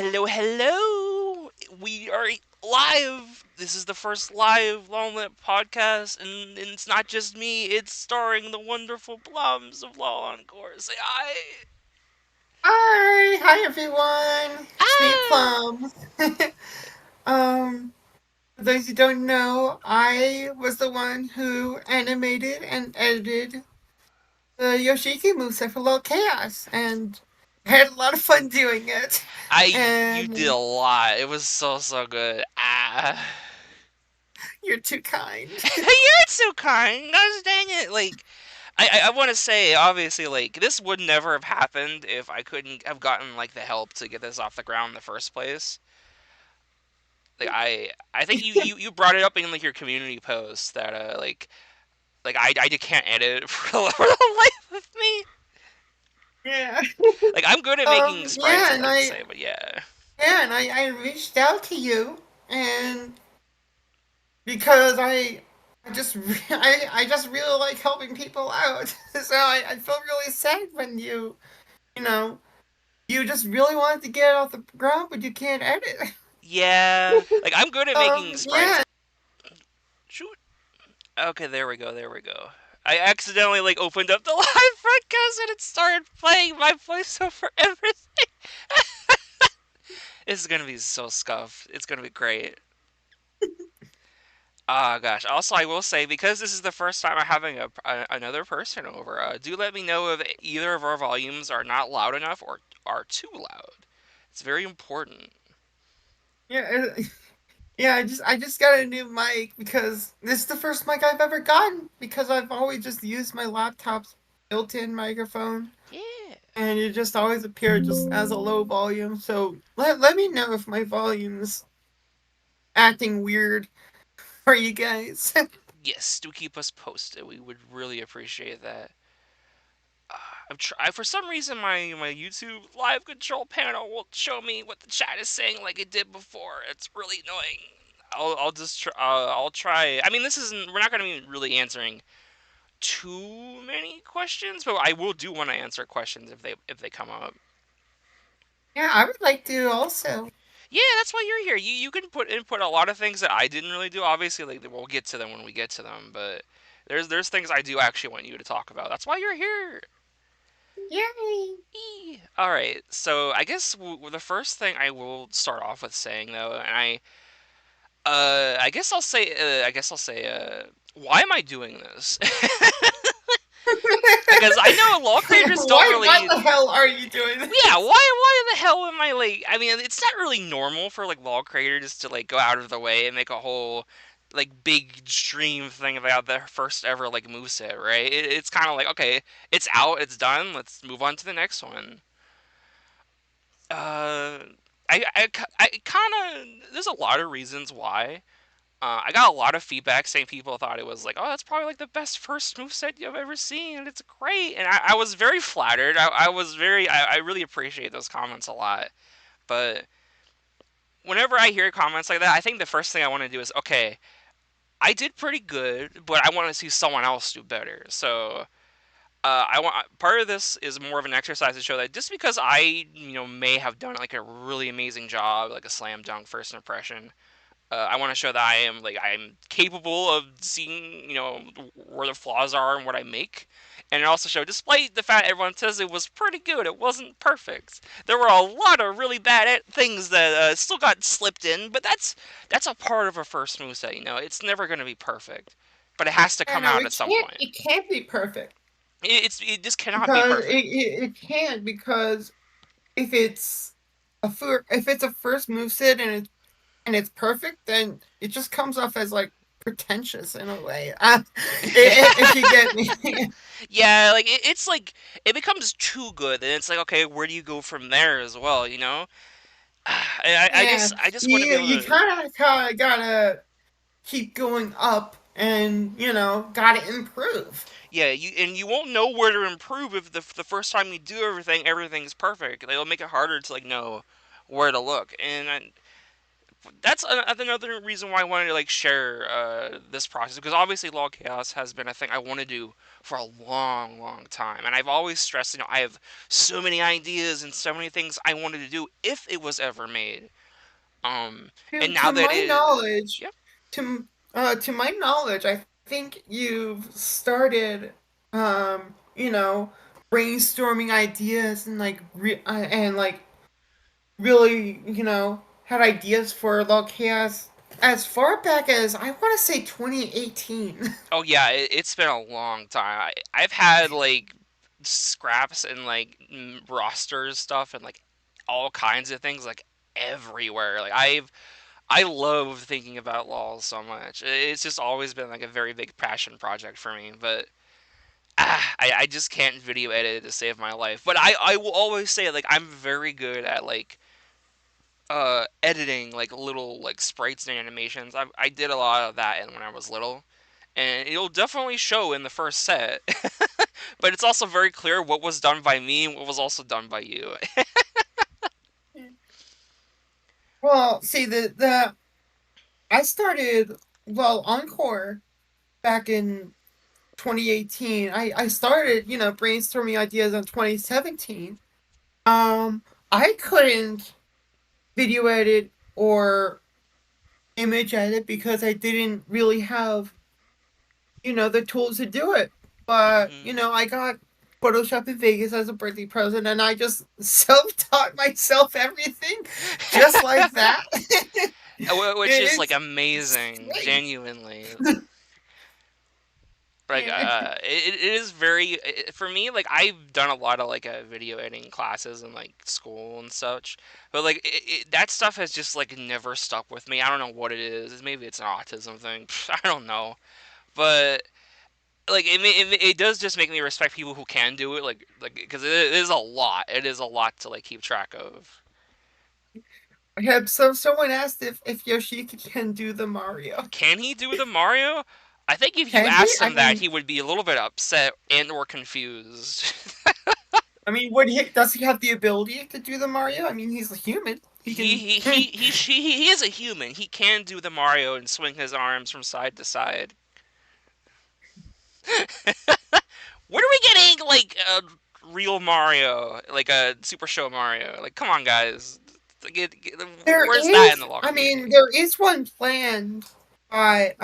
Hello, hello! We are live! This is the first live Lawlmlette podcast, and it's not just me, it's starring the wonderful Plums of Lawl Encore. Say hi! Hi everyone. It's me, Ah! Plums. um, for those who don't know, I was the one who animated and edited the Yoshiki moveset for Little Chaos, and I had a lot of fun doing it. You did a And lot. It was so good. Ah. you're too kind. You're so kind! Gosh dang it! I want to say, obviously, this would never have happened if I couldn't have gotten, the help to get this off the ground in the first place. I think you brought it up in your community post that I just can't edit for the life of me. Yeah. I'm good at making sprites, Yeah, I'd and like to I say, but yeah. yeah, and I reached out to you, and because I just really like helping people out. So I felt really sad when you know you just really wanted to get it off the ground, but you can't edit. Yeah, I'm good at making sprites. Yeah. Shoot. Okay, there we go. I accidentally opened up the live broadcast and it started playing my voiceover for everything. This is gonna be so scuffed. It's gonna be great. Ah, gosh. Also, I will say, because this is the first time I'm having another person over, do let me know if either of our volumes are not loud enough or are too loud. It's very important. Yeah. Yeah, I just got a new mic because this is the first mic I've ever gotten because I've always just used my laptop's built-in microphone, Yeah. and it just always appeared just as a low volume. So let me know if my volume's acting weird for you guys. Yes, do keep us posted. We would really appreciate that. For some reason, my YouTube live control panel won't show me what the chat is saying like it did before. It's really annoying. I'll just I'll try. I mean, this isn't. We're not going to be really answering too many questions, but I will do want to answer questions if they come up. Yeah, I would like to also. Yeah, that's why you're here. You can put input a lot of things that I didn't really do. Obviously, we'll get to them when we get to them, but there's things I do actually want you to talk about. That's why you're here. Yay! All right. So I guess the first thing I will start off with saying though, and I guess I'll say why am I doing this? Because I know law creators don't Why really. the hell are you doing Yeah, this? why the hell am I I mean, it's not really normal for law creators to go out of the way and make a whole big stream thing about their first ever moveset, right? It's kind of okay, it's out, it's done, let's move on to the next one. Uh, I kind of there's a lot of reasons why. I got a lot of feedback saying people thought it was oh, that's probably the best first moveset you've ever seen, and it's great. And I was very flattered. I really appreciate those comments a lot. But whenever I hear comments like that, I think the first thing I want to do is, okay, I did pretty good, but I want to see someone else do better. So I want part of this is more of an exercise to show that just because I may have done a really amazing job, like a slam dunk first impression, I want to show that I'm capable of seeing where the flaws are and what I make, and it also show, despite the fact everyone says it was pretty good, it wasn't perfect. There were a lot of really bad things that still got slipped in, but that's a part of a first moveset. It's never going to be perfect, but it has to Yeah, come no, out it at some can't. point. It can't be perfect It just cannot be because perfect. it can't because if it's if it's a first moveset and it's perfect, then it just comes off as like pretentious in a way. If you get me. Yeah, it's it becomes too good, and it's okay, where do you go from there as well? Yeah, I just want to be you able you to. kind of gotta keep going up, and gotta improve. Yeah, you won't know where to improve if the first time you do everything's perfect. It'll make it harder to know where to look. And that's another reason why I wanted to like share this process, because obviously log chaos has been a thing I want to do for a long, long time, and I've always stressed, I have so many ideas and so many things I wanted to do if it was ever made. Um, and now To that my it, knowledge, yeah. to my knowledge, I think you've started, you know, brainstorming ideas and like really, had ideas for Log Chaos as far back as I want to say 2018. Oh yeah, it's been a long time. I've had like scraps and like rosters stuff and like all kinds of things like everywhere. I love thinking about laws so much. It's just always been like a very big passion project for me. But I just can't video edit to save my life. But I will always say like I'm very good at like editing like little like sprites and animations. I did a lot of that when I was little, and it'll definitely show in the first set. But it's also very clear what was done by me and what was also done by you. Well, see the I started Encore back in 2018. I started, brainstorming ideas in 2017. I couldn't video edit or image edit because I didn't really have, the tools to do it. But, Hmm. I got Photoshop in Vegas as a birthday present and I just self-taught myself everything just like that. Which is like It's amazing, great. genuinely. Like And it is very for me, like I've done a lot of like video editing classes in like school and such, but like that stuff has just like never stuck with me. I don't know what it is. Maybe it's an autism thing. I don't know, but like it does just make me respect people who can do it, like because it is a lot. It is a lot to like keep track of. someone asked if Yoshiki can do the Mario. Can he do the Mario? I think if you Can he? asked him that, he would be a little bit upset and or confused. Would he? Does he have the ability to do the Mario? I mean, he's a human. He he, can. he he he is a human. He can do the Mario and swing his arms from side to side. When are we getting like a real Mario, like a Super Show Mario? Like, come on, guys. There Where's that in is. the long I game? mean, there is one planned by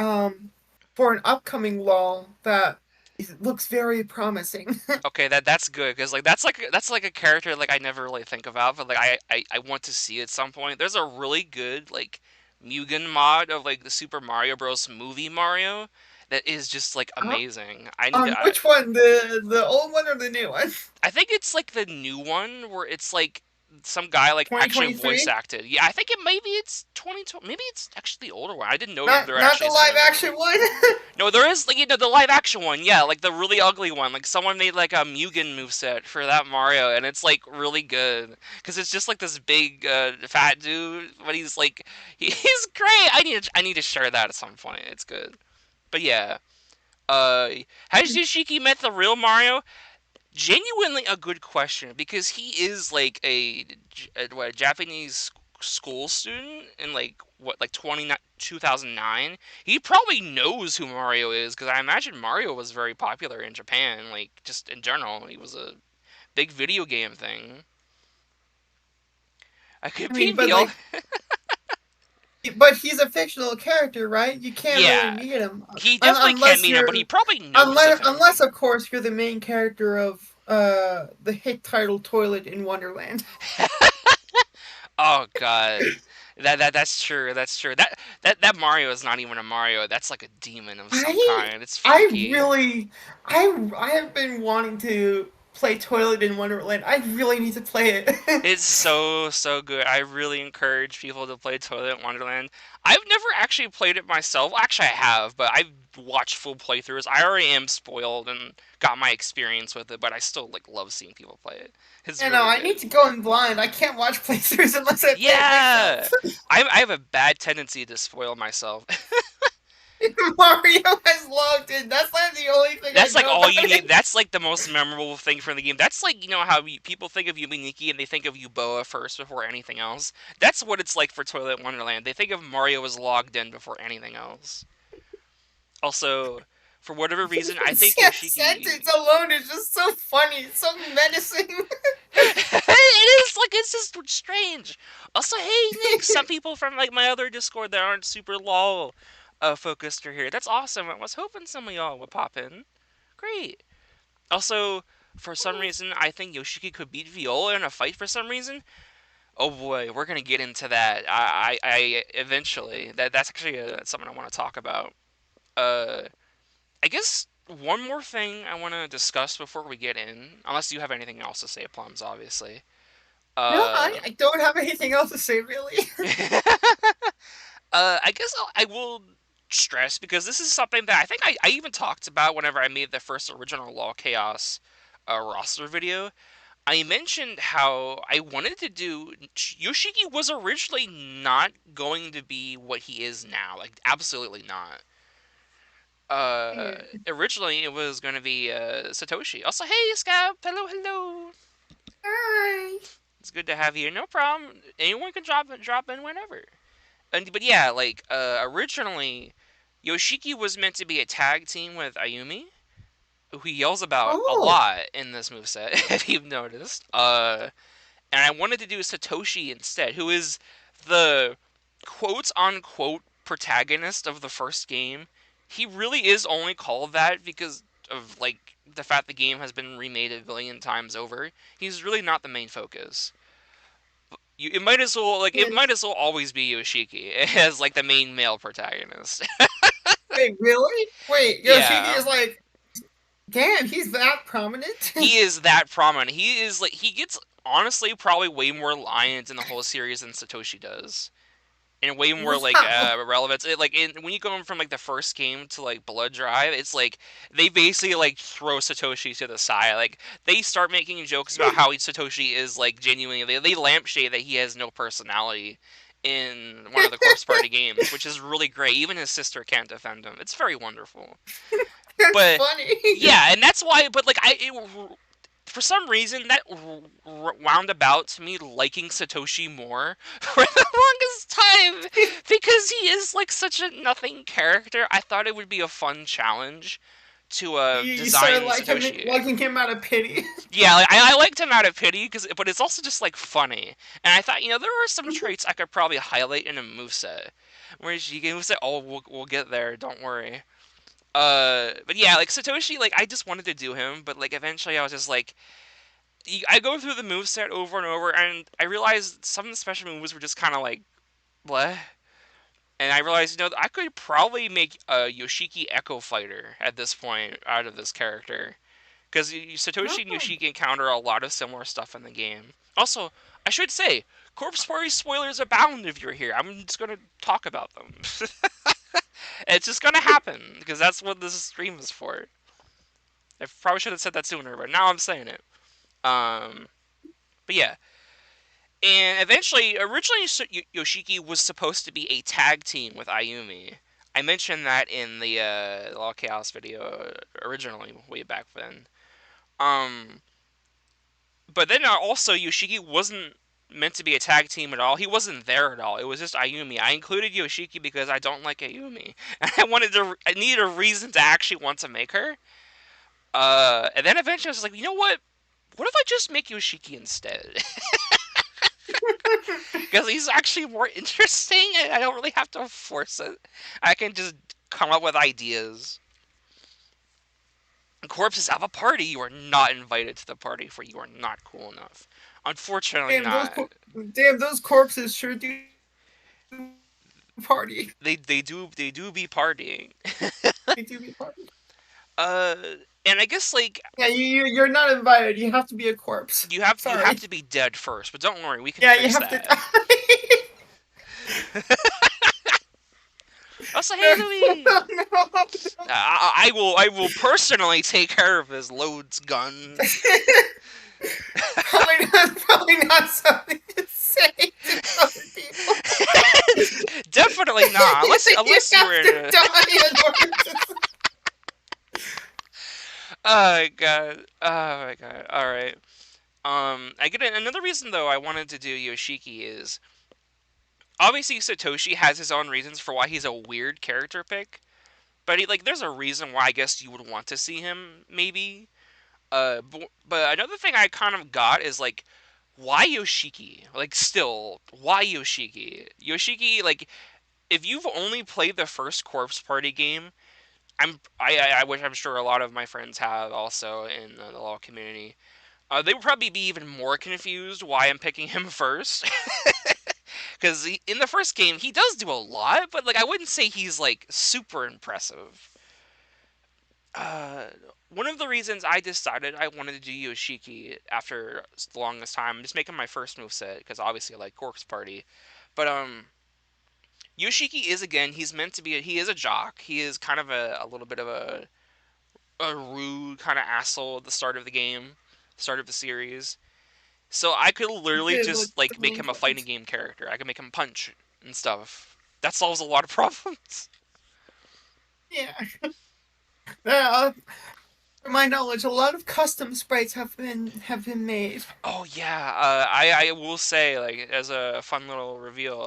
for an upcoming LOL that looks very promising. Okay, that's good because like that's like a character like I never really think about, but like I want to see at some point. There's a really good like Mugen mod of like the Super Mario Bros. Movie Mario that is just like Uh, amazing. I need to. which one? The old one or the new one? I think it's like the new one where it's like some guy like actually voice 2023? acted. Yeah, I think maybe it's 2020. Maybe it's actually the older one. I didn't know there Not actually the is a live new one. action one. No, there is like the live action one. Yeah, like the really ugly one. Like someone made like a Mugen moveset for that Mario, and it's like really good because it's just like this big fat dude, but he's like he's great. I need to share that at some point. It's good. But yeah, uh, has Yoshiki met the real Mario? Genuinely a good question because he is like a Japanese school student in like what like 2009. He probably knows who Mario is because I imagine Mario was very popular in Japan, like just in general. He was a big video game thing. I could I be mean, the old. but he's a fictional character, right? You can't really Yeah, meet him he definitely can't unless meet him, but he you're probably knows of him. unless of course you're the main character of the hit title Toilet in Wonderland. Oh god. That's true. That's true. That Mario is not even a Mario. That's like a demon of some I kind. It's I freaky. really I have been wanting to play Toilet in Wonderland. I really need to play it. It's so good. I really encourage people to play Toilet Wonderland. I've never actually played it myself. Actually, I have, but I've watched full playthroughs. I already am spoiled and got my experience with it, but I still like love seeing people play it. It's really I need good. to go in blind. I can't watch playthroughs unless I play it myself. Yeah, I have a bad tendency to spoil myself. Mario has logged in. That's like the only thing I That's like know all about you need. it. That's like the most memorable thing from the game. That's like, how people think of Yumi Nikki and they think of Yuboa first before anything else. That's what it's like for Toilet Wonderland. They think of Mario as logged in before anything else. Also, for whatever reason, I think That Yoshiki. sentence alone is just so funny. It's so menacing. It is like it's just strange. Also, hey Nick, some people from like my other Discord that aren't super lol focused are here. That's awesome. I was hoping some of y'all would pop in. Great. Also, for some reason, I think Yoshiki could beat Viola in a fight for some reason. Oh boy, we're gonna get into that. I eventually. That's actually something I want to talk about. Uh, I guess one more thing I want to discuss before we get in, unless you have anything else to say, Plums, obviously. No, Uh, I don't have anything else to say, really. I guess I will stress because this is something that I think I even talked about whenever I made the first original Law Chaos roster video. I mentioned how I wanted to do. Yoshiki was originally not going to be what he is now. Like, absolutely not. Originally, it was going to be Satoshi. Also, hey, Scab. Hello, hello. Hi. It's good to have you. No problem. Anyone can drop in whenever. But yeah, like originally, Yoshiki was meant to be a tag team with Ayumi, who he yells about a Oh, lot in this moveset, if you've noticed. And I wanted to do Satoshi instead, who is the quote unquote protagonist of the first game. He really is only called that because of like the fact the game has been remade a billion times over. He's really not the main focus. It might as well it and might as well always be Yoshiki as like the main male protagonist. wait, really? Wait, Yoshiki Yeah, is like, damn, he's that prominent. he is that prominent. He is like he gets honestly probably way more lines in the whole series than Satoshi does. And way more like Wow. relevance. When you go from like the first game to like Blood Drive, it's like they basically like throw Satoshi to the side. Like they start making jokes about how Satoshi is like genuinely they lampshade that he has no personality in one of the Corpse Party games, which is really great. Even his sister can't defend him. It's very wonderful. That's But funny. yeah, and that's why. But like for some reason that wound about to me liking Satoshi more for the longest time because he is like such a nothing character. I thought it would be a fun challenge to You started design like him, Satoshi. liking him out of pity. Yeah, like, I liked him out of pity but it's also just like funny. And I thought there are some traits I could probably highlight in a moveset. Whereas you can say, "Oh, we'll get there. Don't worry." But yeah, like Satoshi, like I just wanted to do him, but like eventually I was just like, I go through the moveset over and over, and I realized some of the special moves were just kind of like, what? And I realized, I could probably make a Yoshiki Echo Fighter at this point out of this character. Because Satoshi and Oh, Yoshiki encounter a lot of similar stuff in the game. Also, I should say, Corpse Party spoilers abound if you're here. I'm just going to talk about them. It's just going to happen, because that's what this stream is for. I probably should have said that sooner, but now I'm saying it. Um, but yeah, and eventually, originally Yoshiki was supposed to be a tag team with Ayumi. I mentioned that in the Law Chaos video originally, way back then. Um, but then also Yoshiki wasn't meant to be a tag team at all. He wasn't there at all. It was just Ayumi. I included Yoshiki because I don't like Ayumi, and I needed a reason to actually want to make her. And then eventually I was like, you know what? What if I just make Yoshiki instead? Because he's actually more interesting, and I don't really have to force it. I can just come up with ideas. Corpses have a party. You are not invited to the party, for you are not cool enough. Unfortunately, damn those, not. damn those corpses sure do party. They do be partying. They do be party. uh, and I guess like Yeah, you're not invited. You have to be a corpse. you have Sorry. to be dead first, but don't worry, we can Yeah, you fix have to that. die. Also, hey No, Louis, no, no, no. I will personally take care of his loads gun. Probably not something to say to other people. like, nah, You unless you were have in to a. die in order to. Oh my god. Oh my god. All right. I get it. Another reason though I wanted to do Yoshiki is obviously Satoshi has his own reasons for why he's a weird character pick, but there's a reason why I guess you would want to see him maybe. But another thing I kind of got is like, why Yoshiki? Like, still, why Yoshiki? Yoshiki, like, if you've only played the first Corpse Party game, which I'm sure a lot of my friends have also in the law community. They would probably be even more confused why I'm picking him first. Because in the first game, he does do a lot, but like I wouldn't say he's like super impressive. Uh, One of the reasons I decided I wanted to do Yoshiki after the longest time, I'm just making my first move set because obviously I like Corpse Party, but Yoshiki is again he's meant to be he is a jock. He is kind of a little bit of a rude kind of asshole at the start of the game, start of the series. So I could literally Did like just like make throwing him a fighting punch. game character. I could make him punch and stuff. That solves a lot of problems. Yeah. Uh, from my knowledge, a lot of custom sprites have been made. Oh yeah, I will say like as a fun little reveal,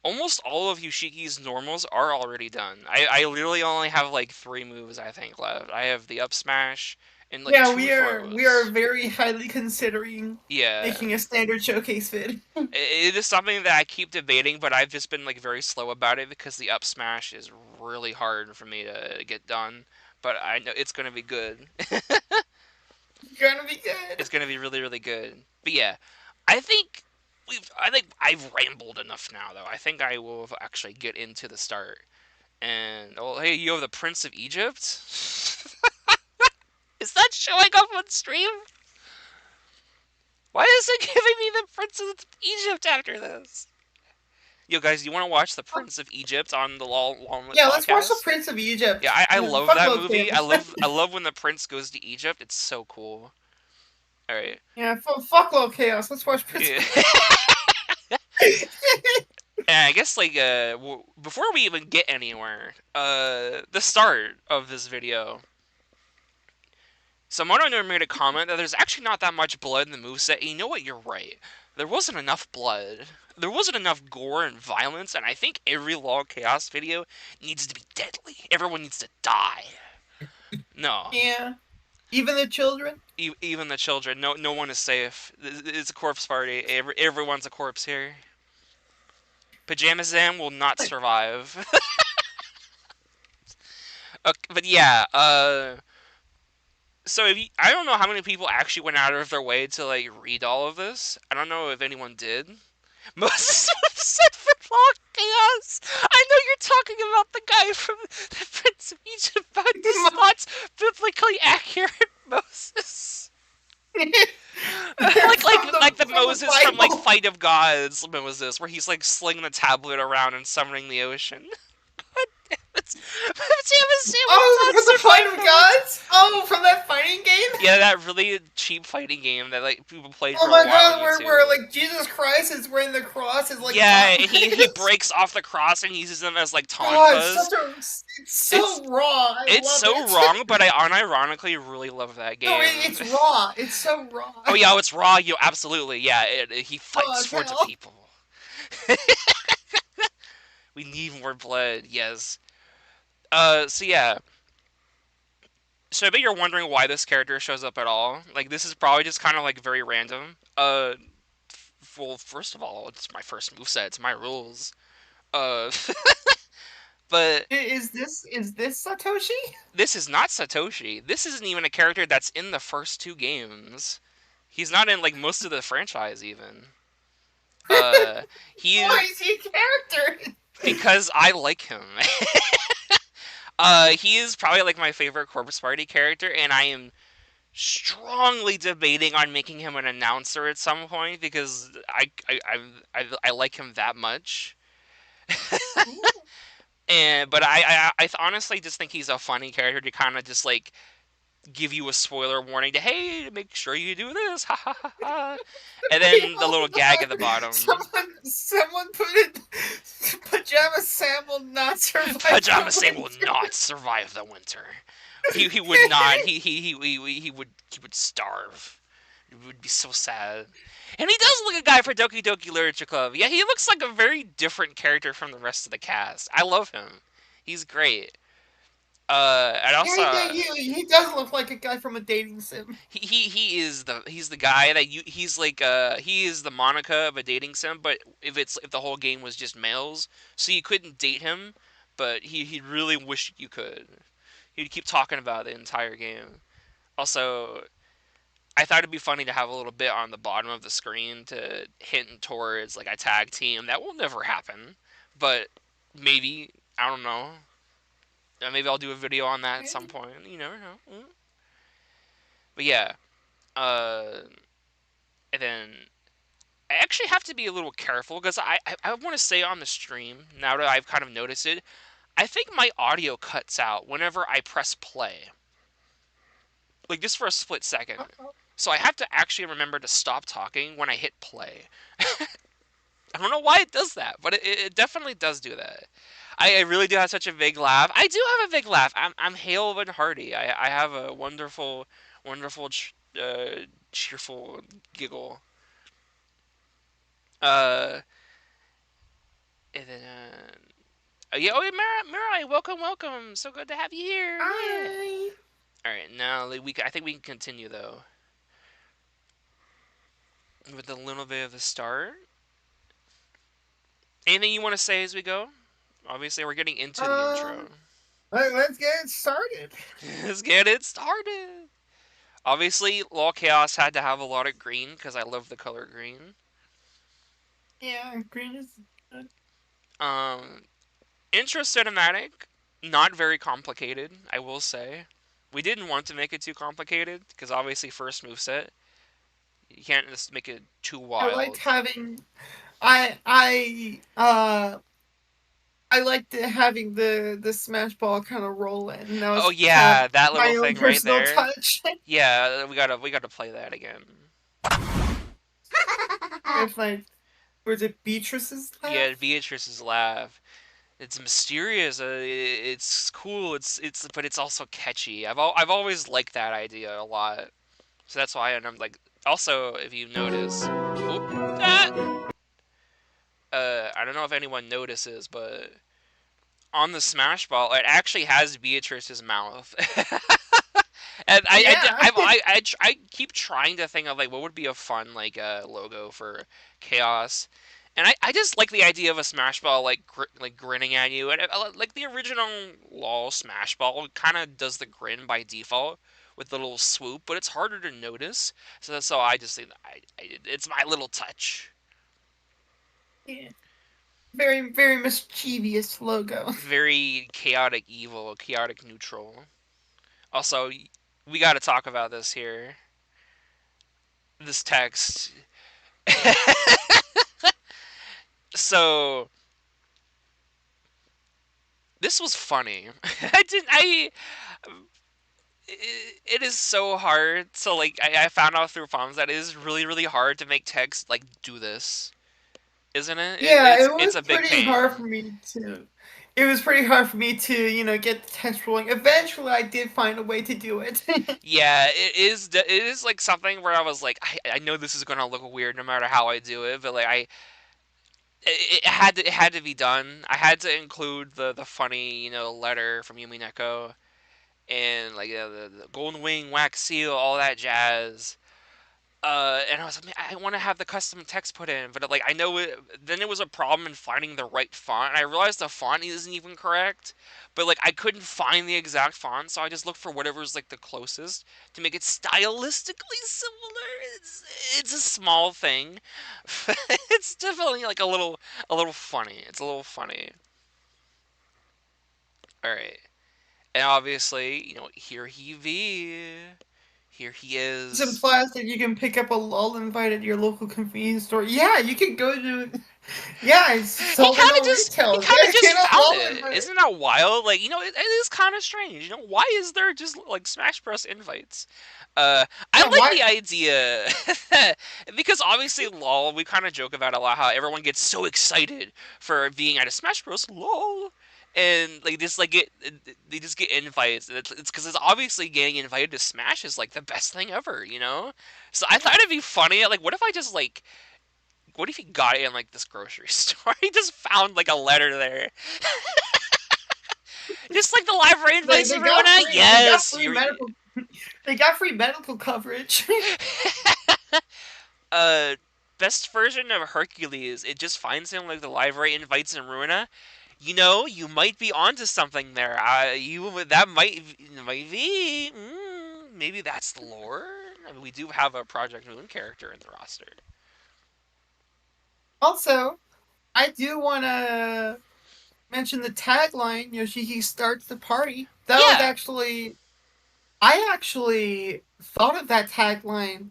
almost all of Yoshiki's normals are already done. I literally only have like three moves I think left. I have the up smash and like Yeah, two we are throws. very highly considering Yeah, making a standard showcase vid. it is something that I keep debating, but I've just been like very slow about it because the up smash is really hard for me to get done. But I know it's gonna be good. Gonna be good. It's gonna be really really good. But yeah, I think I think I've rambled enough now though. I think I will actually get into the start. And oh hey, you have the Prince of Egypt. Is that showing up on stream? Why is it giving me the Prince of Egypt after this? Yo, guys, you want to watch the Prince of Egypt on the Lawlmlette Yeah, let's watch the podcast? Prince of Yeah, Egypt. I love Fuck that Lil movie. Kim. I love when the prince goes to Egypt. It's so cool. All right. Yeah, fuck Lil Chaos. Let's watch Prince Yeah. of Egypt. And I guess like before we even get anywhere, the start of this video. Someone on there made a comment that there's actually not that much blood in the moveset. And you know what? You're right. There wasn't enough blood. There wasn't enough gore and violence, and I think every Law Chaos video needs to be deadly. Everyone needs to die. No, Yeah, even the children. even the children. No one is safe. It's a corpse party. Everyone's a corpse here. Pajamazam will not survive. But yeah, so I don't know how many people actually went out of their way to like read all of this. I don't know if anyone did. Most said for Law Chaos. I know you're talking about the guy from the Prince of Egypt, but does not biblically accurate Moses. like the From the Moses from like Bible. Fight of Gods Moses, where he's like slinging the tablet around and summoning the ocean. God damn it! Sam will Oh, not from the survive Fight of from it. Gods. Oh, from that fighting game. Yeah, that really cheap fighting game that like people played Oh for a my while on God, where YouTube. like Jesus Christ is wearing the cross is like Yeah, top. he breaks off the cross and uses them as like God, tonfas. it's It's so raw. I it's love so it. wrong, but I unironically really love that No, game. it's raw. It's so raw. Oh yeah, it's raw. You absolutely yeah. He Raw fights as for the hell. people. We need more blood. Yes. So yeah. So I bet you're wondering why this character shows up at all. Like this is probably just kind of like very random. Well, first of all, it's my first moveset. It's my rules. Uh, but Is this Satoshi? this is not Satoshi. This isn't even a character that's in the first two games. He's not in like most of the franchise even. Uh, he Why is he a character? because I like him. He is probably like my favorite Corpse Party character, and I am strongly debating on making him an announcer at some point because I like him that much. And but I honestly just think he's a funny character to kind of just like give you a spoiler warning to hey make sure you do this ha ha ha ha, and then the Hold little gag at the on. bottom. Someone put Pajama Sam will not survive Pajama the Sam will winter. not survive the winter. He would not. He would starve. It would be so sad. And he does look a guy for Doki Doki Literature Club. Yeah, he looks like a very different character from the rest of the cast. I love him. He's great. And Yeah, also he does look like a guy from a dating sim. he's the guy that he's like he is the Monica of a dating sim, but if the whole game was just males, so you couldn't date him, but he really wished you could. He'd keep talking about the entire game. Also, I thought it'd be funny to have a little bit on the bottom of the screen to hint towards like a tag team. That will never happen, but maybe, I don't know. Maybe I'll do a video on that at some point. You never know. But yeah, uh, and then I actually have to be a little careful because I want to say on the stream, now that I've kind of noticed it, I think my audio cuts out whenever I press play, like just for a split second. So I have to actually remember to stop talking when I hit play. I don't know why it does that, but it definitely does do that. I really do have such a big laugh. I do have a big laugh. I'm hale and hearty. I have a wonderful, wonderful, cheerful giggle. Uh, and then yeah, oh, yeah, Mirai, welcome, welcome. So good to have you here. Yeah. I All right, now I think we can continue though with a little bit of the start. Anything you want to say as we go? Obviously, we're getting into the intro. um let's get it started. Let's get it started. Obviously, Law Chaos had to have a lot of green because I love the color green. Yeah, green is good. Um, intro cinematic, not very complicated, I will say. We didn't want to make it too complicated because obviously first move set, you can't just make it too I liked wild. having I liked having the smash ball kind of roll in. And that Oh was kind of yeah, that little my own thing right personal there. touch. Yeah, we gotta play that again. If like was it Beatrice's Yeah, laugh? Beatrice's laugh. It's mysterious. It's cool. But it's also catchy. I've always liked that idea a lot. So that's why I'm like. Also, if you notice, oop, ah, I don't know if anyone notices, but on the Smash Ball, it actually has Beatrice's mouth. And Yeah. I keep trying to think of like what would be a fun like logo for Chaos, and I just like the idea of a Smash Ball like like grinning at you, and like the original LOL Smash Ball kind of does the grin by default with the little swoop, but it's harder to notice. So I just think it's my little touch. Yeah. Very, very mischievous logo. Very chaotic evil, chaotic neutral. Also, we got to talk about this here. This text. So this was funny. I didn't. It is so hard. So like I found out through forums that it is really really hard to make text like do this, isn't it? Yeah, it It's was a big pretty pain. hard for me to. It was pretty hard for me to, get the text rolling. Eventually, I did find a way to do it. Yeah, it is. It is like something where I was like, I know this is gonna look weird no matter how I do it, but like it had to be done. I had to include the funny letter from Yumi Neko and like the golden wing wax seal, all that jazz. And I was like, man, I want to have the custom text put in, but like I know it. Then it was a problem in finding the right font, and I realized the font isn't even correct. But like I couldn't find the exact font, so I just looked for whatever's like the closest to make it stylistically similar. It's a small thing. It's definitely like a little funny. It's a little funny. All right. And obviously, here he be. Here he This is. implies that you can pick up a lull invite at your local convenience store. Yeah, you can go to. Yeah, it's sold in all He retail. kind of just Get a found lull it. invite. Isn't that wild? Like, it is kind of strange. Why is there just like Smash Bros invites? I Yeah, like why? the idea because obviously, lol. We kind of joke about a lot how everyone gets so excited for being at a Smash Bros. Lol, and like just like get they just get invites. And it's because it's obviously getting invited to Smash is like the best thing ever. So I thought it'd be funny. Like, what if I just like what if he got it in like this grocery store? He just found like a letter there, just like the library invites They got Aruna. free. They got Yes, free you're. medical. They got free medical coverage. uh, Best version of Hercules. It just finds him like the library invites Aruna. You might be onto something there. You that might be. Maybe that's the lore. I mean, we do have a Project Moon character in the roster. Also, I do want to mention the tagline. Yoshiki starts the party. That was Yeah, actually I actually thought of that tagline,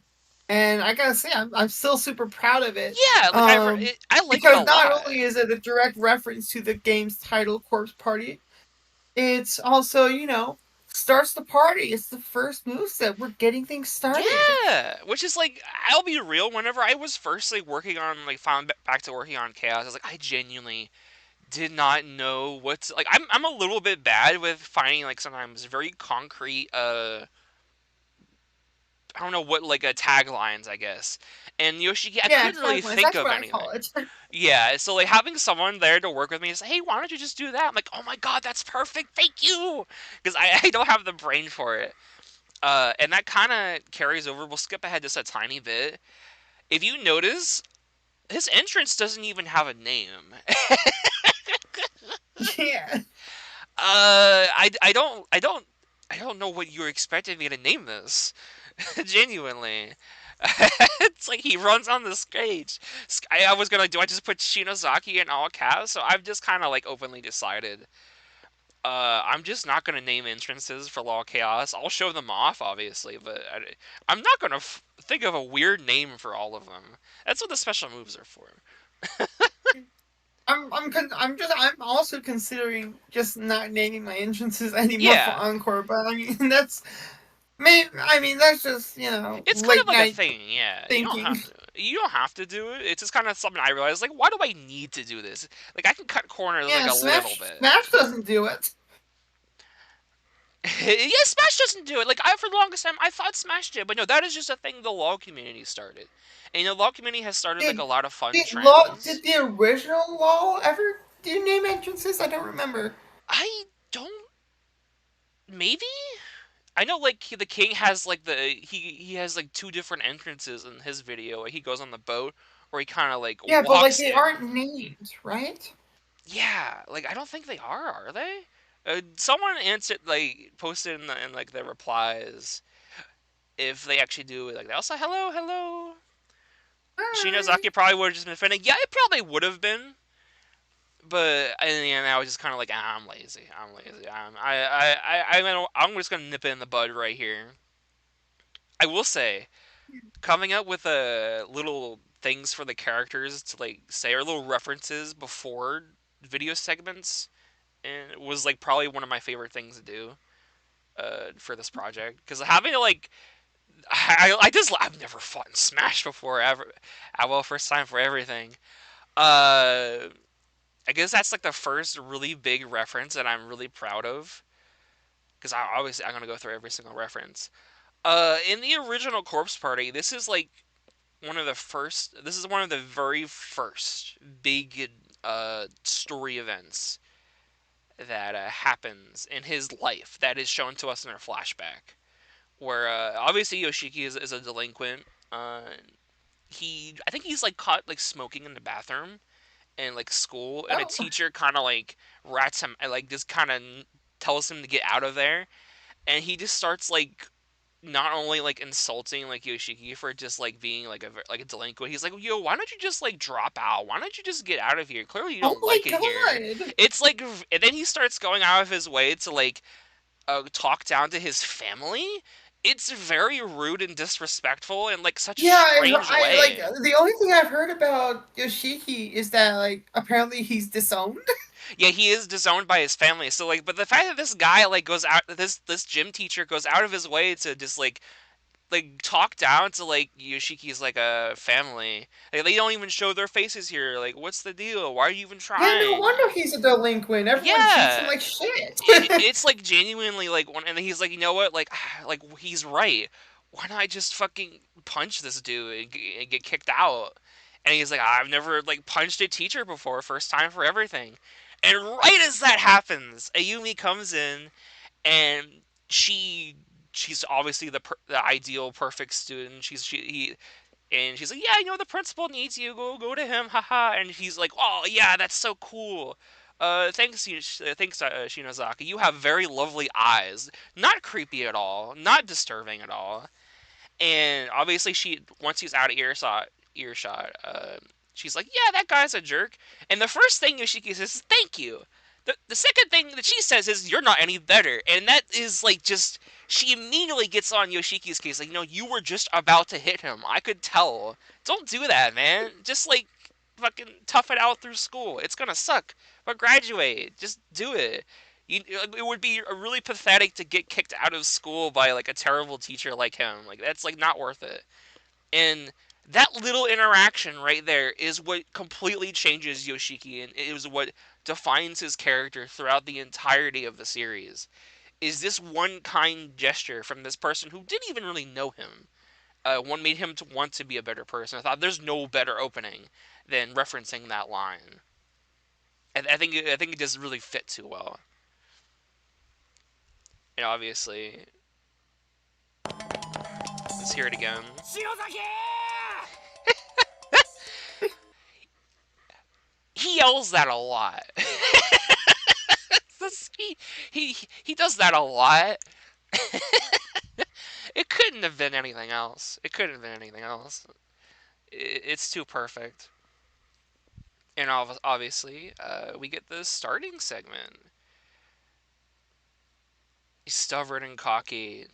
and I gotta say, I'm still super proud of it. yeah. Like I like it a Because not lot. only is it a direct reference to the game's title, Corpse Party, it's also, starts the party. It's the first moveset. We're getting things started. Yeah, which is like I'll be real. Whenever I was first like working on like found back to working on Chaos, I was like I genuinely did not know what to, like. I'm a little bit bad with finding like sometimes very concrete. I don't know what like taglines, I guess. And Yoshiki, I Yeah, couldn't really taglines. think That's of what I call anything. it. Yeah, so like having someone there to work with me and say, "Hey, why don't you just do that?" I'm like, "Oh my god, that's perfect, thank you," because I don't have the brain for it. And that kind of carries over. We'll skip ahead just a tiny bit. If you notice, his entrance doesn't even have a name. Yeah. I don't know what you were expecting me to name this. Genuinely. It's like he runs on the stage. I was gonna do I just put Shinozaki in all caps, so I've just kind of like openly decided. I'm just not gonna name entrances for Law Chaos. I'll show them off, obviously, but I'm not gonna think of a weird name for all of them. That's what the special moves are for. I'm also considering just not naming my entrances anymore for Yeah, Encore, but I mean that's just, it's kind of late like a night thing. Yeah, you don't thinking. have to. You don't have to do it. It's just kind of something I realized. Like, why do I need to do this? Like, I can cut corners like Yeah, a little Smash bit. Smash doesn't do it. Yeah, Smash doesn't do it. Like, I for the longest time I thought Smash did, but no, that is just a thing the LoL community started. And LoL community has started like a Did lot of fun did trends. the original LOL ever do name entrances? I don't remember. I don't. Maybe I know like the king has like he has like two different entrances in his video. Like, he goes on the boat, or he kind of like Yeah, but like walks they in. aren't named, right? Yeah, like I don't think they are they? Someone answered like posted in like the replies if they actually do it like that. Also, hello, hello. Hi. Shinozaki probably would have just been offended. Yeah, it probably would have been, but in the end, I was just kind of like, I'm lazy. I'm lazy. I'm just gonna nip it in the bud right here. I will say, coming up with little things for the characters to like say or little references before video segments and was like probably one of my favorite things to do for this project because having to like I've never fought in Smash before ever. Well, first time for everything. Uh, I guess that's like the first really big reference that I'm really proud of because I'm gonna go through every single reference. In the original Corpse Party, this is like one of the first. This is one of the very first big story events that happens in his life that is shown to us in our flashback. Where obviously Yoshiki is a delinquent. Uh, I think he's like caught like smoking in the bathroom in like school, and a Oh, teacher kind of like rats him, like just kind of tells him to get out of there, and he just starts like not only like insulting like Yoshiki for just like being like a delinquent. He's like, "Yo, why don't you just like drop out? Why don't you just get out of here? Clearly you oh don't my like it here." god! It's like, and then he starts going out of his way to like talk down to his family. It's very rude and disrespectful in like such a Yeah, strange I like way. the only thing I've heard about Yoshiki is that like apparently he's disowned. Yeah, he is disowned by his family. So like, but the fact that this guy like goes out, this gym teacher goes out of his way to just like talk down to like Yoshiki's like a family. Like, they don't even show their faces here. Like, what's the deal? Why are you even Yeah, no trying? wonder he's a delinquent. Everyone treats him Yeah, like shit. it's like genuinely like one, and he's like, you know what, like, like he's right. Why not I just fucking punch this dude and get kicked out? And he's like, I've never like punched a teacher before, first time for everything. And right as that happens, Ayumi comes in and she she's obviously the ideal perfect student. She's like, yeah, the principal needs you. Go to him, haha. And he's like, oh yeah, that's so cool. Thanks, Shinozaki. You have very lovely eyes. Not creepy at all. Not disturbing at all. And obviously, she once he's out of earshot, she's like, "Yeah, that guy's a jerk." And the first thing Yoshiki says is, "Thank you." The second thing that she says is, "You're not any better," and that is like just she immediately gets on Yoshiki's case. Like, you were just about to hit him. I could tell. Don't do that, man. Just like fucking tough it out through school. It's gonna suck, but graduate. Just do it. It would be really pathetic to get kicked out of school by like a terrible teacher like him. Like, that's like not worth it. And that little interaction right there is what completely changes Yoshiki, and it is what defines his character throughout the entirety of the series. Is this one kind gesture from this person who didn't even really know him? One made him to want to be a better person. I thought there's no better opening than referencing that line. I think it does really fit too well. And obviously, let's hear it again. He yells that a lot. he, he does that a lot. It couldn't have been anything else. It couldn't have been anything else. It's too perfect. And obviously, we get the starting segment. He's stubborn and cocky,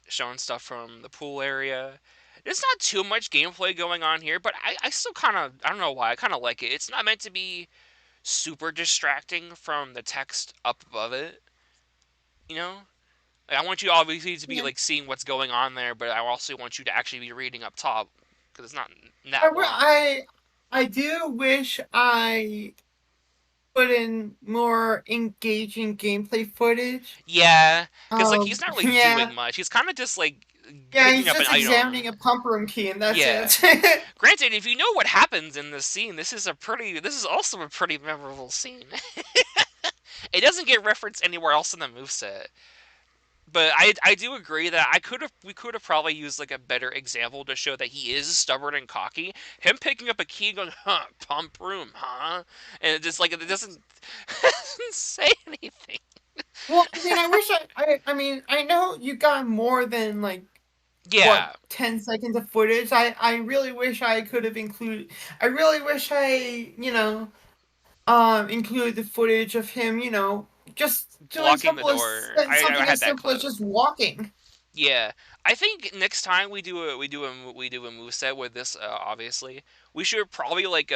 showing stuff from the pool area. There's not too much gameplay going on here, but I still kind of, I don't know why, I kind of like it. It's not meant to be super distracting from the text up above it, you know? Like, I want you obviously to be Yeah. like seeing what's going on there, but I also want you to actually be reading up top because it's not I, that wi- long. I I do wish I put in more engaging gameplay footage. Yeah, because like he's not really Yeah. doing much. He's kind of just like Yeah, picking he's up an just item. examining a pump room key and that's Yeah. it. Granted, if you know what happens in this scene, this is also a pretty memorable scene. It doesn't get referenced anywhere else in the moveset. But I do agree that we could have probably used like a better example to show that he is stubborn and cocky. Him picking up a key and going, huh, pump room, huh? And it just like it doesn't say anything. Well, I mean, I wish I mean, I know you got more than like what Yeah, 10 seconds of footage. I really wish I could have included. I really wish I included the footage of him just doing blocking the door. I something had as that simple as clip. just walking. Yeah, I think next time we do a move set with this, obviously we should probably like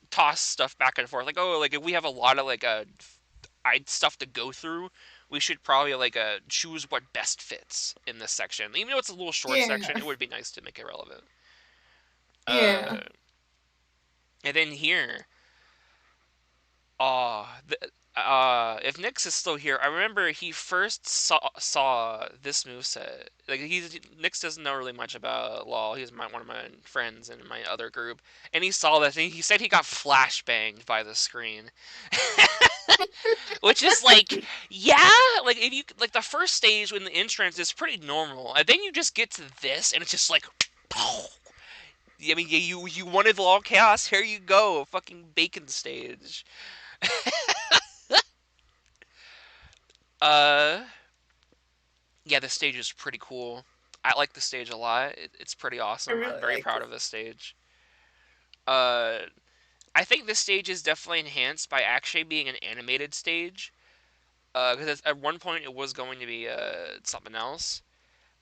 toss stuff back and forth. Like, oh, like if we have a lot of like stuff to go through, we should probably like choose what best fits in this section. Even though it's a little short section, Yeah, it would be nice to make it relevant. yeah. Uh, and then here, oh, if Nyx is still here, I remember he first saw this moveset. Like Nyx doesn't know really much about LoL. He's one of my friends in my other group, and he saw this. And he said he got flashbanged by the screen, which is like, yeah, like if you like the first stage when the entrance is pretty normal, and then you just get to this, and it's just like. I mean, yeah, you wanted LoL chaos. Here you go, fucking bacon stage. Uh, yeah, the stage is pretty cool. I like the stage a lot. It's pretty I awesome. I'm really very like proud it. of this stage. Uh, I think this stage is definitely enhanced by actually being an animated stage. Because at one point it was going to be something else.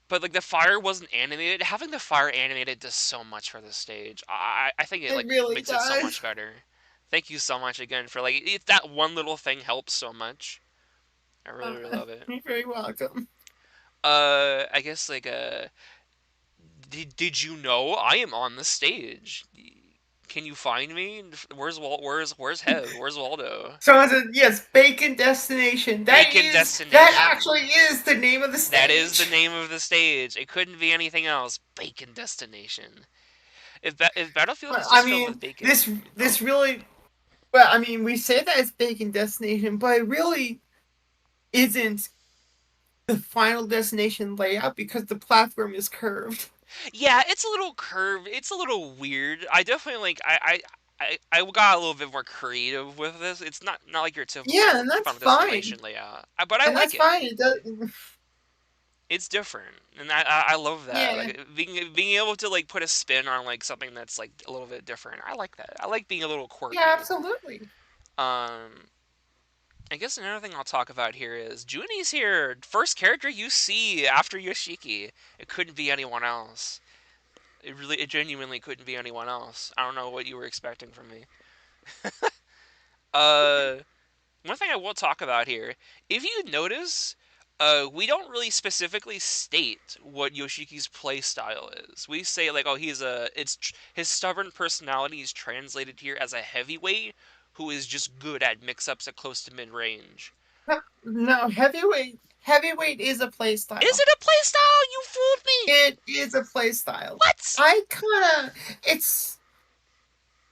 but like the fire wasn't animated. Having the fire animated does so much for the stage. I think it It like really makes it so does. much better. Thank you so much again for like if that one little thing helps so much. I really really love it. You're very welcome. I guess like did you know I am on the stage? Can you find me? Where's Hev? Where's Waldo? Sean said, yes, Bacon Destination. Bacon That Destination. actually is the name of the That is the stage. name of the stage. It couldn't be anything else. Bacon Destination. If Battlefield But is I just filled mean, with this bacon, this really well, I mean, we say that it's Bacon Destination, but it really isn't the final destination layout because the platform is curved. yeah, it's a little curved. It's a little weird. I definitely like. I got a little bit more creative with this. It's not like your Yeah, typical and that's Final fine. Destination layout, but I And like that's it. fine. It does. It's different, and I love that. Yeah. Like being able to like put a spin on like something that's like a little bit different. I like that. I like being a little Yeah, quirky. absolutely. Um, I guess another thing I'll talk about here is Juni's here. First character you see after Yoshiki. It couldn't be anyone else. It genuinely couldn't be anyone else. I don't know what you were expecting from me. Uh, One thing I will talk about here, if you notice, we don't really specifically state what Yoshiki's play style is. We say like, oh, his stubborn personality is translated here as a heavyweight who is just good at mix-ups at close to mid-range. No, heavyweight is a play Is style. it a play style? You fooled me. It is a play style. What? I kind of it's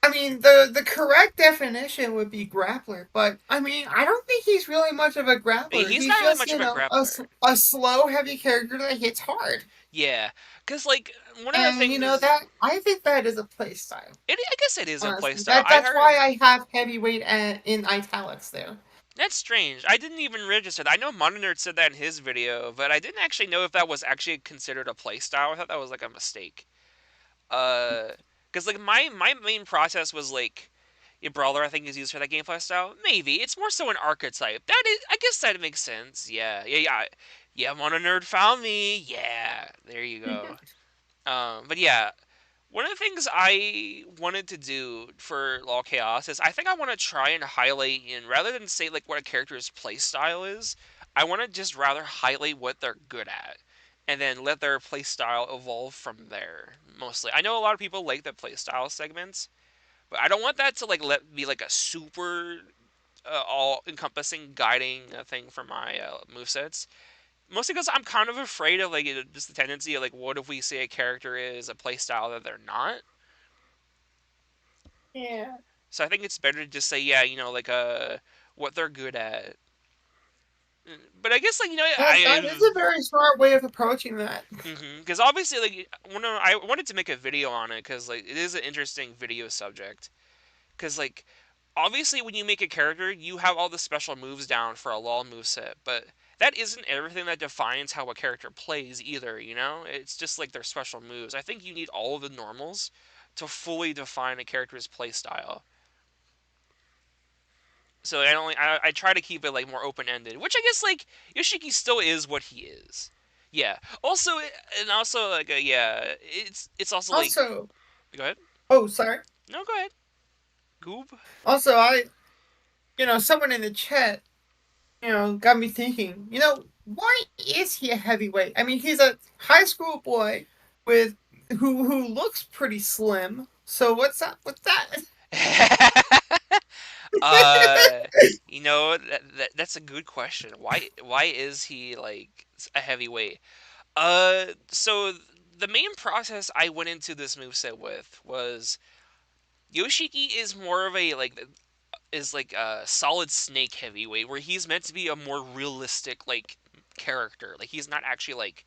I mean, the correct definition would be grappler, but I mean, I don't think he's really much of a grappler. He's He's not really just, much of a grappler. a slow, heavy character that hits hard. Yeah, because like one of the And things, that I think that is a play style. I guess it is a play Honestly, style. I that's heard why I have heavyweight in italics there. that's strange. I didn't even register that. I know Moninerd said that in his video, but I didn't actually know if that was actually considered a play style. I thought that was like a mistake. Uh, because like my main process was like, your brawler I think is used for that gameplay style. Maybe it's more so an archetype. That is, I guess that makes sense. Yeah. Moninerd found me. Yeah, there you go. But yeah, one of the things I wanted to do for LoL Chaos is I think I want to try and highlight in rather than say like what a character's play style is, I want to just rather highlight what they're good at and then let their play style evolve from there. Mostly, I know a lot of people like the play style segments, but I don't want that to like let be like a super all encompassing guiding thing for my movesets. Mostly because I'm kind of afraid of like just the tendency of like what if we say a character is a playstyle that they're not. Yeah, So I think it's better to just say yeah, like what they're good at. But I guess like that is a very smart way of approaching that. because obviously like I wanted to make a video on it because like it is an interesting video subject because like obviously when you make a character you have all the special moves down for a LoL moveset, but that isn't everything that defines how a character plays either, it's just like their special moves. I think you need all of the normals to fully define a character's play style. So I try to keep it like more open ended, which I guess like Yoshiki still is what he is. Yeah. Also, and also like yeah, it's also like Also, go ahead. oh, sorry. No, go ahead. Goob. Also, someone in the chat, got me thinking. Why is he a heavyweight? I mean, he's a high school boy with who looks pretty slim. So what's up with that? uh, that's a good question. Why is he like a heavyweight? So the main process I went into this moveset with was Yoshiki is more of a like is like a solid snake heavyweight where he's meant to be a more realistic like character. Like he's not actually like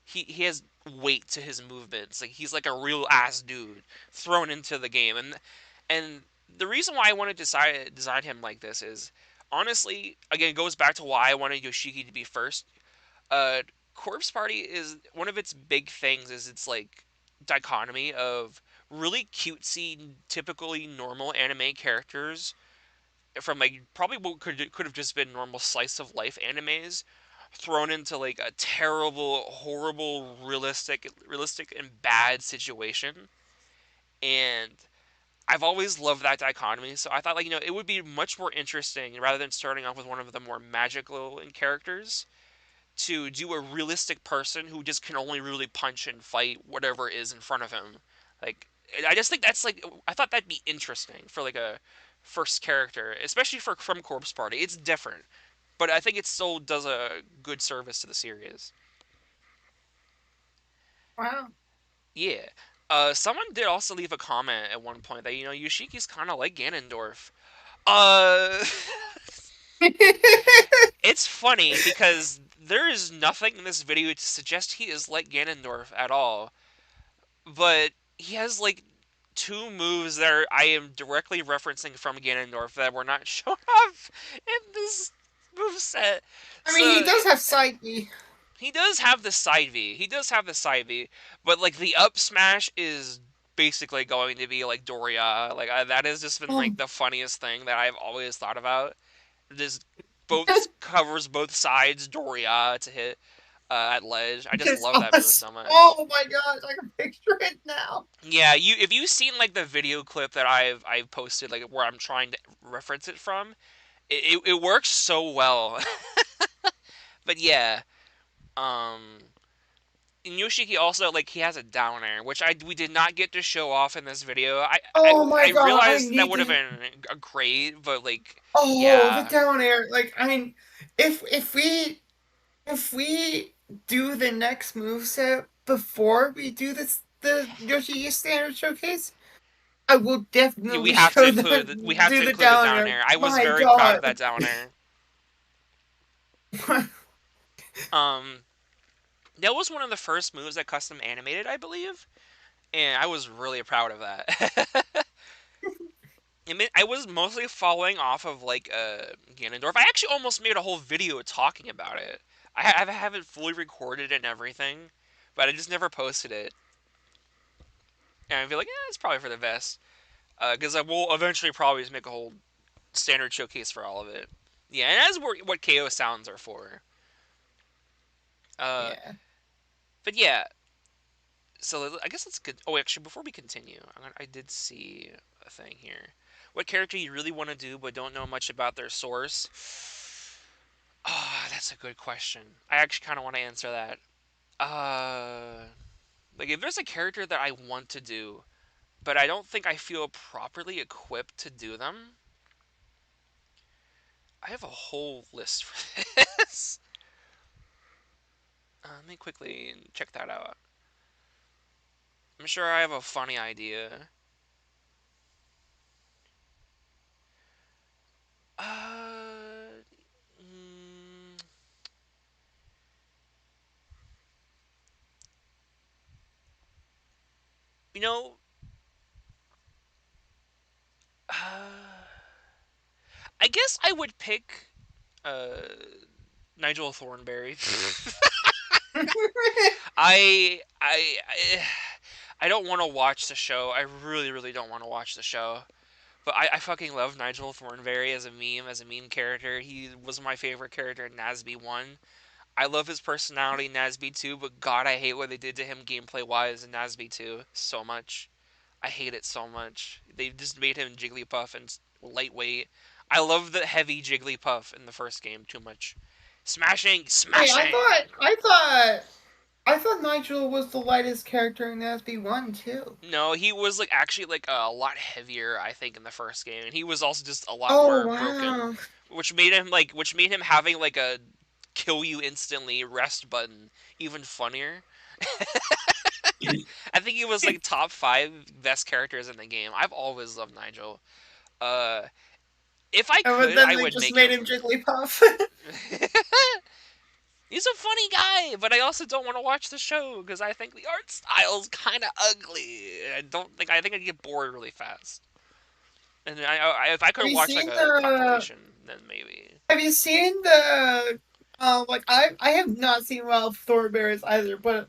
he has weight to his movements. Like he's like a real ass dude thrown into the game. And the reason why I wanted to design him like this is honestly again it goes back to why I wanted Yoshiki to be first. Uh Corpse Party is one of its big things is its like dichotomy of really cutesy, typically normal anime characters from like probably what could have just been normal slice of life animes thrown into like a terrible, horrible, realistic and bad situation. And I've always loved that dichotomy, so I thought like it would be much more interesting rather than starting off with one of the more magical characters to do a realistic person who just can only really punch and fight whatever is in front of him. Like I just think that's like I thought that'd be interesting for like a first character, especially for from Corpse Party. It's different, but I think it still does a good service to the series. Wow. Yeah. Someone did also leave a comment at one point that Yoshiki's kind of like Ganondorf. Uh, it's funny because there is nothing in this video to suggest he is like Ganondorf at all. But he has like two moves that I am directly referencing from Ganondorf that were not shown off in this move set. I mean, he So does have side B. he does have the side V. He does have the side V, but like the up smash is basically going to be like Doria. Like that has just been Oh, like the funniest thing that I've always thought about. This both covers both sides Doria to hit at ledge. I just just love that move us. so much. Oh my gosh, I can picture it now. Yeah, you if you've seen like the video clip that I've posted like where I'm trying to reference it from, it works so well. But yeah, um and Yoshiki also like he has a down air, which I we did not get to show off in this video. Oh my I god, I realized that need would have to. been a great, but like Oh, the yeah, down air. Like, I mean, if we do the next move set before we do this the Yoshi standard showcase, I will we definitely have to show include the we have do to the include the down down air. air. I was My very proud of god. that down air. Um, that was one of the first moves that custom animated, I believe, and I was really proud of that. I mean, I was mostly following off of like Ganondorf. I actually almost made a whole video talking about it. I have it fully recorded and everything, but I just never posted it. And I feel like, yeah, it's probably for the best. Because I will eventually probably just make a whole standard showcase for all of it. Yeah, and that's what KO sounds are for. Uh, Yeah. but yeah, so I guess let's get. Oh, actually, before we continue, I did see a thing here. What character you really want to do but don't know much about their source? Ah, oh, that's a good question. I actually kind of want to answer that. Like if there's a character that I want to do, but I don't think I feel properly equipped to do them, I have a whole list for this. Let me quickly check that out. I'm sure I have a funny idea. Uh, mm, you know, uh, I guess I would pick uh, Nigel Thornberry. I I don't want to watch the show. I really, really don't want to watch the show. But I fucking love Nigel Thornberry as a meme character. He was my favorite character in Nasby 1. I love his personality in Nasby 2, but god, I hate what they did to him gameplay wise in Nasby 2 so much. I hate it so much. They just made him Jigglypuff and lightweight. I love the heavy Jigglypuff in the first game too much. Smashing, Wait, smashing! I thought Nigel was the lightest character in SB1 too. No, he was like actually like a lot heavier, I think, in the first game, and he was also just a lot Oh more broken, wow. which made him having like a kill you instantly rest button even funnier. I think he was like top five best characters in the game. I've always loved Nigel. Uh, if I But could, then I they would just make made him. him Jigglypuff. He's a funny guy, but I also don't want to watch the show because I think the art style's kind of ugly. I think I'd get bored really fast. And if I Have could you watch like seen a the compilation, then maybe. Have you seen the like I have not seen Wild Thornberrys either, but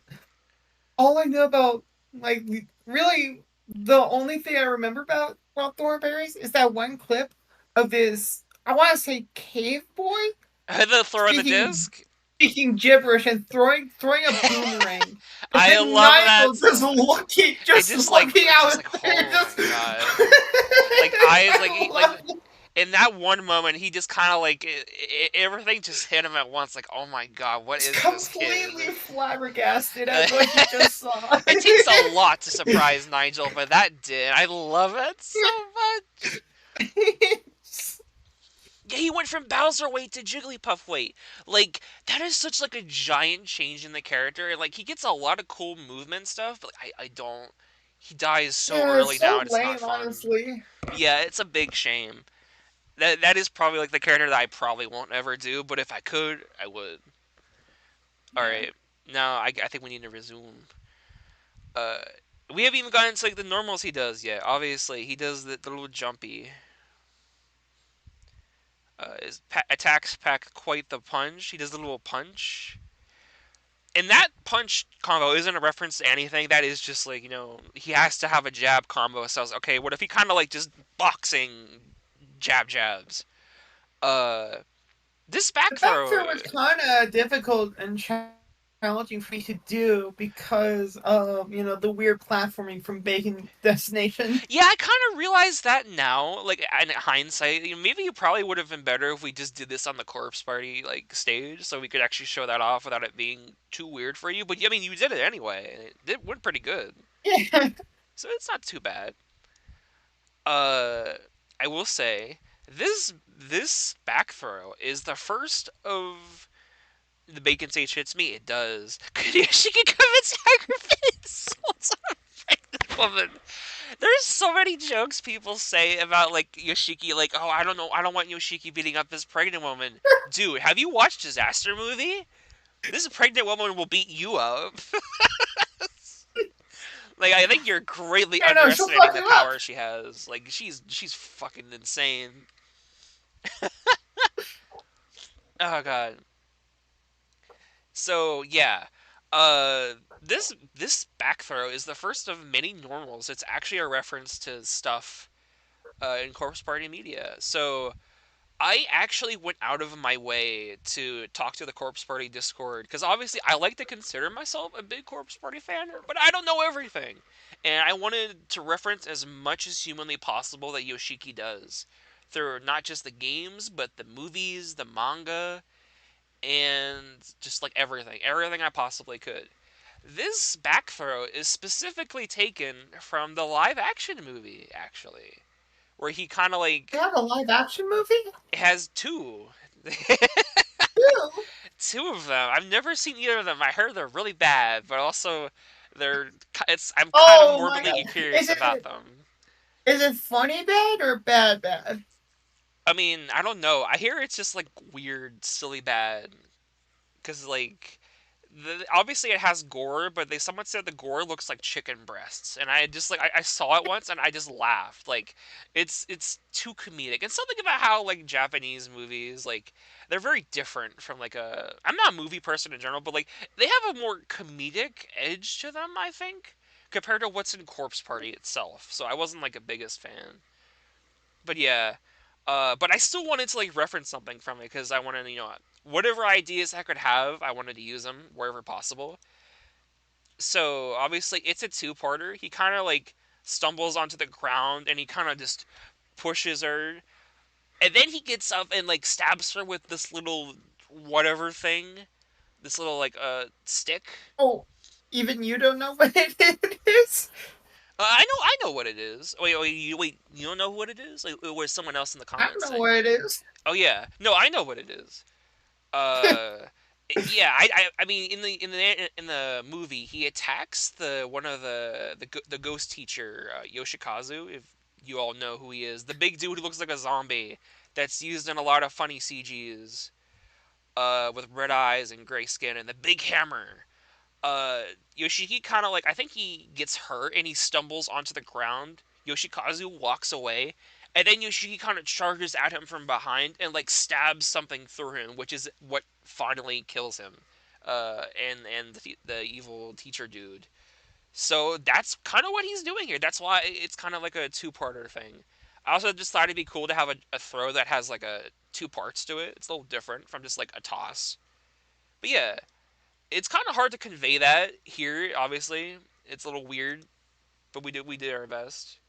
all I know about like really the only thing I remember about Wild Thornberrys is that one clip of this I want to say cave boy The throw in the speaking disc. speaking gibberish and throwing a boomerang. And I then love that Nigel so much. And just looking just out like, there, oh my just god, like eyes, like I like love it. in that one moment, he just kind of like everything just hit him at once. Like, oh my god, what He's is this kid? completely flabbergasted at what he just saw. It takes a lot to surprise Nigel, but that did. I love it so much. Yeah, he went from Bowser weight to Jigglypuff weight. Like that is such like a giant change in the character. Like he gets a lot of cool movement stuff, but I don't. He dies so Yeah, it's early now, so and it's not lame, fun. honestly. Yeah, it's a big shame. That is probably like the character that I probably won't ever do, but if I could, I would. All Yeah. right, now I think we need to resume. Uh, we haven't even gotten to like the normals he does yet. Obviously, he does the little jumpy. His attacks pack quite the punch. He does the little punch. And that punch combo isn't a reference to anything. That is just like, he has to have a jab combo. So I was okay, what if he kind of like just boxing jabs? Uh, this The back back throw. throw was kind of difficult and challenging for me to do because of the weird platforming from Bacon Destination. Yeah, I kind of realize that now. Like in hindsight, maybe it probably would have been better if we just did this on the corpse party like stage, so we could actually show that off without it being too weird for you. But I mean, you did it anyway, and it went pretty good, Yeah, so it's not too bad. Uh, I will say this back throw is the first of the bacon stage hits me. It does. She can come and sacrifice what's on a pregnant woman. There's so many jokes people say about like Yoshiki, like, oh, I don't know, I don't want Yoshiki beating up this pregnant woman. Dude, have you watched Disaster Movie? This pregnant woman will beat you up. Like, I think you're greatly I know she'll underestimating fuck the you up. power she has. Like, she's fucking insane. Oh god. So yeah, uh, this back throw is the first of many normals. It's actually a reference to stuff in Corpse Party media. So I actually went out of my way to talk to the Corpse Party Discord because obviously I like to consider myself a big Corpse Party fan, but I don't know everything. And I wanted to reference as much as humanly possible that Yoshiki does through not just the games, but the movies, the manga, and just like everything I possibly could. This back throw is specifically taken from the live action movie, actually, where he kind of They like have a live action movie? has two. Ew. Two of them. I've never seen either of them. I heard they're really bad, but also they're. It's. I'm kind of Oh my morbidly god. curious about them. Is it funny bad or bad bad? I mean, I don't know. I hear it's just like weird, silly bad, because like obviously it has gore, but someone said the gore looks like chicken breasts, and I just like I saw it once and I just laughed. Like it's too comedic, and something about how like Japanese movies like they're very different from like a. I'm not a movie person in general, but like they have a more comedic edge to them, I think, compared to what's in Corpse Party itself. So I wasn't like a biggest fan, but yeah. But I still wanted to like reference something from it because I wanted to, whatever ideas I could have, I wanted to use them wherever possible. So obviously it's a two-parter. He kind of like stumbles onto the ground and he kind of just pushes her, and then he gets up and like stabs her with this little whatever thing, this little like stick. Oh, even you don't know what it is? I know what it is. Wait, you don't know what it is? Like, or was someone else in the I don't comments know saying what it? it is. Oh yeah, no, I know what it is. Uh, yeah, I mean, in the movie, he attacks the one of the ghost teacher, Yoshikazu. If you all know who he is, the big dude who looks like a zombie, that's used in a lot of funny CGs, with red eyes and gray skin and the big hammer. Yoshiki kind of like, I think he gets hurt and he stumbles onto the ground. Yoshikazu walks away, and then Yoshiki kind of charges at him from behind and like stabs something through him, which is what finally kills him. And the evil teacher dude. So that's kind of what he's doing here. That's why it's kind of like a two-parter thing. I also just thought it'd be cool to have a throw that has like a two parts to it. It's a little different from just like a toss. But yeah, it's kind of hard to convey that here. Obviously, it's a little weird, but we did our best.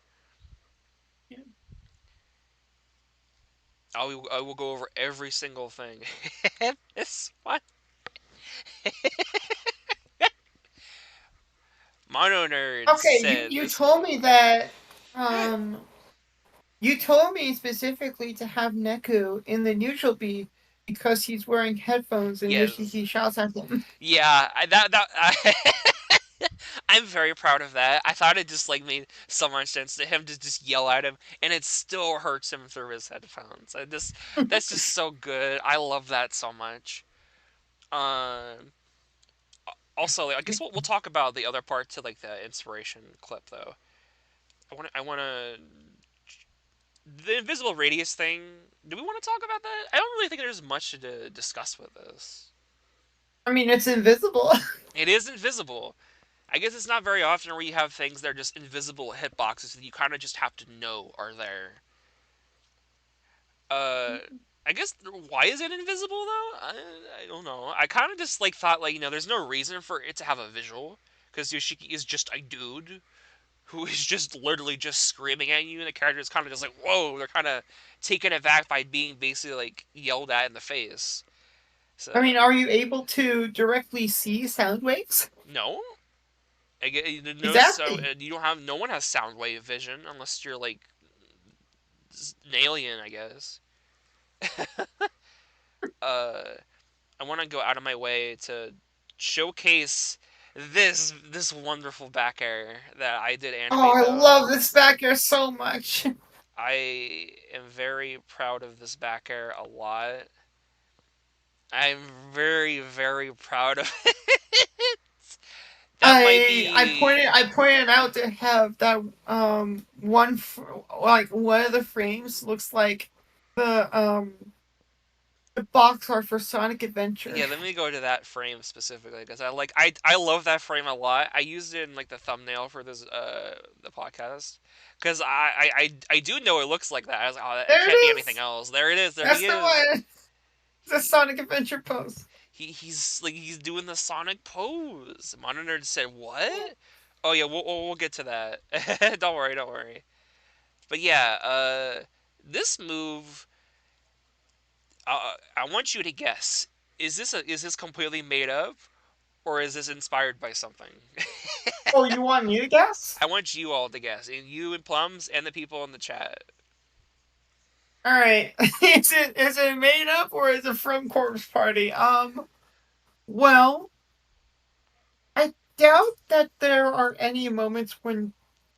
I will go over every single thing. This one, Mono Nerd Okay, said you this told me move. that you told me specifically to have Neku in the neutral B because he's wearing headphones and Yes, Yoshiki shouts at him. yeah, I'm very proud of that. I thought it just like made so much sense to him to just yell at him, and it still hurts him through his headphones. That's just so good. I love that so much. Um, Also, like, I guess we'll talk about the other part to like the inspiration clip though. I want to the invisible radius thing. Do we want to talk about that? I don't really think there's much to discuss with this. I mean, it's invisible. It is invisible. I guess it's not very often where you have things that are just invisible hitboxes that you kind of just have to know are there. Uh, I guess why is it invisible though? I don't know. I kind of just like thought like there's no reason for it to have a visual because Yoshiki is just a dude who is just literally just screaming at you, and the character is kind of just like whoa. They're kind of taken aback by being basically like yelled at in the face. So I mean, are you able to directly see sound waves? no, I get no. So Exactly. you don't have no one has sound wave vision unless you're like an alien, I guess. uh, I want to go out of my way to showcase this wonderful back air that I did Oh, animate I though. love this back here so much. I am very proud of this back air a lot. I'm very very proud of it. That might be I pointed out to have that like one of the frames looks like the box art for Sonic Adventure. yeah. Let me go to that frame specifically because I love that frame a lot. I used it in like the thumbnail for this the podcast because I do know it looks like that. I was like, oh, it There it can't be anything is. else. There it is. There That's he the is. one. The Sonic Adventure pose. He's doing the Sonic pose. Monitor said what? Oh yeah, we'll get to that. Don't worry, don't worry. But yeah, this move, I want you to guess. Is this completely made up, or is this inspired by something? Oh, you want me to guess? I want you all to guess, and you and Plums and the people in the chat. All right. Is it made up or is it from Corpse Party? Well, I doubt that there are any moments when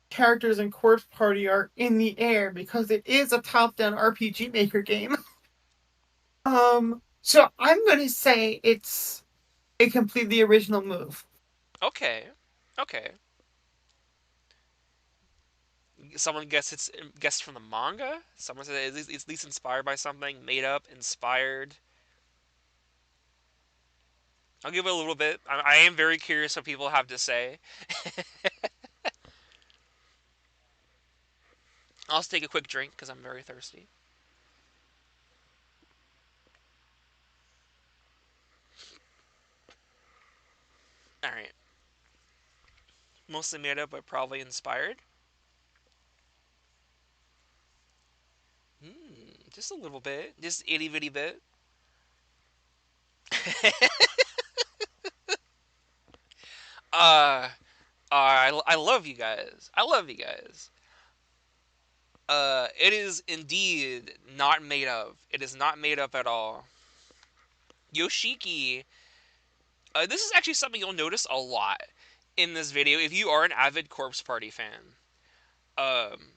characters in Corpse Party are in the air because it is a top-down RPG Maker game. So I'm gonna say it's a completely original move. Okay, okay. Someone guess it's guessed from the manga. Someone said it's at least inspired by something, made up, inspired. I'll give it a little bit. I am very curious what people have to say. I'll just take a quick drink because I'm very thirsty. All right. Mostly made up, but probably inspired. Just a little bit. Just itty bitty bit. uh, I love you guys. I love you guys. It is indeed not made up. It is not made up at all. Yoshiki, this is actually something you'll notice a lot in this video if you are an avid Corpse Party fan. Um,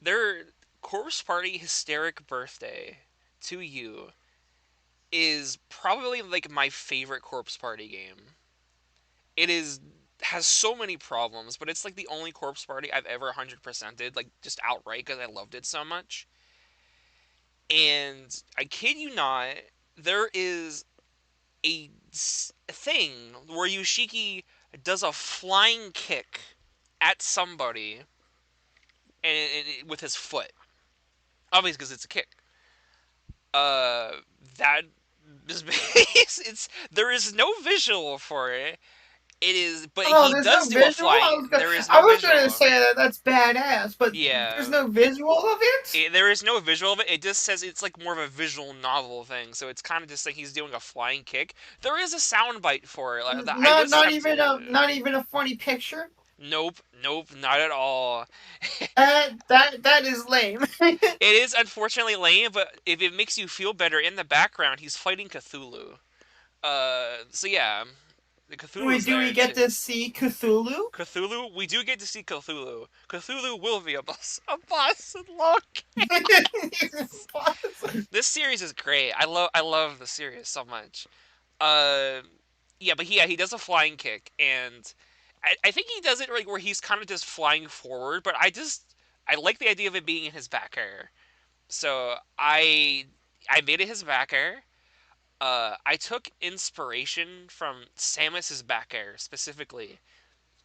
their Corpse Party Hysteric Birthday to You is probably like my favorite Corpse Party game. It is has so many problems, but it's like the only Corpse Party I've ever 100%ed, like just outright because I loved it so much. And I kid you not, there is a thing where Yoshiki does a flying kick at somebody with his foot, obviously because it's a kick. Uh, that it's there is no visual for it. It is, but Oh, he there's no does do a visual. flying. There is I no was gonna visual. say that that's badass, but there's Yeah, no visual of it. there is no visual of it. It just says it's like more of a visual novel thing. So it's kind of just like he's doing a flying kick. There is a sound bite for it. I was tempted. Not even a funny picture. Nope, nope, not at all. That is lame. It is unfortunately lame, but if it makes you feel better, in the background he's fighting Cthulhu. So yeah, the Cthulhu's Do we there get too. to see Cthulhu? Cthulhu, we do get to see Cthulhu. Cthulhu will be a boss. And look, this series is great. I love the series so much. Uh, yeah, but he does a flying kick, and I think he does it like where he's kind of just flying forward. But I like the idea of it being in his back air. So I made it his back air. I took inspiration from Samus's back air specifically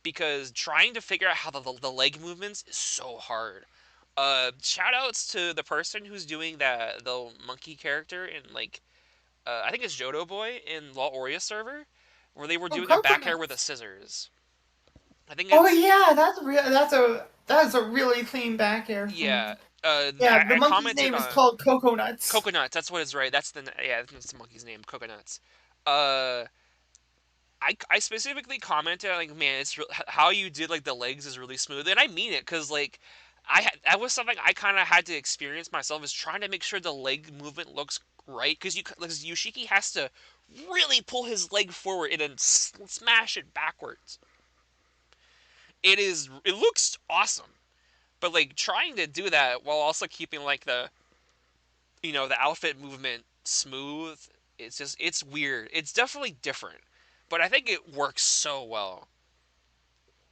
because trying to figure out how the leg movements is so hard. Shout outs to the person who's doing the monkey character in like I think it's Jodo Boy in Law server, where they were Oh, doing a back air with the coconuts. scissors. I think Oh it's yeah, that's a really clean back air yeah. from. Yeah, the I monkey's commented name is on called Coconuts. Coconuts. That's what it's right. That's the yeah. That's the monkey's name. Coconuts. Uh, I specifically commented like, man, how you did like the legs is really smooth, and I mean it because like that was something I kind of had to experience myself is trying to make sure the leg movement looks right because Yoshiki has to really pull his leg forward and then smash it backwards. It looks awesome, but like trying to do that while also keeping like the outfit movement smooth. It's weird. It's definitely different, but I think it works so well.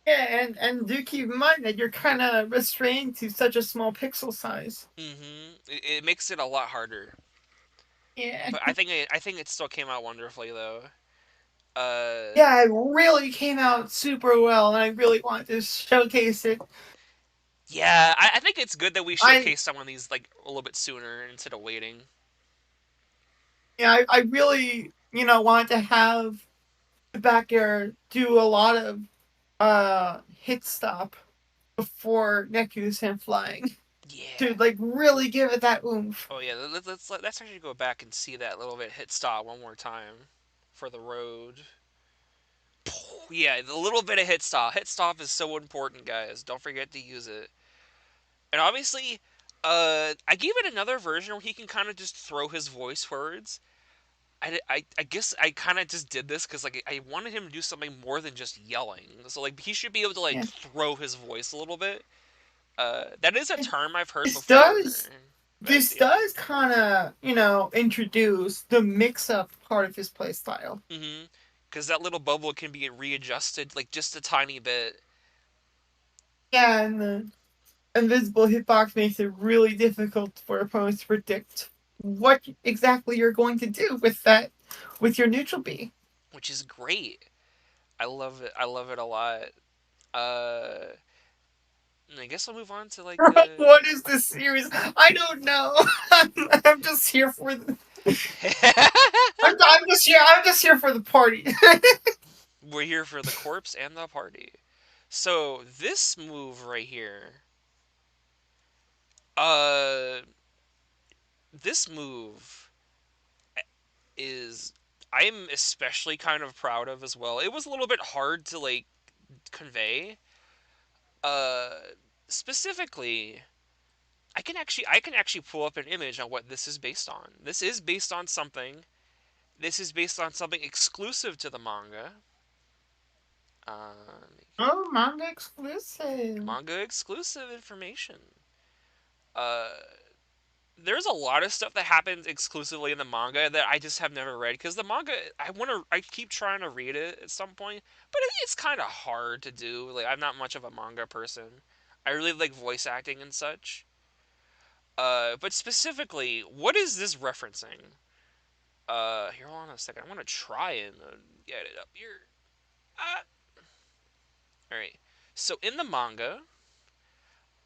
Yeah, and do keep in mind that you're kind of restrained to such a small pixel size. It makes it a lot harder, Yeah. but I think it still came out wonderfully though. Yeah, it really came out super well, and I really want to showcase it. Yeah, I think it's good that we I showcase some of these like a little bit sooner instead of waiting. yeah, I really want to have the back air do a lot of hit stop before Neku's him flying to Yeah. like really give it that oomph. Oh yeah. Let's actually go back and see that little bit hit stop one more time for the road. Yeah, the little bit of hit stop. Hit stop is so important, guys. Don't forget to use it. And obviously, I gave it another version where he can kind of just throw his voice words. I guess I kind of just did this because like I wanted him to do something more than just yelling. So like he should be able to like Yeah. throw his voice a little bit. That is a term I've heard This before. does But this yeah. does kind of introduce the mix up part of his playstyle. Because that little bubble can be readjusted like just a tiny bit. Yeah, and the invisible hitbox makes it really difficult for opponents to predict what exactly you're going to do with that with your neutral B. Which is great. I love it. I love it a lot. Uh, I guess I'll move on to like the. What is this series? I don't know. I'm just here for the. I'm just here. I'm just here for the party. We're here for the corpse and the party. So this move right here, uh, this move is I'm especially kind of proud of as well. It was a little bit hard to like convey. Uh, specifically, I can actually pull up an image on what this is based on. This is based on something. This is based on something exclusive to the manga. Uh, Oh, manga exclusive. manga exclusive information. Uh, there's a lot of stuff that happens exclusively in the manga that I just have never read because the manga I keep trying to read it at some point, but it's kind of hard to do. Like I'm not much of a manga person. I really like voice acting and such. But specifically, what is this referencing? Here, hold on a second. I want to try and get it up here. Ah, all right. So in the manga,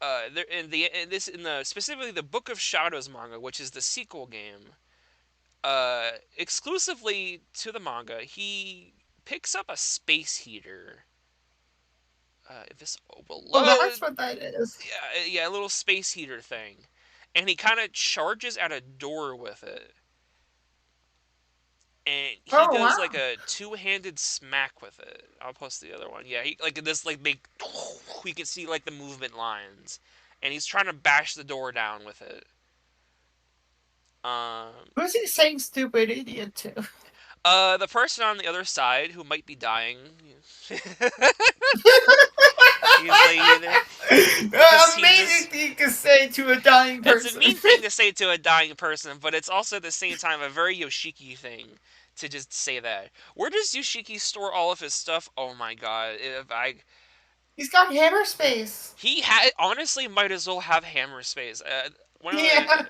in the specifically the Book of Shadows manga, which is the sequel game. exclusively to the manga, he picks up a space heater. This Oh, beloved, that's what that is. yeah, a little space heater thing, and he kind of charges at a door with it, and he Oh does like wow. a two-handed smack with it. I'll post the other one. Yeah, he like this like big. We can see like the movement lines, and he's trying to bash the door down with it. Um, Who's he saying stupid idiot to? the person on the other side who might be dying. He's like, Amazing just thing to say to a dying it's a person. mean thing to say to a dying person, but it's also at the same time a very Yoshiki thing to just say that. Where does Yoshiki store all of his stuff? Oh my god! If I He's got hammer space. he had honestly might as well have hammer space. One of the Yeah.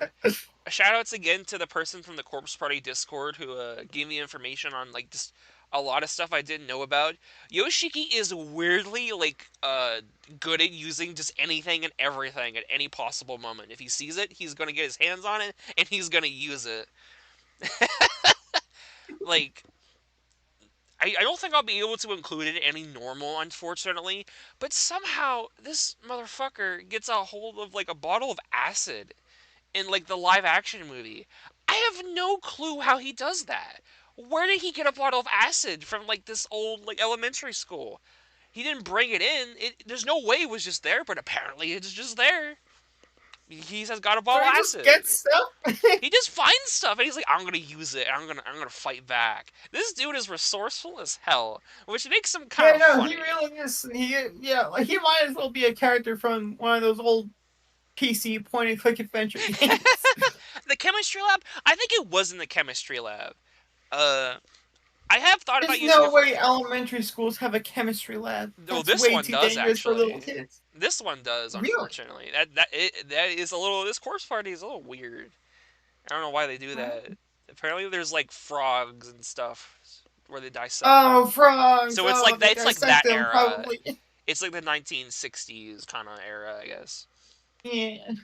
shout outs again to the person from the Corpse Party Discord who gave me information on like just a lot of stuff I didn't know about. Yoshiki is weirdly like good at using just anything and everything at any possible moment. If he sees it, he's gonna get his hands on it and he's gonna use it. Like I don't think I'll be able to include it in any normal, unfortunately. But somehow this motherfucker gets a hold of like a bottle of acid in like the live action movie. I have no clue how he does that. Where did he get a bottle of acid from like this old like elementary school? He didn't bring it in. There's no way it was just there, but apparently it's just there. He has got a So bottle he of just gets acid. stuff. He just finds stuff and he's like, I'm gonna use it. I'm gonna fight back. This dude is resourceful as hell, which makes him kind Yeah, of no, he funny. really is. Yeah, like he might as well be a character from one of those old PC point and click adventure games. The chemistry lab. I think it was in the chemistry lab. Uh, I have thought about There's using no it for way elementary schools have a chemistry lab. well, That's this way one too does dangerous for little actually. kids. This one does, Really? unfortunately. That is a little. This course party is a little weird. I don't know why they do that. Apparently, there's like frogs and stuff where they dissect Oh, them. frogs! So Oh, they it's like that dissect them era. probably. It's like the 1960s kind of era, I guess. Yeah.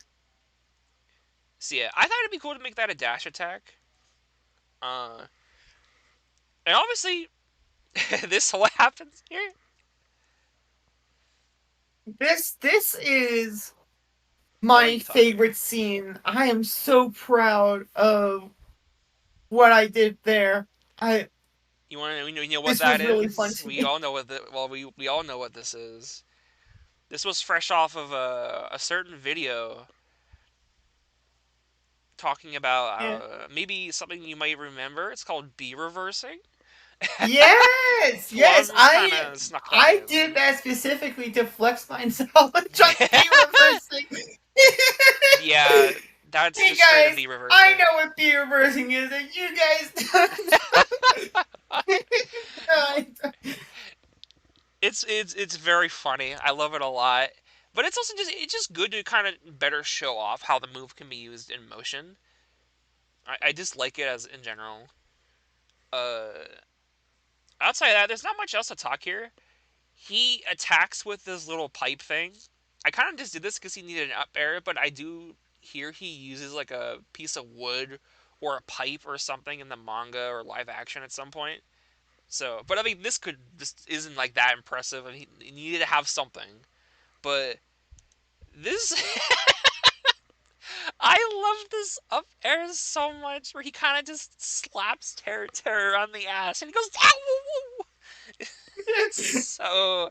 So yeah, I thought it'd be cool to make that a dash attack. Uh, and obviously, this what happens here. This is What are my you talking about? favorite scene. I am so proud of what I did there. I You know what This that was really fun is? to We me. all know what we all know what this is. This was fresh off of a certain video talking about Yeah. maybe something you might remember. It's called B reversing. Yes, yes. Plums kind of snuck that I in. did that specifically to flex my knowledge on B reversing. Yeah, that's Hey just straight up guys, B I reversing. know what B reversing is, and you guys don't know. It's very funny. I love it a lot. But it's just good to kind of better show off how the move can be used in motion. I just like it as in general. Uh, outside of that, there's not much else to talk here. He attacks with this little pipe thing. I kind of just did this because he needed an up air, but I do hear he uses like a piece of wood or a pipe or something in the manga or live action at some point. So, but I mean, this isn't like that impressive. I mean, he needed to have something, but this I love this up air so much where he kind of just slaps Terror on the ass and he goes, "Ow!" It's so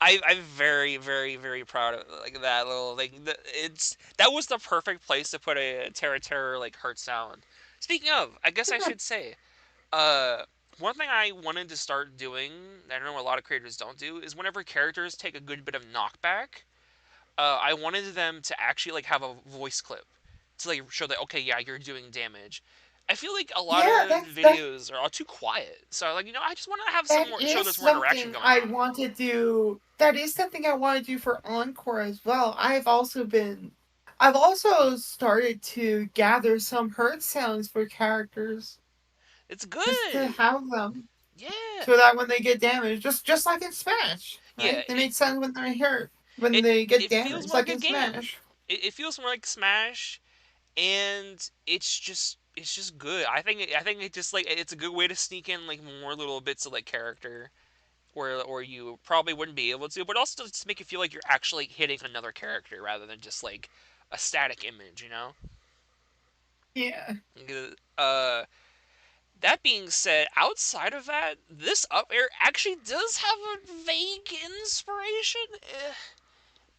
I'm very, very, very proud of like that little like it's that was the perfect place to put a Terror like heart sound. Speaking of, I guess I should say, uh, one thing I wanted to start doing that I know a lot of creators don't do is whenever characters take a good bit of knockback, I wanted them to actually like have a voice clip to like show that okay, yeah, you're doing damage. I feel like a lot Yeah, of that videos are all too quiet. So like I just want to have some that more show is there's more interaction something going I on. want to do. That is something I want to do for Encore as well. I've also started to gather some hurt sounds for characters It's just to good. have them Yeah. so that when they get damaged, just like in Smash, Yeah, right? They make sounds when they're hurt, when it they get it feels damaged, more like like a in game. Smash. It feels more like Smash, and it's just it's just good. I think it just like it's a good way to sneak in like more little bits of like character where or you probably wouldn't be able to, but also just make it feel like you're actually hitting another character rather than just like a static image, you know? Yeah. Uh, that being said, outside of that, this up air actually does have a vague inspiration.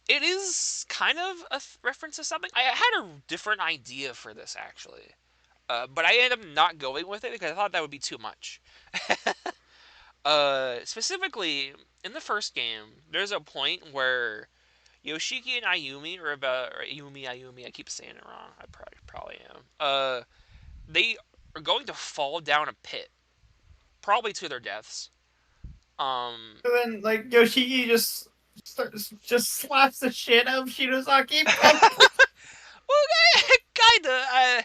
It is kind of a reference to something. I had a different idea for this actually, but I ended up not going with it because I thought that would be too much. Specifically, in the first game, there's a point where Yoshiki and Ayumi are about or Ayumi. I keep saying it wrong. I probably am. They are going to fall down a pit, probably to their deaths. Um, And then like Yoshiki just slaps the shit out of Shinozaki. well, kinda.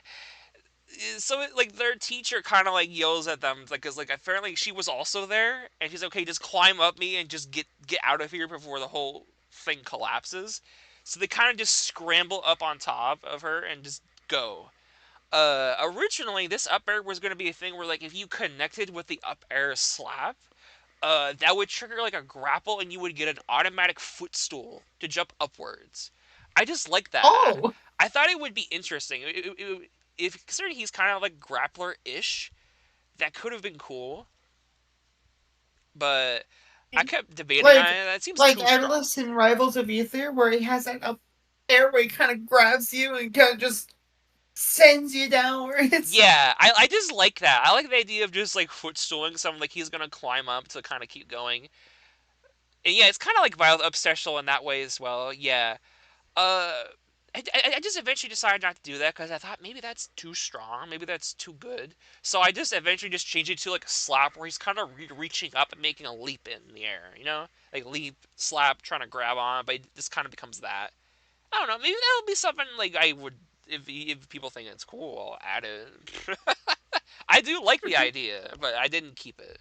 So like their teacher kind of like yells at them like because like apparently she was also there and she's okay just climb up me and just get out of here before the whole thing collapses. So they kind of just scramble up on top of her and just go. Originally this up air was going to be a thing where like if you connected with the up air slap, that would trigger like a grapple and you would get an automatic footstool to jump upwards. I just like that. Oh, I thought it would be interesting. If considering he's kind of like grappler-ish, that could have been cool. But I kept debating on like it. That seems like too strong. Endless in Rivals of Ether, where he has that up air where he kind of grabs you and kind of just sends you downwards. Yeah, I just like that. I like the idea of just like footstooling something like he's gonna climb up to kind of keep going. And yeah, it's kind of like Violet Obsessional in that way as well. Yeah. Uh, I just eventually decided not to do that because I thought maybe that's too strong, maybe that's too good. So I just eventually just changed it to like a slap where he's kind of reaching up and making a leap in the air, you know, like leap, slap, trying to grab on, but it just kind of becomes that. I don't know, maybe that'll be something like I would if people think it's cool, I'll add it. I do like the idea, but I didn't keep it.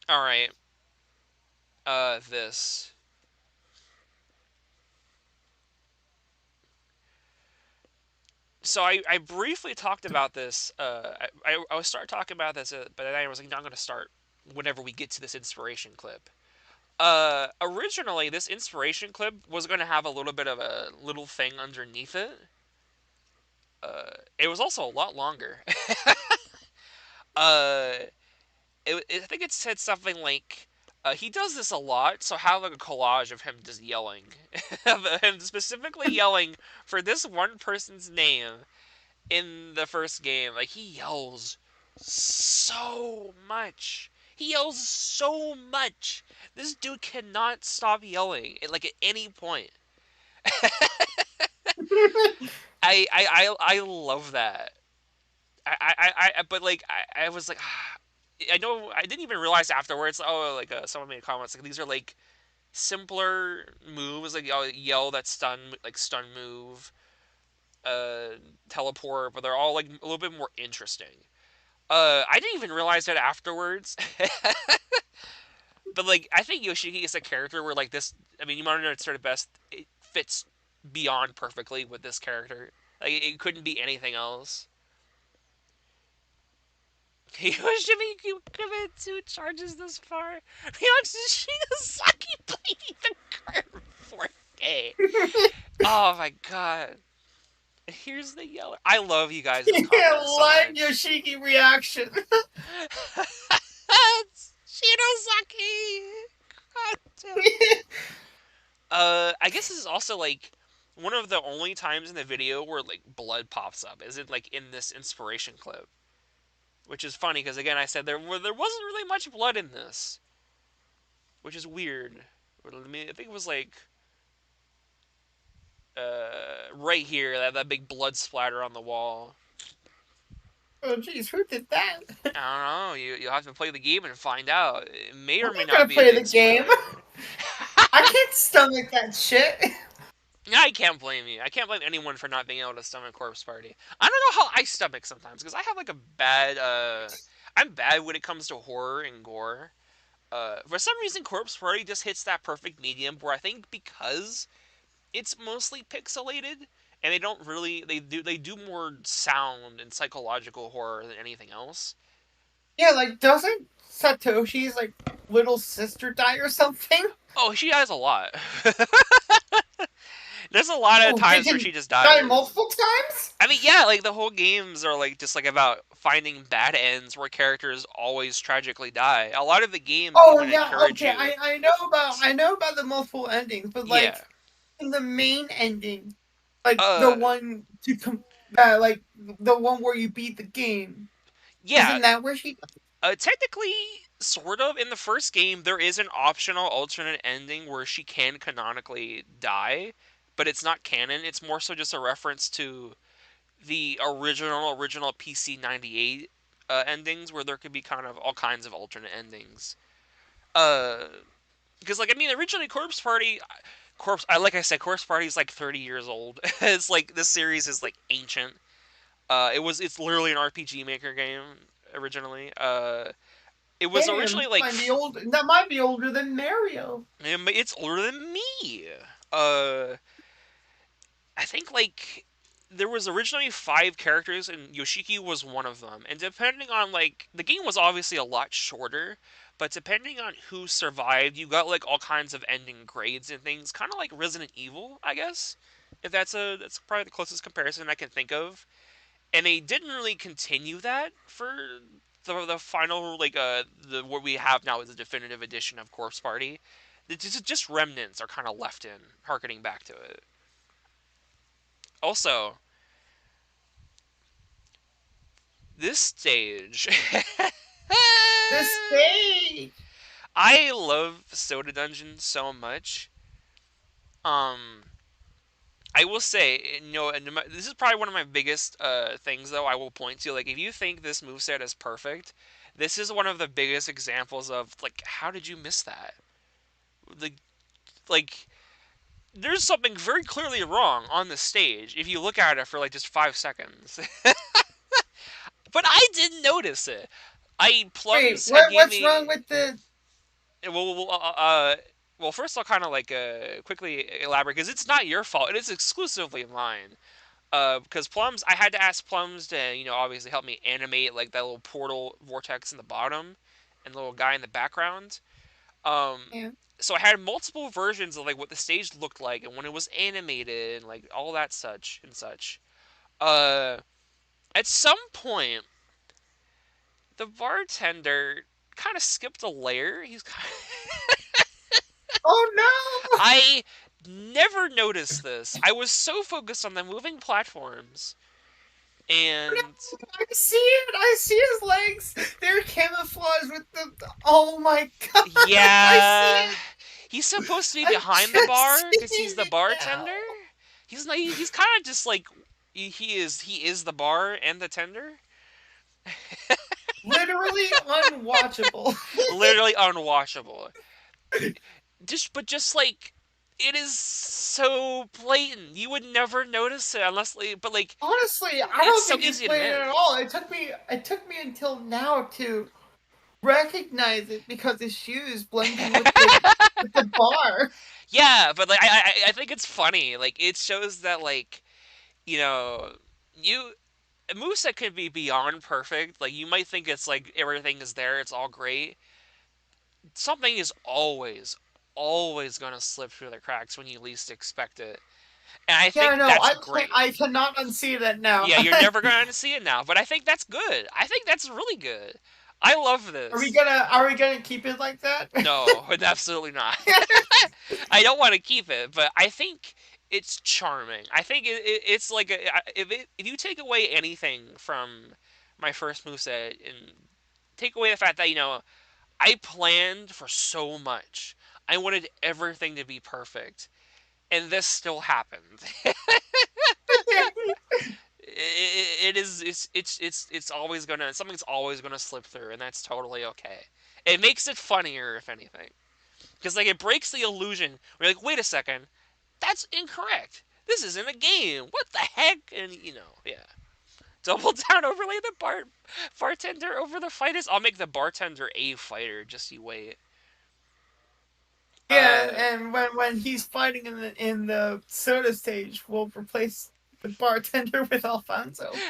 All right, this. So I briefly talked about this. I was start talking about this, but then I was like, no, I'm going to start whenever we get to this inspiration clip. Originally, this inspiration clip was going to have a little bit of a little thing underneath it. It was also a lot longer. uh, I think it said something like, he does this a lot, so have like a collage of him just yelling, of him specifically yelling for this one person's name in the first game. Like he yells so much. He yells so much. This dude cannot stop yelling like at any point. I love that. But like I was like I know I didn't even realize afterwards. Oh, like someone made comments like these are like simpler moves like yell that stun move, uh, teleport, but they're all like a little bit more interesting. I didn't even realize that afterwards. But like, I think Yoshiki is a character where like this. I mean, you might know it's sort of best. It fits beyond perfectly with this character. Like, it couldn't be anything else. Yoshimi commit two charges this far. Yatsushita Saki playing the card 4K. Oh my god. Here's the yeller. I love you guys' Yeah, comments so live much. Yoshiki reaction. Shinozaki! God damn. I guess this is also like one of the only times in the video where like blood pops up. Is it like in this inspiration clip? Which is funny because again I said there wasn't really much blood in this, which is weird. I think it was like right here that big blood splatter on the wall. Oh, jeez, who did that? I don't know. You'll have to play the game and find out. It may I'm or may not not gonna be a play the big game. spoiler. I can't stomach that shit. I can't blame you. I can't blame anyone for not being able to stomach Corpse Party. I don't know how I stomach sometimes because I have like a bad. I'm bad when it comes to horror and gore. For some reason, Corpse Party just hits that perfect medium where I think because it's mostly pixelated and they do more sound and psychological horror than anything else. Yeah, like doesn't Satoshi's like little sister die or something? Oh, she dies a lot. There's a lot of Oh, did times where she he just die dies. multiple times? I mean, yeah, like the whole games are like just like about finding bad ends where characters always tragically die. A lot of the games Oh even yeah, encourage okay. you. I know about the multiple endings, but Yeah. like in the main ending, like the Uh one like the one where you beat the game, yeah, isn't that where she? technically sort of in the first game there is an optional alternate ending where she can canonically die, but it's not canon. It's more so just a reference to the original PC 98 endings where there could be kind of all kinds of alternate endings. Uh because like I mean originally Corpse I like I said Corpse Party is like 30 years old. It's like this series is like ancient. It's literally an RPG Maker game originally. It was originally Damn, like might be old. That might be older than Mario. it's older than me. Uh, I think like there was originally 5 characters and Yoshiki was one of them. And depending on like the game was obviously a lot shorter, but depending on who survived, you got like all kinds of ending grades and things, kind of like Resident Evil, I guess. If that's probably the closest comparison I can think of. And they didn't really continue that for the final the what we have now is the definitive edition of Corpse Party. It's just remnants are kind of left in, harkening back to it. Also, this stage, The stage. I love Soda Dungeon so much. Um, I will say, and this is probably one of my biggest things, though. I will point to like if you think this moveset is perfect, this is one of the biggest examples of like how did you miss that? Like like there's something very clearly wrong on the stage if you look at it for like just 5 seconds. But I didn't notice it. I Wait, Plums had gave what's wrong me with the? well, first I'll kind of like quickly elaborate because it's not your fault. It is exclusively mine. Because Plums, I had to ask Plums to obviously help me animate like that little portal vortex in the bottom and the little guy in the background. Um, Yeah. so I had multiple versions of like what the stage looked like and when it was animated and like all that such and such. Uh, at some point, the bartender kind of skipped a layer. Oh no! I never noticed this. I was so focused on the moving platforms and I see it. I see his legs. They're camouflaged with the. Oh my god! I see yeah, it. he's supposed to be I'm behind the just bar because he's seeing the it now. bartender. He's not. He's kind of just like he is the bar and the tender. Literally unwatchable. Literally unwashable. Just like it is so blatant. You would never notice it unless like, but like Honestly, I it's don't so think it's easy to blatant at miss. all. It took me until now to recognize it because his shoes blend in with the bar. Yeah, but like I think it's funny. Like it shows that like you know you Moveset can be beyond perfect. Like you might think it's like everything is there, it's all great. Something is always gonna slip through the cracks when you least expect it, and I Yeah, I think know. that's great. I cannot unsee that now. Yeah, you're never gonna see it now, but I think that's good. I think that's really good. I love this. Are we gonna keep it like that? No, absolutely not. I don't want to keep it, but I think it's charming. I think it's like if you take away anything from my first moveset and take away the fact that I planned for so much, I wanted everything to be perfect, and this still happened. It is it's always gonna something's always gonna slip through, and that's totally okay. It makes it funnier if anything, because like it breaks the illusion. We're like, wait a second, that's incorrect. This isn't a game. What the heck? And yeah. Double down, overlay the bartender over the fighters. I'll make the bartender a fighter. Just you wait. Yeah, Uh, and when he's fighting in the soda stage, we'll replace the bartender with Alfonso.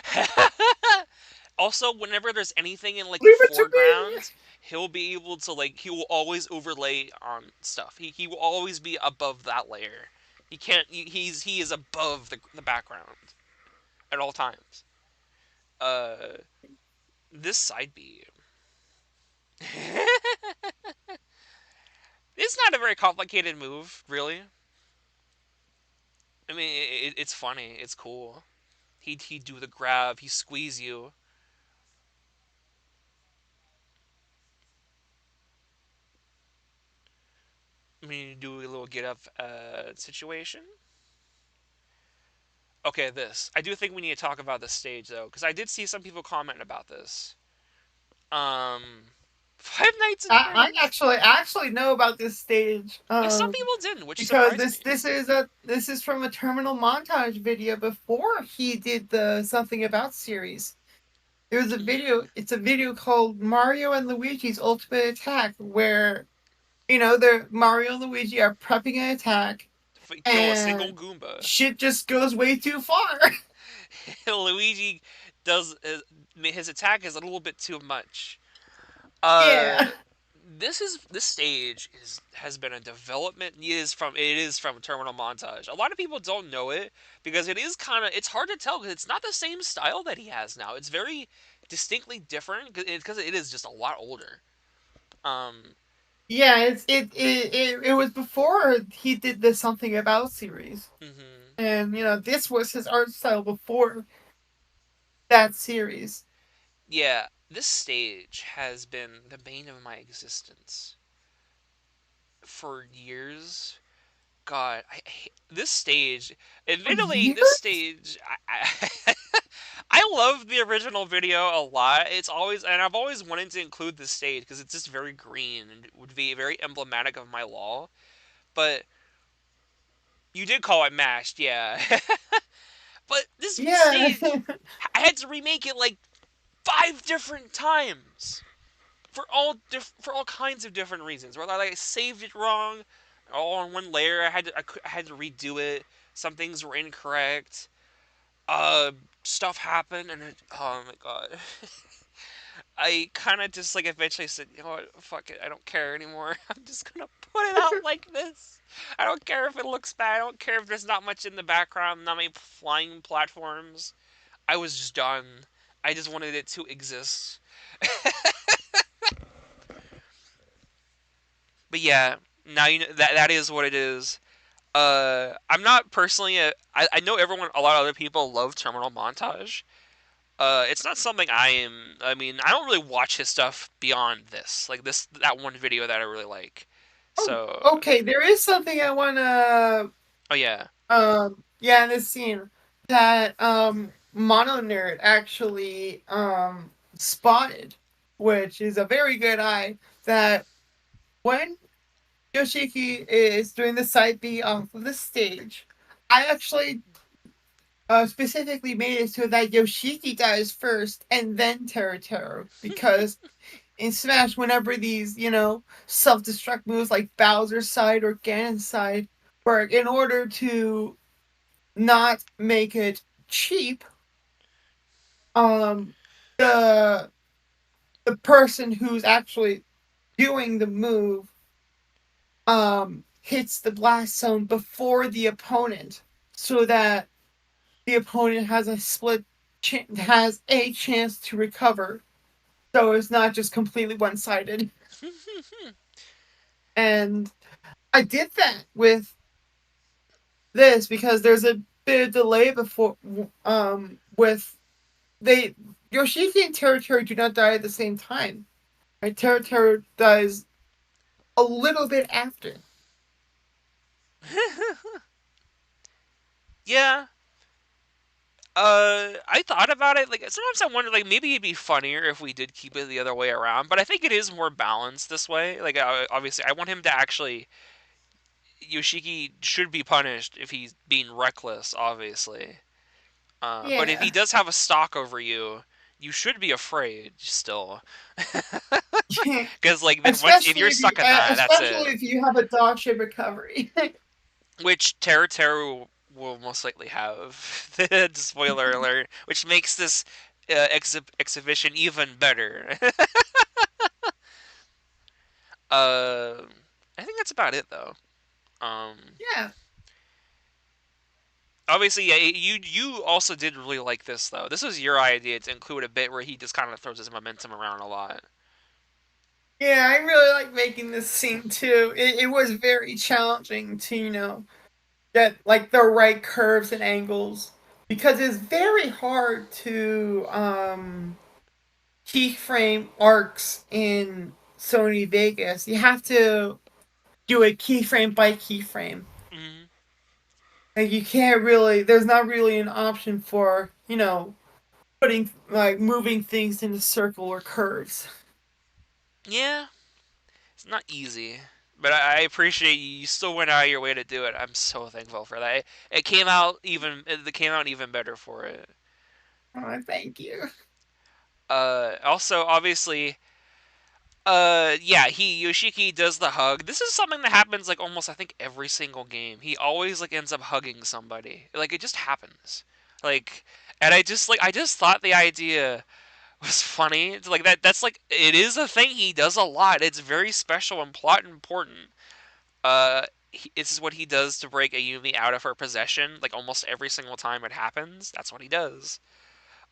Also, whenever there's anything in like the Leave it to me. foreground, he'll be able to like he will always overlay on stuff. He will always be above that layer. He can't. He is above the background at all times. Uh, this side B. It's not a very complicated move, really. I mean, it's funny. It's cool. He'd do the grab. He squeeze you. I mean, you do a little get up situation. Okay, this. I do think we need to talk about this stage though, because I did see some people comment about this. Um, Five Nights at Freddy's. I actually know about this stage. Yeah, some people didn't, which Because surprised me. this is from a terminal montage video before he did the Something About series. There was a video. Mm. It's a video called Mario and Luigi's Ultimate Attack, where the Mario and Luigi are prepping an attack, Kill a single and Goomba. shit just goes way too far. Luigi does his attack is a little bit too much. Yeah. This stage has been a development. It is from Terminal Montage. A lot of people don't know it because it's hard to tell because it's not the same style that he has now. It's very distinctly different because it is just a lot older. Um, Yeah, it was before he did the Something About series. hmm And this was his art style before that series. yeah, this stage has been the bane of my existence for years. God, this stage. For Admittedly, this years? stage, I love the original video a lot. I've always wanted to include this stage because it's just very green and it would be very emblematic of my law. But you did call it mashed, yeah. But this Yeah. stage, I had to remake it like 5 different times for all kinds of different reasons. Whether I saved it wrong, all on one layer, I had to redo it. Some things were incorrect. Uh, Stuff happened, and oh my god, I kind of just like eventually said, you know what, fuck it, I don't care anymore. I'm just gonna put it out like this. I don't care if it looks bad. I don't care if there's not much in the background, not many flying platforms. I was just done. I just wanted it to exist. But yeah, now you know that is what it is. I'm not personally I know a lot of other people love Terminal Montage. It's not something I am. I mean, I don't really watch his stuff beyond this, like that one video that I really like. Oh, So, okay. There is something I wanna oh yeah, yeah, in this scene that Mono Nerd actually spotted, which is a very good eye. That when Yoshiki is doing the side B off of the stage, I actually specifically made it so that Yoshiki dies first and then Teruteru, because in Smash, whenever these, self destruct moves like Bowser's side or Ganon's side work, in order to not make it cheap, um, the person who's actually doing the move hits the blast zone before the opponent, so that the opponent has has a chance to recover. So it's not just completely one sided. And I did that with this because there's a bit of delay before with they Yoshiki and Teruteru do not die at the same time. Right? Teruteru dies a little bit after. yeah. I thought about it. Like sometimes I wonder, like maybe it'd be funnier if we did keep it the other way around. But I think it is more balanced this way. Like obviously, I want him to actually Yoshiki should be punished if he's being reckless, obviously. But if he Yeah. does have a stock over you, you should be afraid still. Because like then once if you're stuck in that, that's Especially it. if you have a dog ship recovery. Which Teruteru will most likely have. Spoiler alert, which makes this exhibition even better. uh, I think that's about it though. Um, Yeah. Obviously, yeah, you also did really like this though. This was your idea to include a bit where he just kind of throws his momentum around a lot. Yeah, I really like making this scene too. It was very challenging to, get like the right curves and angles because it's very hard to keyframe arcs in Sony Vegas. You have to do it keyframe by keyframe. Hmm. Like you can't really there's not really an option for, putting like moving things into circle or curves. Yeah, it's not easy, but I appreciate you still went out of your way to do it. I'm so thankful for that. It came out even better for it. Oh, thank you. Also, obviously, yeah, he Yoshiki does the hug. This is something that happens like almost I think every single game. He always like ends up hugging somebody. Like it just happens. Like, and I just thought the idea was funny. It's like that's like it is a thing he does a lot. It's very special and plot important. This is what he does to break Ayumi out of her possession. Like almost every single time it happens, that's what he does.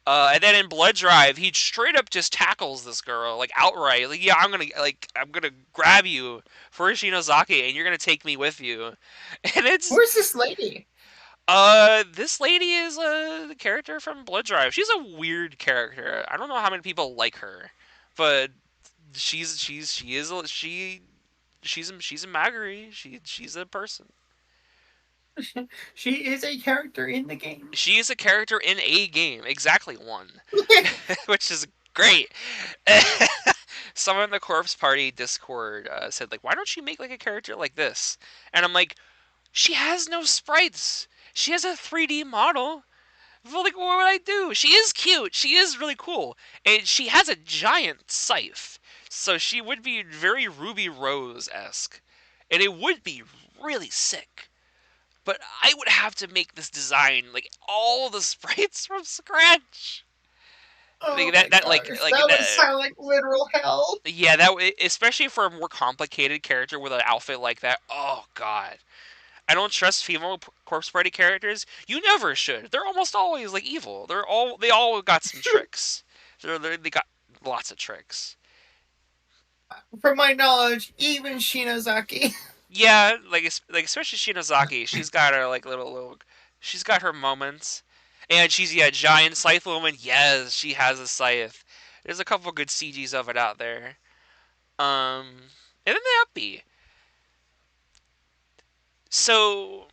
And then in Blood Drive, he straight up just tackles this girl like outright. Like, yeah, I'm gonna grab you for Shinozaki, and you're gonna take me with you. And it's Where's this lady? this lady is the character from Blood Drive. She's a weird character. I don't know how many people like her, but she's a Magari. She's a person. She is a character in the game. She is a character in a game, exactly one, which is great. Someone in the Corpse Party Discord said like, "Why don't you make like a character like this?" And I'm like, "She has no sprites. She has a 3D model. Well, like, what would I do? She is cute. She is really cool, and she has a giant scythe, so she would be very Ruby Rose esque, and it would be really sick." But I would have to make this design like all the sprites from scratch. Oh Like my gosh, like that would that. sound like literal hell. Yeah, especially for a more complicated character with an outfit like that. Oh god, I don't trust female corpse party characters. You never should. They're almost always like evil. They all got some tricks. They got lots of tricks. From my knowledge, even Shinozaki. Yeah, like especially Shinozaki, she's got her like little, she's got her moments, and she's yeah giant scythe woman. Yes, she has a scythe. There's a couple good CGs of it out there. And then the upbeat. So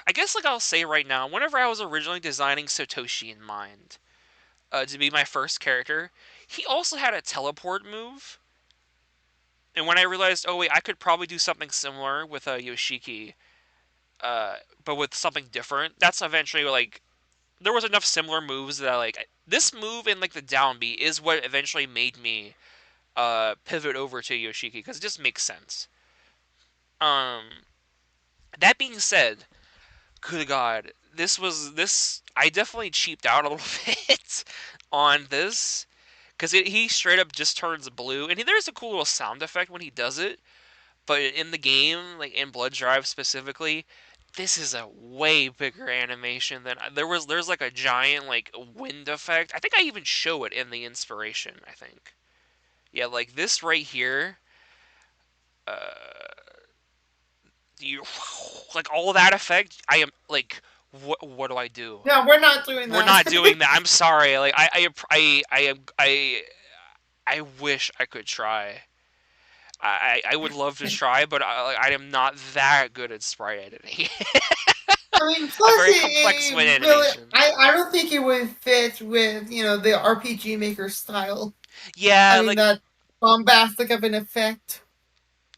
I guess like I'll say right now, whenever I was originally designing Satoshi in mind to be my first character, he also had a teleport move. And when I realized, oh wait, I could probably do something similar with a Yoshiki, but with something different. That's eventually like there was enough similar moves that like this move in like the downbeat is what eventually made me pivot over to Yoshiki because it just makes sense. Um, that being said, good God, this I definitely cheaped out a little bit on this because he straight up just turns blue, and there's a cool little sound effect when he does it. But in the game, like in Blood Drive specifically, this is a way bigger animation than there's like a giant like wind effect. I think I even show it in the inspiration, I think. Yeah, like this right here, uh you like all that effect, I am like what do I do? No, we're not doing We're that. not doing that. I'm sorry. Like I wish I could try. I would love to try, but I am not that good at sprite editing. I mean, A plus very complex wind it really, animation. I don't think it would fit with, the RPG Maker style. Yeah, Having like that bombastic of an effect.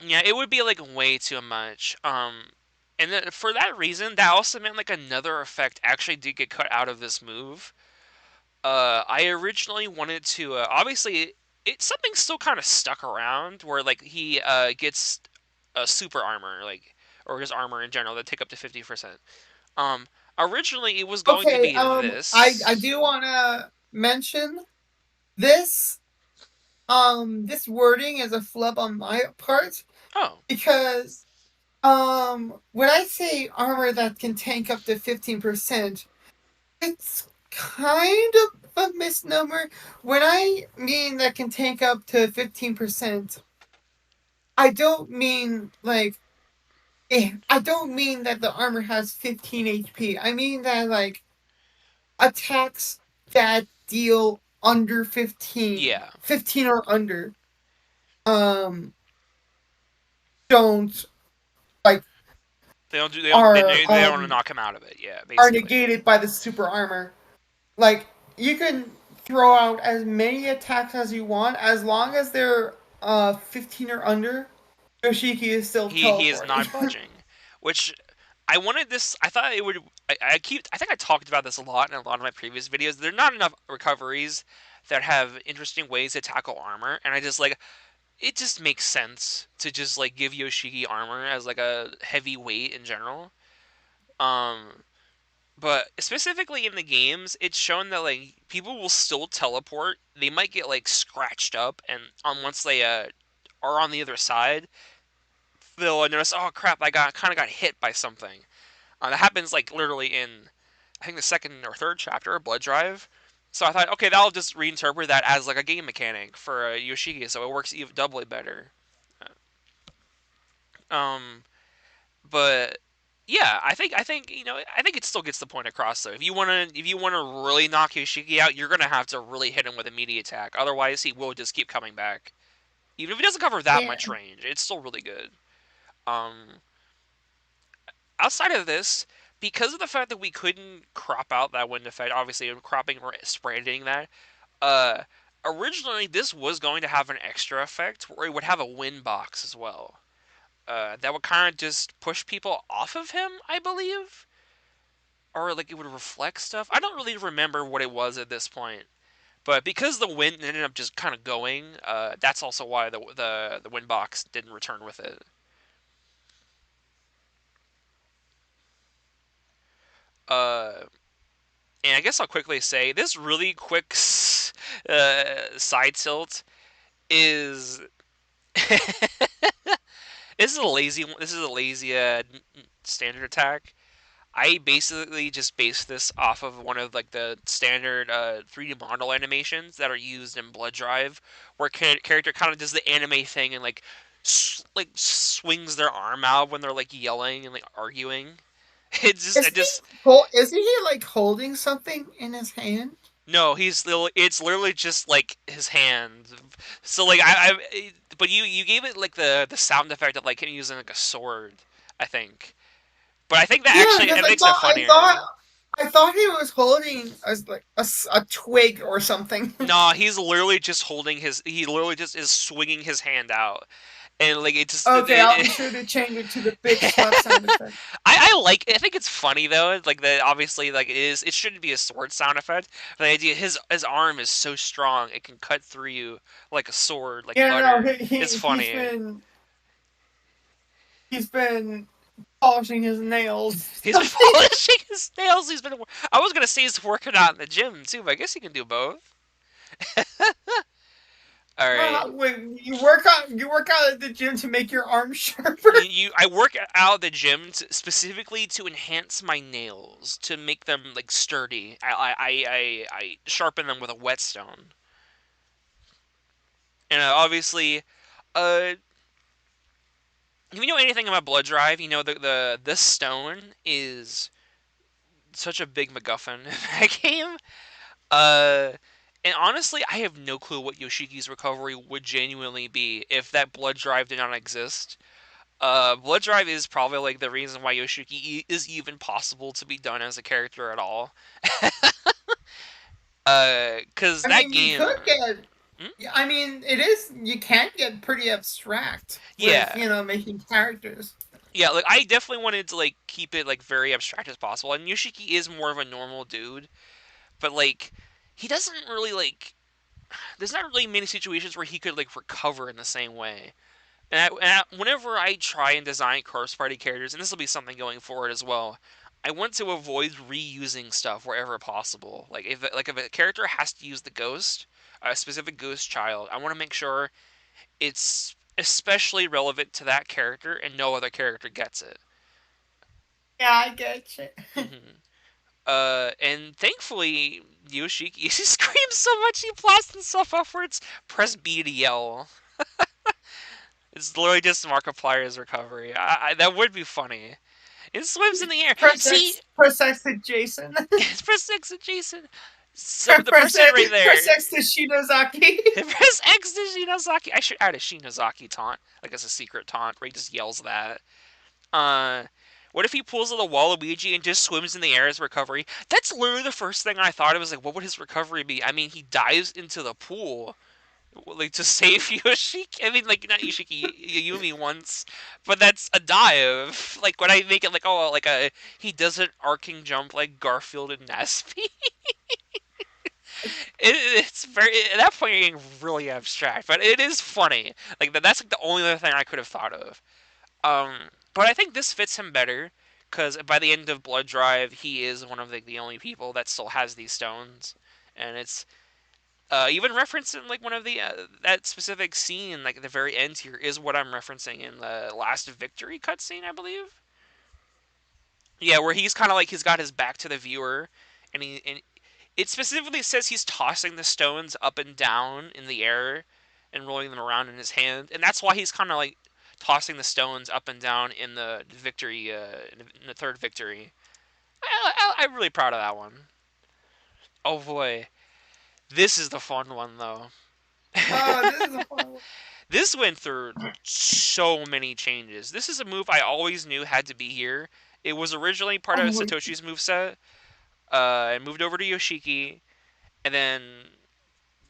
yeah, it would be like way too much. And then for that reason, that also meant like another effect actually did get cut out of this move. I originally wanted to obviously something still kind of stuck around where like he gets a super armor like or just armor in general that take up to 50%. Um, Originally it was going to Okay, be I this. do wanna mention this this wording is a flub on my part Oh, because when I say armor that can tank up to 15%, it's kind of a misnomer. When I mean that can tank up to 15%, I don't mean like I don't mean that the armor has 15 HP. I mean that like attacks that deal under 15, yeah. 15 or under, um don't like They don't do. are They don't knock him out of it. Yeah, are basically. negated by the super armor. Like you can throw out as many attacks as you want as long as they're 15 or under. Yoshiki is still He is teleporting. not budging, which I wanted this. I thought it would. I keep. I think I talked about this a lot in a lot of my previous videos. There are not enough recoveries that have interesting ways to tackle armor, and I just like it. Just makes sense to just like give Yoshiki armor as like a heavy weight in general. Um, but specifically in the games, it's shown that like people will still teleport. They might get like scratched up, and on once they are on the other side, they'll notice, oh crap, I got kind of got hit by something. That happens like literally in, I think the second or third chapter of Blood Drive. So I thought, okay, that'll just reinterpret that as like a game mechanic for Yoshiki, so it works even doubly better. Um, but yeah, I think I think it still gets the point across though. If you wanna really knock Yoshiki out, you're gonna have to really hit him with a meaty attack. Otherwise, he will just keep coming back. Even if he doesn't cover that Yeah. much range, it's still really good. Um, Outside of this, because of the fact that we couldn't crop out that wind effect, obviously cropping or spreading that, uh, originally this was going to have an extra effect where it would have a wind box as well. That would kind of just push people off of him, I believe, or like it would reflect stuff. I don't really remember what it was at this point, but because the wind ended up just kind of going, that's also why the wind box didn't return with it. Uh, And I guess I'll quickly say this really quick side tilt is this is a lazy this is a lazy standard attack. I basically just based this off of one of like the standard 3D model animations that are used in Blood Drive, where character kind of does the anime thing and like like swings their arm out when they're like yelling and like arguing. I Isn't just isn't he like holding something in his hand? No, it's literally just like his hand. So like but you gave it like the sound effect of like him using like a sword, I think. But I think that Yeah, actually because it makes it funnier. I thought he was holding as like a twig or something. No, he's literally just holding his. He literally just is swinging his hand out, and like it just Okay, I'll be sure to change it to the big slap sound effect. I like. I think it's funny though. Like that, obviously, like it is. It shouldn't be a sword sound effect. But the idea, his arm is so strong, it can cut through you like a sword, like Yeah, no, butter. It's he's funny. been polishing his nails. He's been polishing his nails. He's been. I was gonna say he's working out in the gym too, but I guess he can do both. All right. Wait, you work out at the gym to make your arm sharper? I work out at the gym specifically to enhance my nails to make them like sturdy. I sharpen them with a whetstone, and obviously, uh, if you know anything about Blood Drive, you know the this stone is such a big MacGuffin in that game. Uh, and honestly, I have no clue what Yoshiki's recovery would genuinely be if that Blood Drive did not exist. Blood Drive is probably like the reason why Yoshiki is even possible to be done as a character at all. Cause I that mean, you game, could get. hmm? I mean, it is. You can get pretty abstract with Yeah, making characters. yeah. Like I definitely wanted to like keep it like very abstract as possible. And Yoshiki is more of a normal dude, but like he doesn't really like. There's not really many situations where he could like recover in the same way. Whenever I try and design Corpse Party characters, and this will be something going forward as well, I want to avoid reusing stuff wherever possible. Like if a character has to use the ghost, a specific ghost child, I want to make sure it's especially relevant to that character and no other character gets it. Yeah, I get you. hmm and thankfully, Yoshiki he screams so much he blasts himself upwards. Press B to yell. It's literally just Markiplier's recovery. That would be funny. It swims in the air. See, Press X to Jason. press X adjacent. So the press, person right press there. X to Shinozaki. Press X to Shinozaki. I should add a Shinozaki taunt, like as a secret taunt, where he just yells that. Uh, what if he pulls of the Waluigi and just swims in the air as recovery? That's literally the first thing I thought. It was like, what would his recovery be? I mean, he dives into the pool, like to save Yoshiki. I mean, like not Yoshiki, Yumi once, but that's a dive. Like when I make it like oh, like a he does an arcing jump like Garfield and Nesby. It's very at that point you're getting really abstract, but it is funny. Like that's like the only other thing I could have thought of. But I think this fits him better because by the end of Blood Drive, he is one of the only people that still has these stones, and it's even referenced in like one of the that specific scene, like at the very end here, is what I'm referencing in the last victory cutscene, I believe. Yeah, where he's kind of like he's got his back to the viewer, and it specifically says he's tossing the stones up and down in the air and rolling them around in his hand, and that's why he's kind of like tossing the stones up and down in the victory, in the third victory. I'm really proud of that one. Oh boy, this is the fun one though. Oh, this is a fun one. This went through so many changes. This is a move I always knew had to be here. It was originally part of Oh, Satoshi's moveset. I moved over to Yoshiki, and then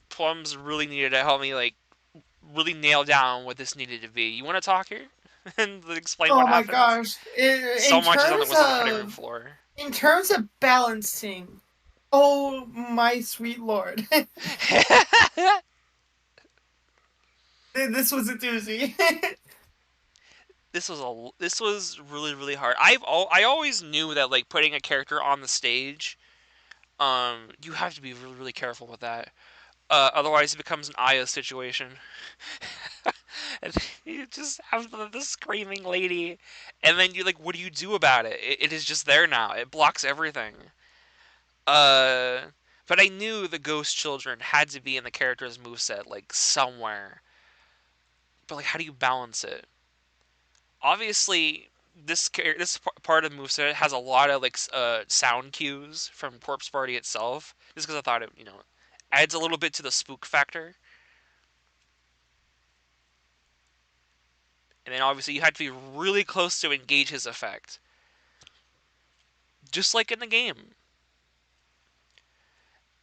Plums really needed to help me like really nail down what this needed to be. You want to talk here and explain what oh my happens? gosh. So much is on the was on the cutting room floor. In terms of balancing, oh my sweet lord. This was a doozy. This was really hard. I always knew that like putting a character on the stage, you have to be really careful with that. Otherwise, it becomes an Aya situation. And you just have the screaming lady, and then you're like, what do you do about it? It is just there now. It blocks everything. Uh, but I knew the ghost children had to be in the character's moveset, like somewhere. But like, how do you balance it? Obviously, this part of the moveset has a lot of like sound cues from Corpse Party itself. Just because I thought it, adds a little bit to the spook factor. And then obviously you had to be really close to engage his effect, just like in the game.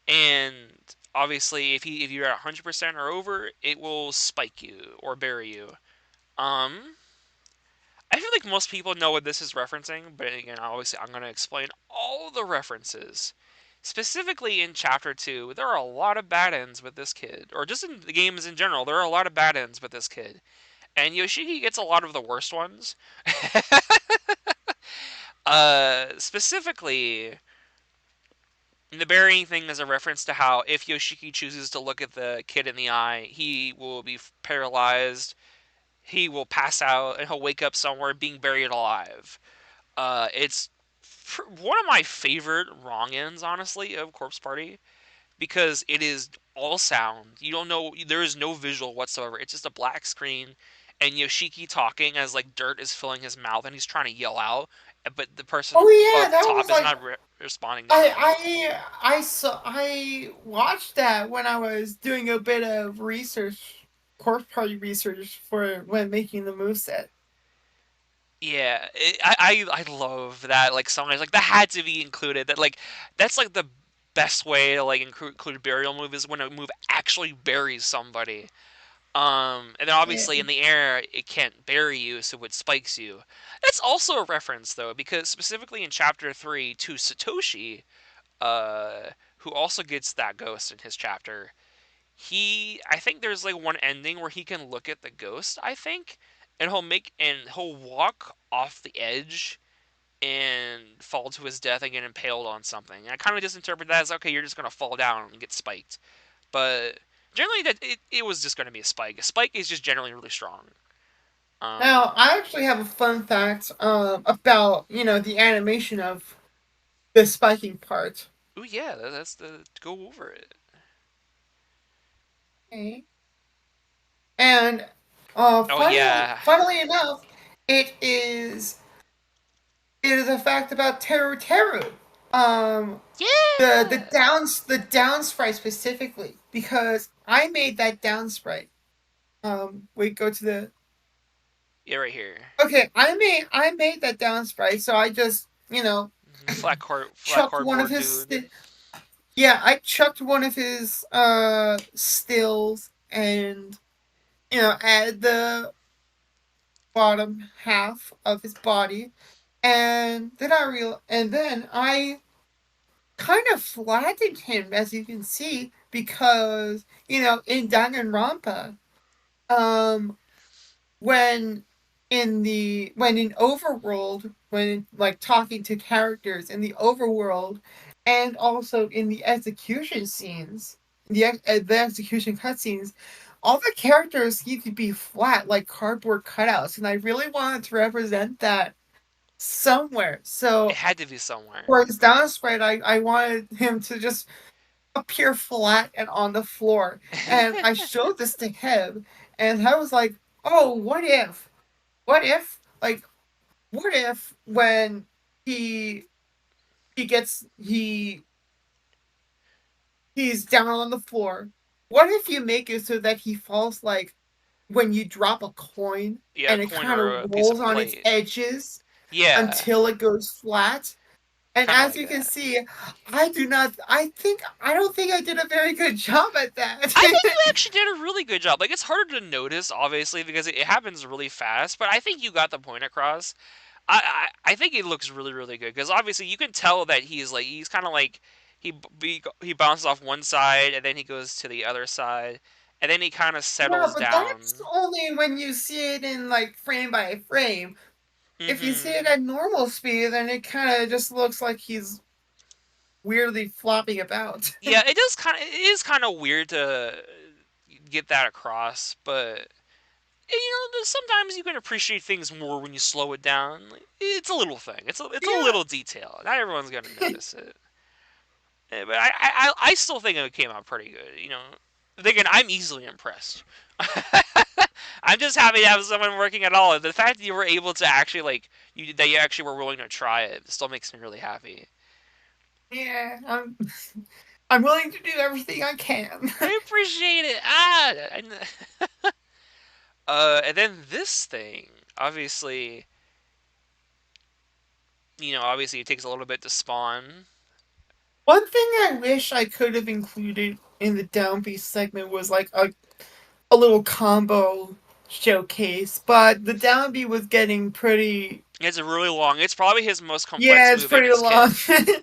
And obviously, if you're at 100% or over, it will spike you or bury you. Um, I feel like most people know what this is referencing, but again, obviously, I'm going to explain all the references. Specifically in Chapter 2, there are a lot of bad ends with this kid, or just in the games in general, there are a lot of bad ends with this kid. And Yoshiki gets a lot of the worst ones. Specifically, the burying thing is a reference to how if Yoshiki chooses to look at the kid in the eye, he will be paralyzed, he will pass out, and he'll wake up somewhere being buried alive. It's one of my favorite wrong ends, honestly, of Corpse Party because it is all sound. You don't know, there is no visual whatsoever. It's just a black screen and Yoshiki talking as like dirt is filling his mouth and he's trying to yell out, but the person Oh yeah, up that was top is like not responding to him. I watched that when I was doing a bit of research, course party research for when making the moveset. Yeah, I love that. Like sometimes like that had to be included. That's like the best way to like include a burial move is when a move actually buries somebody. And then Yeah. obviously in the air it can't bury you, so it spikes you. That's also a reference though, because specifically in Chapter 3 to Satoshi, who also gets that ghost in his chapter. I think there's like one ending where he can look at the ghost. I think, and he'll walk off the edge and fall to his death and get impaled on something. And I kind of just interpret that as okay, you're just gonna fall down and get spiked. But generally, it was just gonna be a spike. A spike is just generally really strong. Now, I actually have a fun fact about the animation of the spiking part. Oh yeah, that's the go over it. Okay. And Oh funnily, yeah, funnily enough, it is it is a fact about Teru Teru. Um, yeah, the down sprite specifically because I made that down sprite. Wait, go to the yeah, right here. okay. I made that down sprite, so I just Flat chucked one of cardboard his dude. yeah, I chucked one of his stills and add the bottom half of his body, and then I kind of flattened him, as you can see, because in Danganronpa, um, when in Overworld, when like talking to characters in the Overworld, and also in the execution scenes, the execution cutscenes, all the characters need to be flat like cardboard cutouts, and I really wanted to represent that somewhere. It So had to be somewhere. for his down sprite, I wanted him to just appear flat and on the floor. And I showed this to him, and I was like, "Oh, what if? What if? Like, what if when he he gets he's down on the floor? What if you make it so that he falls like when you drop a coin Yeah, a and it coin kind or of a piece rolls of on its plate. edges Yeah, until it goes flat?" And kind of as like you can that. see, I don't think I did a very good job at that. I think you actually did a really good job. Like it's harder to notice, obviously, because it happens really fast. But I think you got the point across. I think it looks really really good because obviously you can tell that he's kind of like he bounces off one side and then he goes to the other side and then he kind of Yeah, settles but that's down. only when you see it in like frame by frame. If you see it Hmm. at normal speed, then it kind of just looks like he's weirdly flopping about. Yeah, it is kind of weird to get that across, but sometimes you can appreciate things more when you slow it down. Like, it's a little thing. It's a Yeah, little detail. Not everyone's gonna notice it. But I still think it came out pretty good. Thinking I'm easily impressed. I'm just happy to have someone working at all. The fact that you were able to actually that you actually were willing to try it still makes me really happy. yeah. I'm willing to do everything I can. I appreciate it. And then this thing, obviously, obviously it takes a little bit to spawn. One thing I wish I could have included in the downbeat segment was like a little combo showcase, but the downbeat was getting pretty. It's really long. It's probably his most complex Yeah, it's move in pretty his kit, long.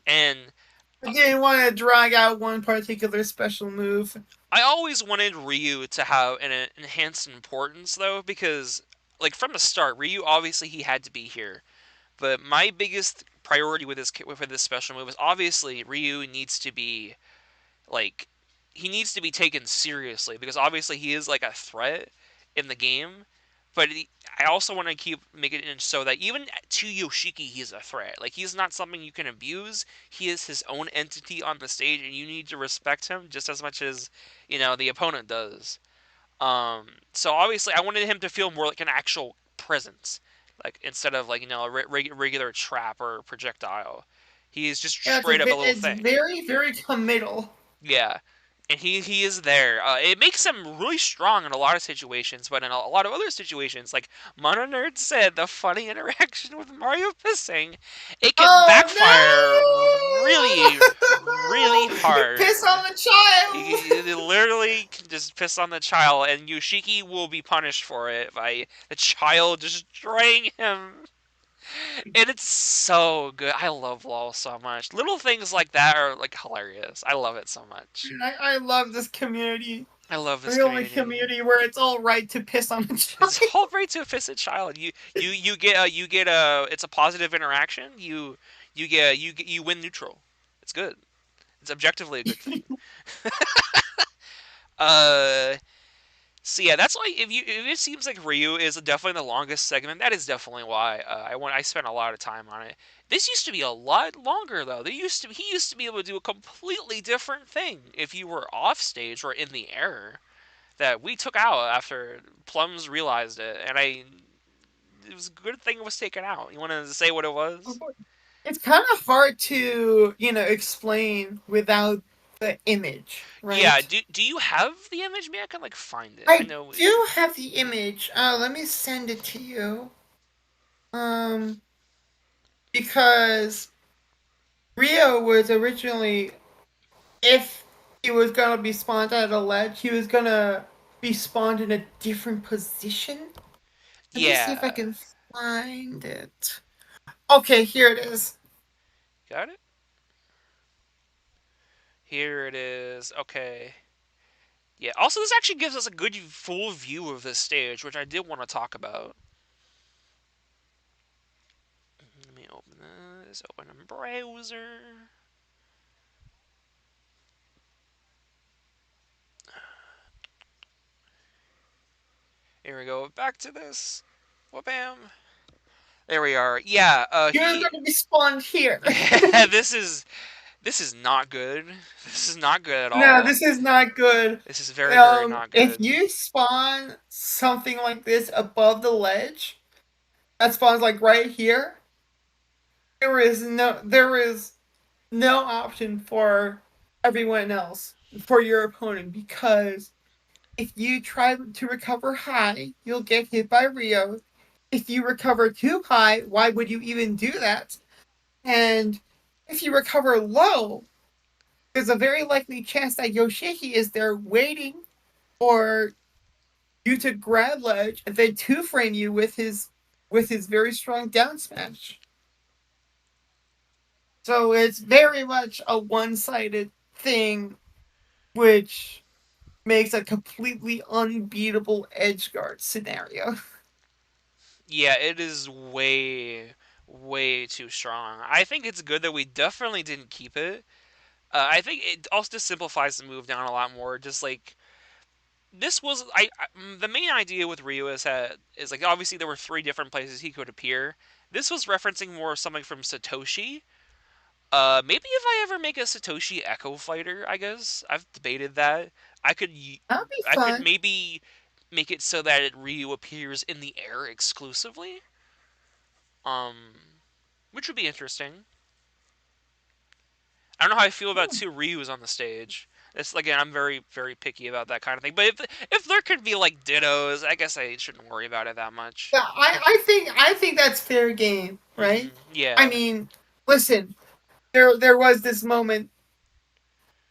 and I didn't want to drag out one particular special move. I always wanted Ryu to have an enhanced importance though, because like from the start, Ryu obviously he had to be here. But my biggest priority with this special move is obviously Ryu needs to be like he needs to be taken seriously because obviously he is like a threat in the game. But I also want to keep making it so that even to Yoshiki, he's a threat. Like he's not something you can abuse. He is his own entity on the stage, and you need to respect him just as much as the opponent does. So obviously, I wanted him to feel more like an actual presence, like instead of like a regular trap or projectile. He's just Yeah, straight up a little it's thing. very very committal. Yeah, and he is there. It makes him really strong in a lot of situations, but in a lot of other situations, like Mono Nerd said, the funny interaction with Mario pissing, it can backfire really, really Oh no! Piss hard. on the child. He literally can just piss on the child, and Yoshiki will be punished for it by the child destroying him. And it's so good. I love LOL so much. Little things like that are like hilarious. I love it so much. I love this community. I love this The only community. community where it's all right to piss on a It's child. all right to offend a child. You get a it's a positive interaction. You win neutral. It's good. It's objectively a good thing. Uh, so yeah, that's why if it seems like Ryu is definitely the longest segment, that is definitely why I spent a lot of time on it. This used to be a lot longer though. He used to be able to do a completely different thing if you were off stage or in the air that we took out after Plums realized it, and it was a good thing it was taken out. You want to say what it was? It's kind of hard to, explain without the image, Yeah. right? Do you have the image? Maybe I can like find it. I I know. do have the image. Let me send it to you. Um, because Rio was originally, if he was gonna be spawned at a ledge, he was gonna be spawned in a different position. Let me see if I Yeah. can find it. Okay, here it is. Got it. Here it is. Okay. Yeah. Also, this actually gives us a good full view of this stage, which I did want to talk about. Let me open this. Open a browser. Here we go. Back to this. Wha-bam. There we are. Yeah. You're He. gonna be spawned here. this is this is not good. This is not good at No, all. this is not good. This is very, very not If good. you spawn something like this above the ledge, that spawns like right here, there is no option for everyone else, for your opponent, because if you try to recover high, you'll get hit by Rio. If you recover too high, why would you even do that? And if you recover low, there's a very likely chance that Yoshiki is there waiting for you to grab ledge and then two frame you with his very strong down smash. So it's very much a one-sided thing, which makes a completely unbeatable edge guard scenario. Yeah, it is way, way too strong. I think it's good that we definitely didn't keep it. I think it also just simplifies the move down a lot more. Just like this was, the main idea with Ryu is like obviously there were three different places he could appear. This was referencing more something from Satoshi. Maybe if I ever make a Satoshi Echo Fighter, I guess I've debated that. I could, That'll be I could fun. maybe make it so that Ryu appears in the air exclusively. Um, which would be interesting. I don't know how I feel about Hmm. two Ryus on the stage. It's again, I'm very, very picky about that kind of thing. But if there could be like dittos, I guess I shouldn't worry about it that much. Yeah, I think that's fair game, right? I Yeah. mean, listen, there was this moment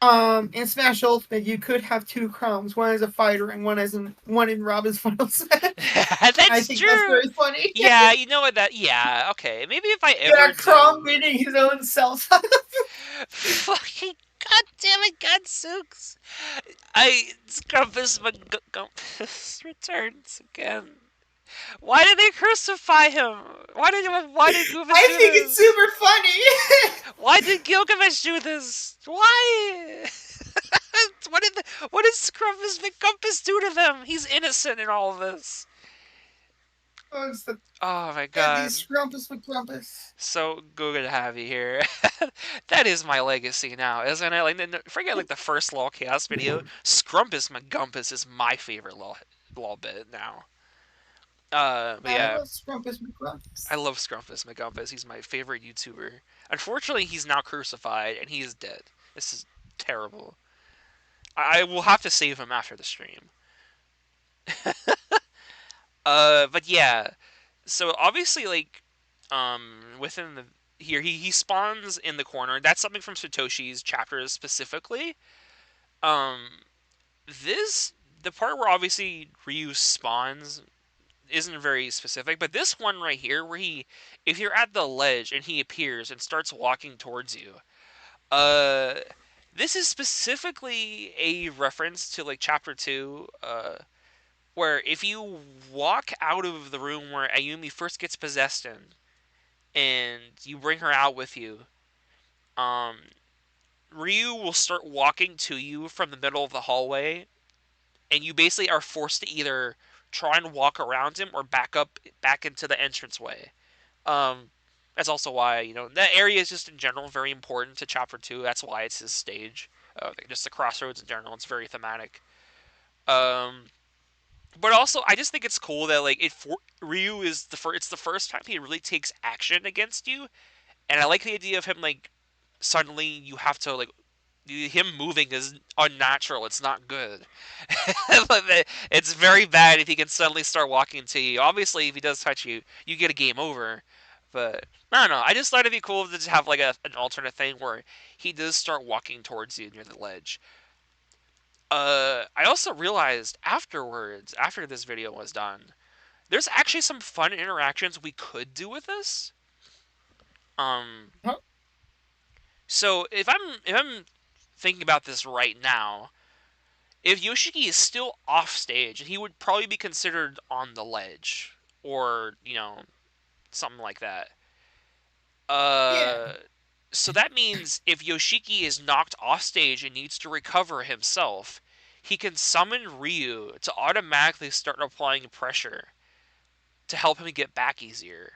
in Smash Ultimate you could have two Chromes, one as a fighter and one in Robin's final set. I That's think that's true. very funny. Yeah, you know what that? Yeah, okay. Maybe if I Yeah, ever Chrome do. beating his own self. Fucking god damn it, Godsooks! I Scrumpus McGumpus returns again. Why did they crucify him? Why did Goofus I do think it's this? super funny. Why did Gilgamesh do this? Why? What did Scrumpus McGumpus do to them? He's innocent in all of this. Oh, it's the Oh my deadly god. Scrumpus McGrumpus. So good to have you here. That is my legacy now, isn't it? Like, forget like the first LOL Chaos video. Scrumpus McGumpus is my favorite LOL bit now. But I yeah, love Scrumpus I McGrumpus. love Scrumpus McGumpus. He's my favorite YouTuber. Unfortunately, he's now crucified and he is dead. This is terrible. I will have to save him after the stream. But yeah. So obviously, like, within the here he spawns in the corner. That's something from Satoshi's chapters specifically. Um, this the part where obviously Ryu spawns isn't very specific, but this one right here where if you're at the ledge and he appears and starts walking towards you, uh, this is specifically a reference to like chapter 2, where if you walk out of the room where Ayumi first gets possessed in, and you bring her out with you, um, Ryu will start walking to you from the middle of the hallway, and you basically are forced to either try and walk around him or back into the entranceway. Um, that's also why that area is just in general very important to chapter 2. That's why it's his stage. Just the crossroads in general, it's very thematic. Um, but also, I just think it's cool that like Ryu is it's the first time he really takes action against you, and I like the idea of him like suddenly you have to like him moving is unnatural. It's not good. It's very bad if he can suddenly start walking to you. Obviously, if he does touch you, you get a game over. But I don't know. I just thought it'd be cool to just have like an alternate thing where he does start walking towards you near the ledge. I also realized afterwards, after this video was done, there's actually some fun interactions we could do with this. Um, Huh? so if I'm thinking about this right now, if Yoshiki is still off stage, he would probably be considered on the ledge or something like that. Yeah. Uh, so that means if Yoshiki is knocked off stage and needs to recover himself, he can summon Ryu to automatically start applying pressure to help him get back easier.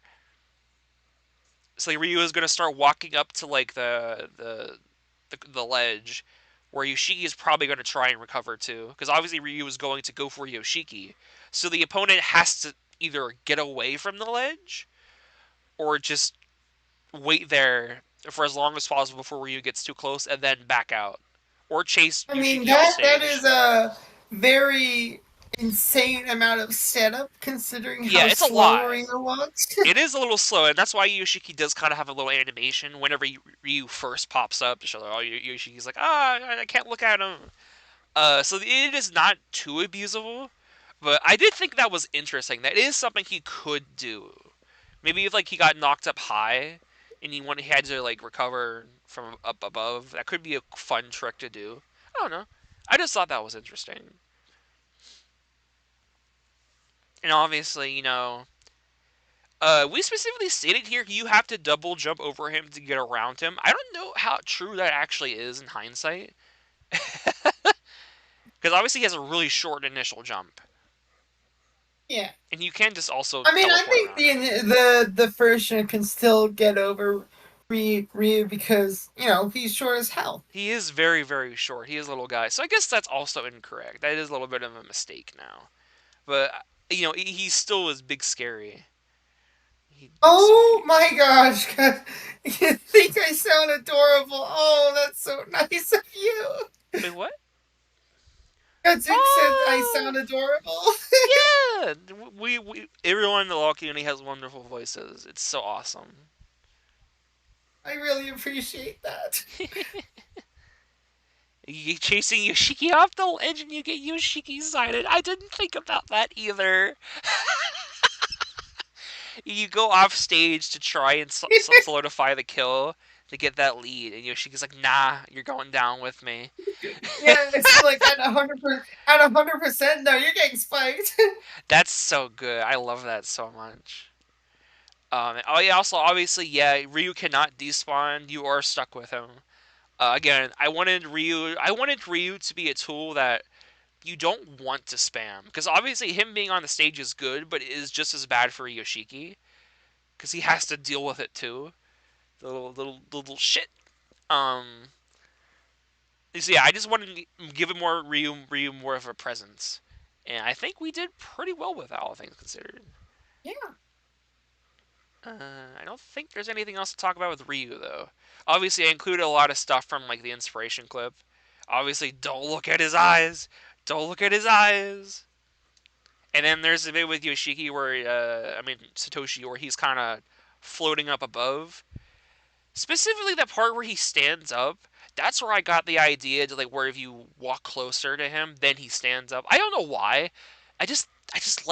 So like, Ryu is going to start walking up to like the ledge where Yoshiki is probably going to try and recover too, because obviously Ryu is going to go for Yoshiki. So the opponent has to either get away from the ledge or just wait there for as long as possible before Ryu gets too close and then back out, or chase I mean Yoshiki off that stage. is a very insane amount of setup considering Yeah, how it's a slow lot. Ryu was. It is a little slow, and that's why Yoshiki does kind of have a little animation whenever Ryu first pops up to show that Yoshiki's like, I can't look at him. So it is not too abusable, but I did think that was interesting. That is something he could do. Maybe if like he got knocked up high and he had to like recover from up above, that could be a fun trick to do. I don't know. I just thought that was interesting. And obviously, we specifically stated here you have to double jump over him to get around him. I don't know how true that actually is in hindsight, because obviously he has a really short initial jump, Yeah. and you can just also I mean, I teleport think around him. the version can still get over Ryu because he's short as hell. He is very, very short. He is a little guy. So I guess that's also incorrect. That is a little bit of a mistake now. But, he still is big scary. Big Oh scary. my gosh! God, you think I sound adorable? Oh, that's so nice of you. Wait, what? Katsuki said I Oh, sound adorable. yeah! Everyone in the law community has wonderful voices. It's so awesome. I really appreciate that. You get chasing Yoshiki off the ledge and you get Yoshiki sighted. I didn't think about that either. You go off stage to try and solidify the kill to get that lead, and Yoshiki's like, "Nah, you're going down with me." Yeah, it's like at 100%. No, you're getting spiked. That's so good. I love that so much. Oh yeah. Also, obviously, yeah, Ryu cannot despawn. You are stuck with him. Again, I wanted Ryu. I wanted Ryu to be a tool that you don't want to spam, because obviously him being on the stage is good, but it is just as bad for Yoshiki because he has to deal with it too. The little shit. Um. So yeah, I just wanted to give it more Ryu more of a presence, and I think we did pretty well with that, all things considered. Yeah. I don't think there's anything else to talk about with Ryu though. Obviously, I included a lot of stuff from like the inspiration clip. Obviously, don't look at his eyes. Don't look at his eyes. And then there's a bit with Yoshiki where, I mean Satoshi, where he's kind of floating up above. Specifically, that part where he stands up. That's where I got the idea to like where if you walk closer to him, then he stands up. I don't know why. I just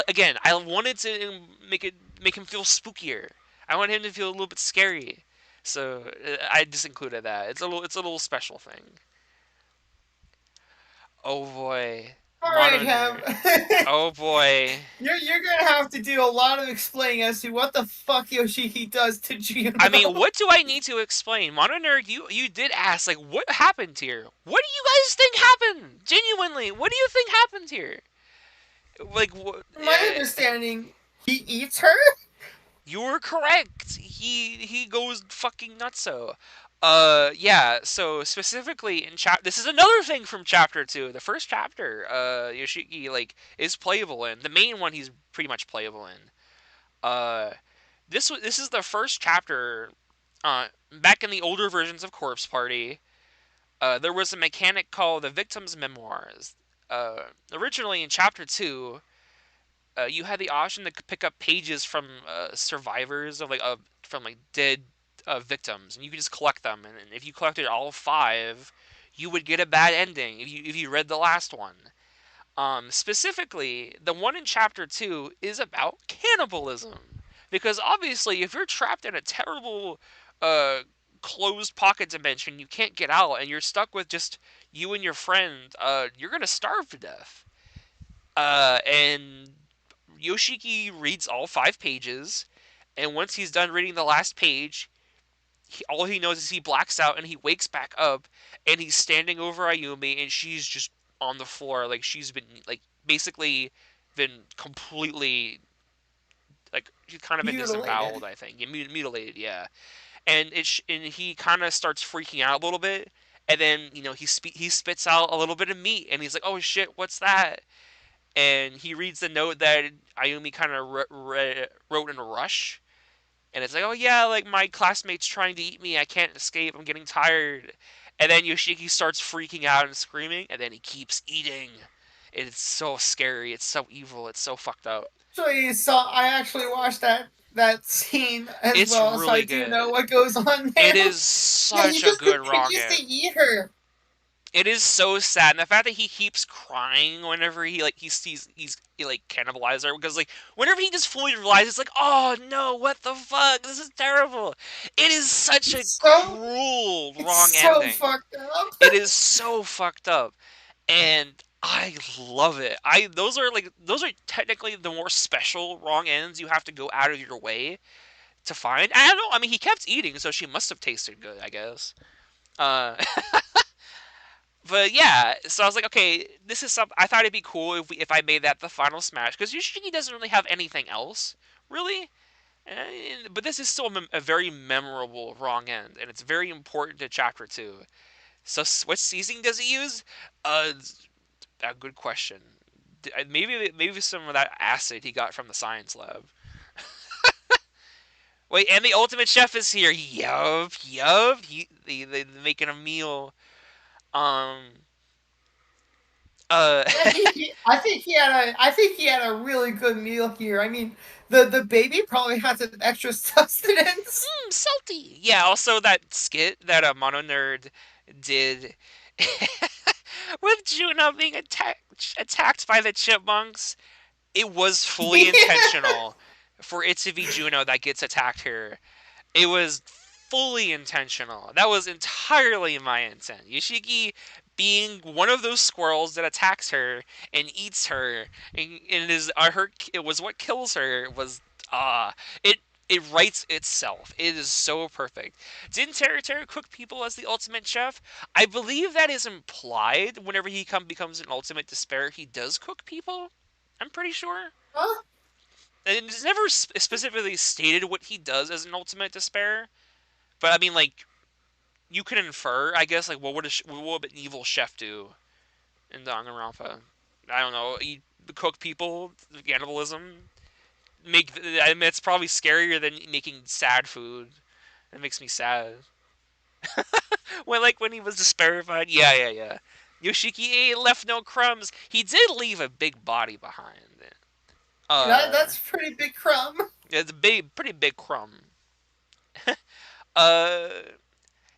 again, I wanted to make him feel spookier. I want him to feel a little bit scary. So I just included that. It's a little special thing. Oh boy. All right, Mono Ham. nerd. Oh boy. You're gonna have to do a lot of explaining as to what the fuck Yoshiki does to I mean, Juno. what do I need to explain? Mono nerd, you did ask, like, what happened here? What do you guys think happened? Genuinely, what do you think happened here? Like, what? From my understanding, he eats her. You were correct. He goes fucking nutso. Yeah. So specifically in this is another thing from chapter two. The first chapter, Yoshiki like is playable in. The main one he's pretty much playable in. Uh, this is the first chapter. Back in the older versions of Corpse Party, there was a mechanic called the Victim's Memoirs. Originally in chapter two, you had the option to pick up pages from survivors of from like dead victims, and you could just collect them. And if you collected all five, you would get a bad ending if you read the last one. Specifically, the one in chapter two is about cannibalism, because obviously, if you're trapped in a terrible uh, closed pocket dimension, you can't get out, and you're stuck with just you and your friend, you're gonna starve to death. And Yoshiki reads all five pages, and once he's done reading the last page, all he knows is he blacks out and he wakes back up, and he's standing over Ayumi, and she's just on the floor, like she's been like basically been completely like she's kind of been disemboweled, Mutilated. I think, yeah, mutilated, yeah. And he kind of starts freaking out a little bit, and then he spits out a little bit of meat, and he's like, "Oh shit, what's that?" And he reads the note that Ayumi kind of wrote in a rush, and it's like, "Oh yeah, like my classmate's trying to eat me. I can't escape. I'm getting tired." And then Yoshiki starts freaking out and screaming, and then he keeps eating. It's so scary. It's so evil. It's so fucked up. I actually watched that scene as It's well, so really I do know good. what goes on It there. is Yeah, such a good wrong continues to end. eat her. It is so sad, and the fact that he keeps crying whenever he like cannibalizes her, because like whenever he just fully realizes, like, oh no, what the fuck, this is terrible. It is such a It's so cruel it's wrong so ending. fucked up. It is so fucked up, and I love it. I those are technically the more special wrong ends you have to go out of your way to find. I don't know. I mean, he kept eating, so she must have tasted good, I guess. Uh, but yeah, so I was like, okay, this is something. I thought it'd be cool if I made that the final smash, because usually he doesn't really have anything else, really. But this is still a very memorable wrong end, and it's very important to chapter two. So what seasoning does he use? Uh, a good question. Maybe some of that acid he got from the science lab. Wait, and the ultimate chef is here. Yup, yup. They making a meal. Um. Uh. I think he had a really good meal here. I mean, the baby probably had some extra sustenance. Salty. Yeah. Also, that skit that a mono nerd did with Juno being attacked by the chipmunks. It was fully Yeah. intentional for it to be Juno that gets attacked here. It was fully intentional. That was entirely my intent. Yoshiki being one of those squirrels that attacks her and eats her, and it is her. It was what kills her. Was it. It writes itself. It is so perfect. Didn't Terra cook people as the ultimate chef? I believe that is implied. Whenever he becomes an ultimate despair, he does cook people. I'm pretty sure. Huh? And it's never specifically stated what he does as an ultimate despair. But I mean, like, you can infer, I guess, like, what would an evil chef do in Danganronpa? I don't know. Eat, cook people, cannibalism. I mean, it's probably scarier than making sad food. It makes me sad. When he was desperified, yeah, yeah, yeah. Yoshiki ate, left no crumbs. He did leave a big body behind. That's pretty big crumb. It's a pretty big crumb. Uh,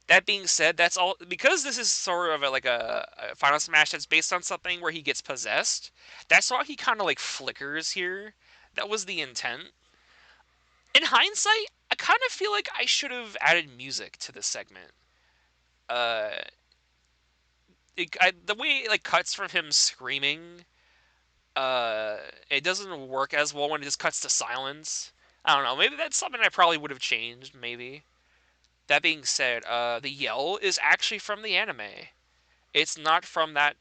that being said, that's all because this is sort of a Final Smash that's based on something where he gets possessed. That's why he kind of like flickers here. That was the intent. In hindsight, I kind of feel like I should have added music to this segment. Uh, the way it like cuts from him screaming, uh, it doesn't work as well when it just cuts to silence. I don't know. Maybe that's something I probably would have changed. Maybe. That being said, the yell is actually from the anime. It's not from that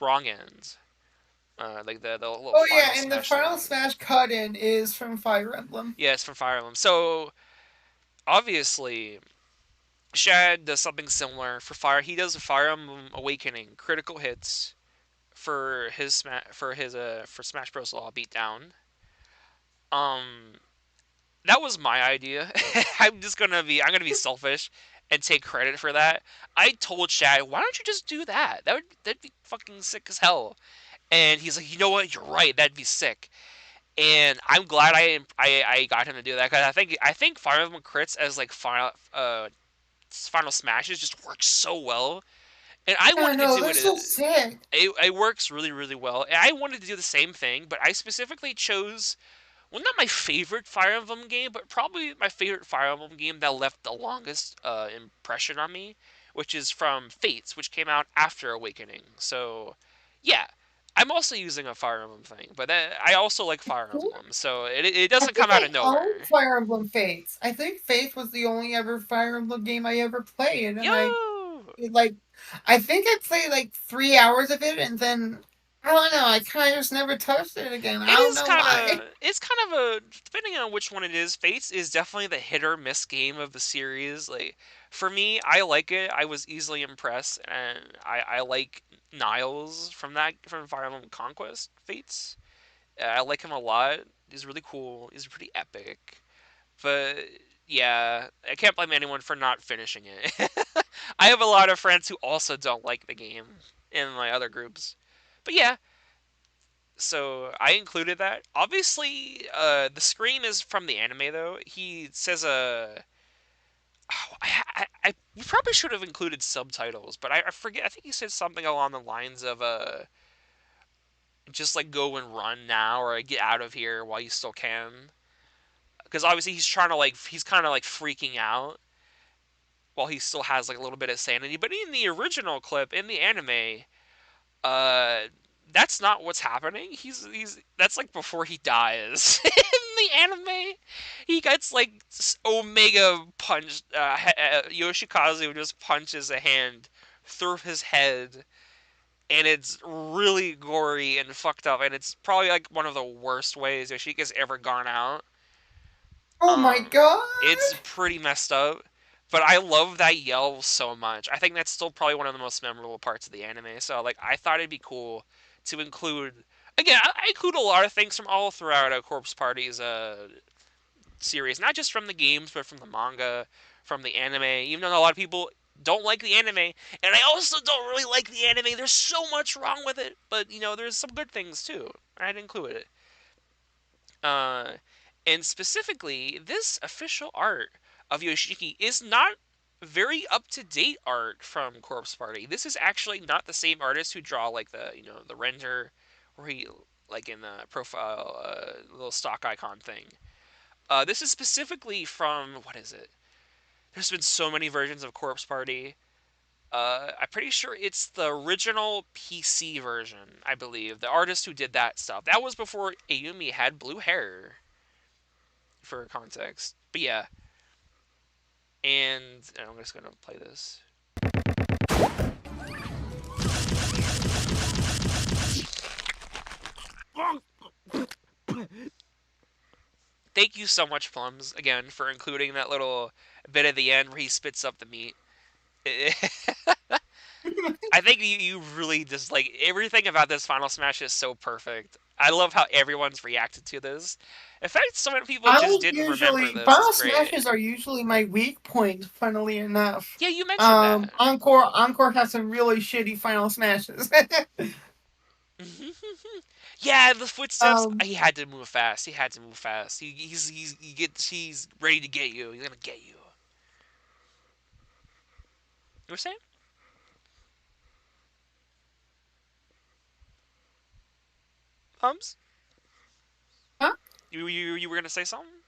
wrong end. Like the little Oh yeah, final and the smash final thing. smash cut in is from Fire Emblem. Yeah, it's from Fire Emblem. So obviously, Shad does something similar for Fire. He does Fire Emblem Awakening critical hits for his for Smash Bros. Law Beatdown. Um, that was my idea. I'm gonna be selfish and take credit for that. I told Shad, why don't you just do that? That'd be fucking sick as hell. And he's like, you know what? You're right. That'd be sick. And I'm glad I got him to do that because I think Fire Emblem crits as like final smashes just works so well. And I Yeah, wanted to no, do they're it. so sick. It works really well. And I wanted to do the same thing, but I specifically chose well, not my favorite Fire Emblem game, but probably my favorite Fire Emblem game that left the longest impression on me, which is from Fates, which came out after Awakening. So, yeah, I'm also using a Fire Emblem thing, but I also like Fire Emblem, so it I doesn't think come out I of own nowhere. Fire Emblem Fates. I think Faith was the only ever Fire Emblem game I ever played, and Yo, like I think I played like 3 hours of it, and then I don't know. I kind of just never touched it again. I don't know why. it's kind of a depending on which one it is. Fates is definitely the hit or miss game of the series. Like for me, I like it. I was easily impressed, and I like Niles from Fire Emblem Conquest Fates. I like him a lot. He's really cool. He's pretty epic. But yeah, I can't blame anyone for not finishing it. I have a lot of friends who also don't like the game in my other groups. But yeah, so I included that. Obviously, the scream is from the anime though. He says oh, we probably should have included subtitles, but I forget. I think he said something along the lines of just like go and run now or get out of here while you still can. Because obviously he's trying to like he's kind of like freaking out while he still has like a little bit of sanity. But in the original clip in the anime, uh, that's not what's happening. He's that's like before he dies in the anime. He gets like Omega punched. Yoshikazu just punches a hand through his head, and it's really gory and fucked up. And it's probably like one of the worst ways Yoshika's ever gone out. Oh my Um, god! it's pretty messed up. But I love that yell so much. I think that's still probably one of the most memorable parts of the anime. So like I thought it'd be cool to include again, I include a lot of things from all throughout a Corpse Party's series, not just from the games, but from the manga, from the anime. Even though a lot of people don't like the anime, and I also don't really like the anime. There's so much wrong with it, but you know, there's some good things too. I'd include it. Uh, and specifically, this official art of Yoshiki is not very up to date art from Corpse Party. This is actually not the same artist who draw like the render, where he like in the profile little stock icon thing. This is specifically from what is it? There's been so many versions of Corpse Party. I'm pretty sure it's the original PC version. I believe the artist who did that stuff. That was before Ayumi had blue hair for context. But yeah, and I'm just gonna play this. Thank you so much, Plums, again for including that little bit at the end where he spits up the meat. I think you really just like everything about this Final Smash is so perfect. I love how everyone's reacted to this. In fact, so many people just didn't remember this. It's Final great. smashes are usually my weak point. Funnily enough, Yeah, you mentioned that. Encore has some really shitty final smashes. Yeah, the footsteps. um, He had to move fast. He had to move fast. He's ready to get you. He's gonna get you. You were saying? Plums? huh? You were gonna say something?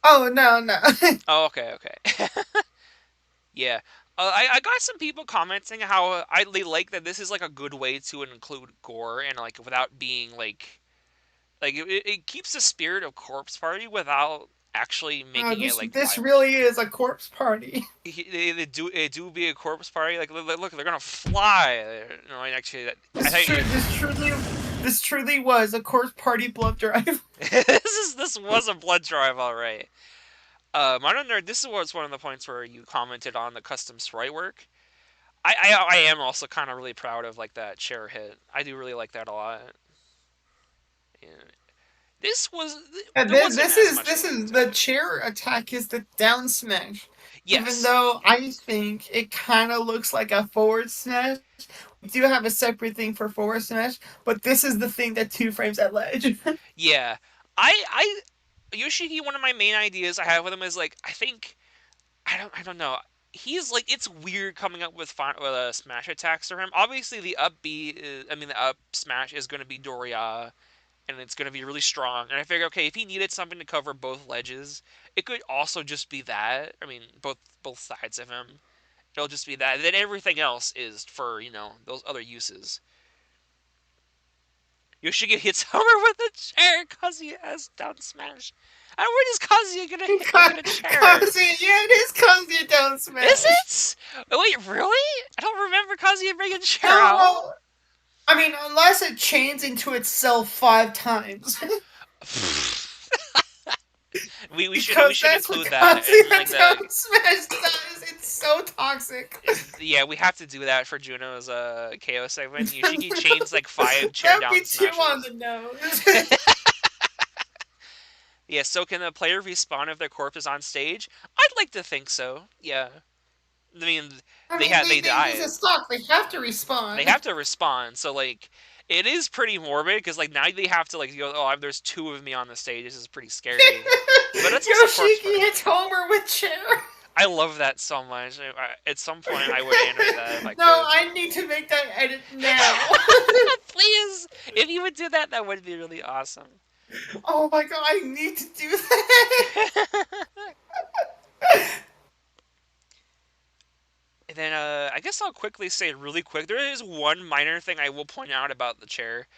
Oh no no. Oh, okay, okay. Yeah. I got some people commenting how they like that this is like a good way to include gore and like without being like it keeps the spirit of Corpse Party without actually Wow, making it this like this violent. really is a corpse party. They do be a corpse party. Like look, they're gonna fly. You know, and actually, I This true. think This truly was a corpse party blood drive. this was a blood drive, all right. Modern Nerd, this was one of the points where you commented on the custom sprite work. I am also kind of really proud of like that chair hit. I do really like that a lot. Yeah. This was And there then wasn't this as is much this going is into the it. chair attack is the down smash. Even Yes, though I think it kind of looks like a forward smash, we do have a separate thing for forward smash, but this is the thing that two frames at ledge. yeah. I Yoshiki. One of my main ideas I have with him is like I don't know. He's like it's weird coming up with smash attacks for him. Obviously, the up B, the up smash is going to be Doria, and it's going to be really strong. And I figure, okay, if he needed something to cover both ledges, it could also just be that. I mean, both sides of him. It'll just be that. Then everything else is for those other uses. Yoshige hits Homer with a chair. Kazuya has down smash. And when is Kazuya gonna hit you with a chair? Kazuya, yeah, it is Kazuya down Is smash. it? Oh, wait, really? I don't remember Kazuya bringing a chair No, out. well, I mean, unless it chains into itself 5 times, We should we because should that's what include that in like Kazuya the down smash does. It's so toxic. yeah, we have to do that for Juno's KO segment. Yoshiki chains like five chair That'd be down too on smashes. the nose. Yeah, so can the player respawn if their corpse is on stage? I'd like to think so. Yeah, I mean I mean, they this died. is stock. They have to They respawn. have to respawn, so like it is pretty morbid because like now they have to like go. Oh, there's two of me on the stage. This is pretty scary. But it's also corpse Yoshiki party. hits Homer with chair. I love that so much. At some point, I would animate that if I No, could. I need to make that edit now. Please, if you would do that, that would be really awesome. Oh my god, I need to do that. And then I guess I'll quickly say really quick. There is one minor thing I will point out about the chair.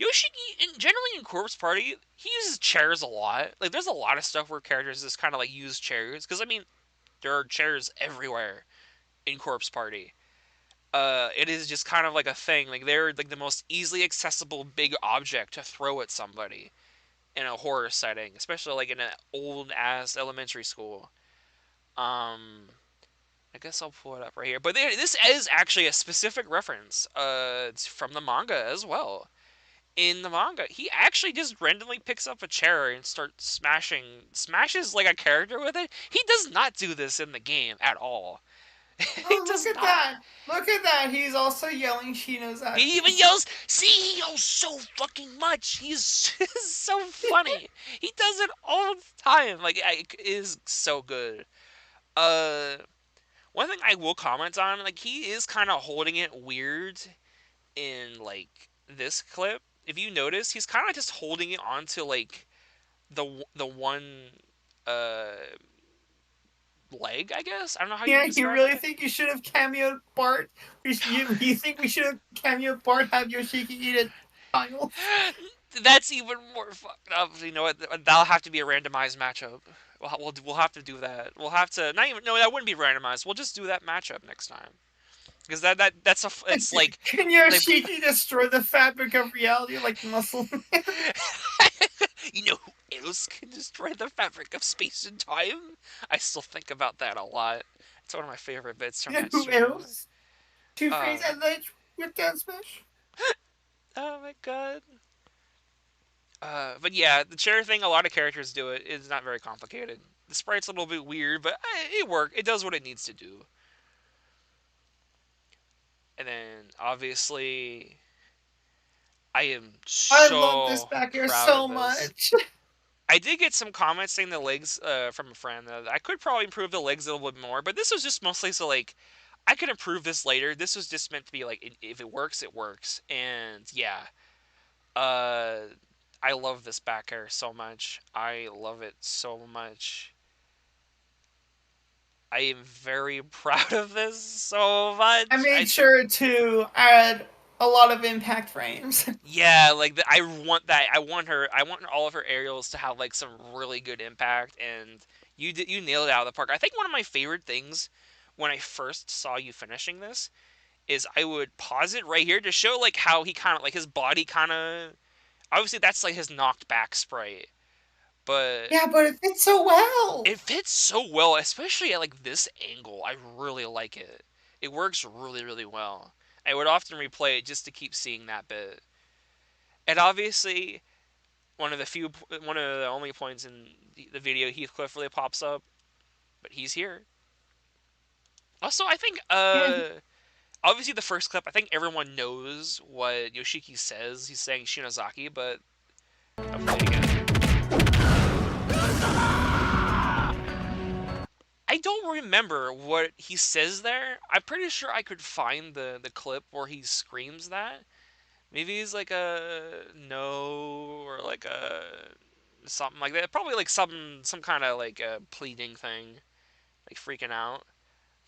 Yoshiki, generally in Corpse Party, he uses chairs a lot. Like, there's a lot of stuff where characters just kind of like use chairs. Because I mean, there are chairs everywhere in Corpse Party. It is just kind of like a thing. Like they're like the most easily accessible big object to throw at somebody in a horror setting, especially like in an old ass elementary school. Um, I guess I'll pull it up right here. But this is actually a specific reference. It's from the manga as well. In the manga, he actually just randomly picks up a chair and starts smashes like a character with it. He does not do this in the game at all. He Oh, look does at not. that. Look at that. He's also yelling He even Shinozaki. yells. See, he yells so fucking much. He's so funny. He does it all the time. Like, it is so good. Uh, One thing I will comment on, like he is kind of holding it weird in like this clip. If you notice, he's kind of just holding it onto like the one uh leg, I guess. I don't know how you would Yeah, you describe really that. think you should have cameoed Bart? You think we should have cameoed Bart, have Yoshiki eat it tiles? That's even more fucked up. You know what? That'll have to be a randomized matchup. We'll have to do that. We'll have to not even no, that wouldn't be randomized. We'll just do that matchup next time because that's it's like Can they Yoshiki destroy the fabric of reality like Muscle Man? you know who else can destroy the fabric of space and time? I still think about that a lot. It's one of my favorite bits from You know that who stream. else? Two Uh, Face and Ledge with down smash? oh my god. But yeah, the chair thing, a lot of characters do it. It's not very complicated. The sprite's a little bit weird, but it works. It does what it needs to do. And then, obviously, I am I love this so back air proud so of this. much. I did get some comments saying the legs from a friend. I could probably improve the legs a little bit more, but this was just mostly so like I could improve this later. This was just meant to be like if it works, it works. And yeah, uh, I love this back air so much. I love it so much. I am very proud of this so I much. I made think sure to add a lot of impact frames. yeah, like I want that. I want her. I want all of her aerials to have like some really good impact, and you nailed it out of the park. I think one of my favorite things when I first saw you finishing this is I would pause it right here to show like how he kind of like his body kind of obviously that's like his knocked back sprite, but Yeah, but it fits so well. it fits so well, especially at like this angle. I really like it. It works really well. I would often replay it just to keep seeing that bit. And obviously, one of the only points in the video Heathcliff really pops up, but he's here. Also, I think Yeah, obviously the first clip, I think everyone knows what Yoshiki says. He's saying Shinozaki, but I'll play it again. I don't remember what he says there. I'm pretty sure I could find the clip where he screams that. Maybe he's like a no or like a something like that. Probably like some kind of like a pleading thing, like freaking out.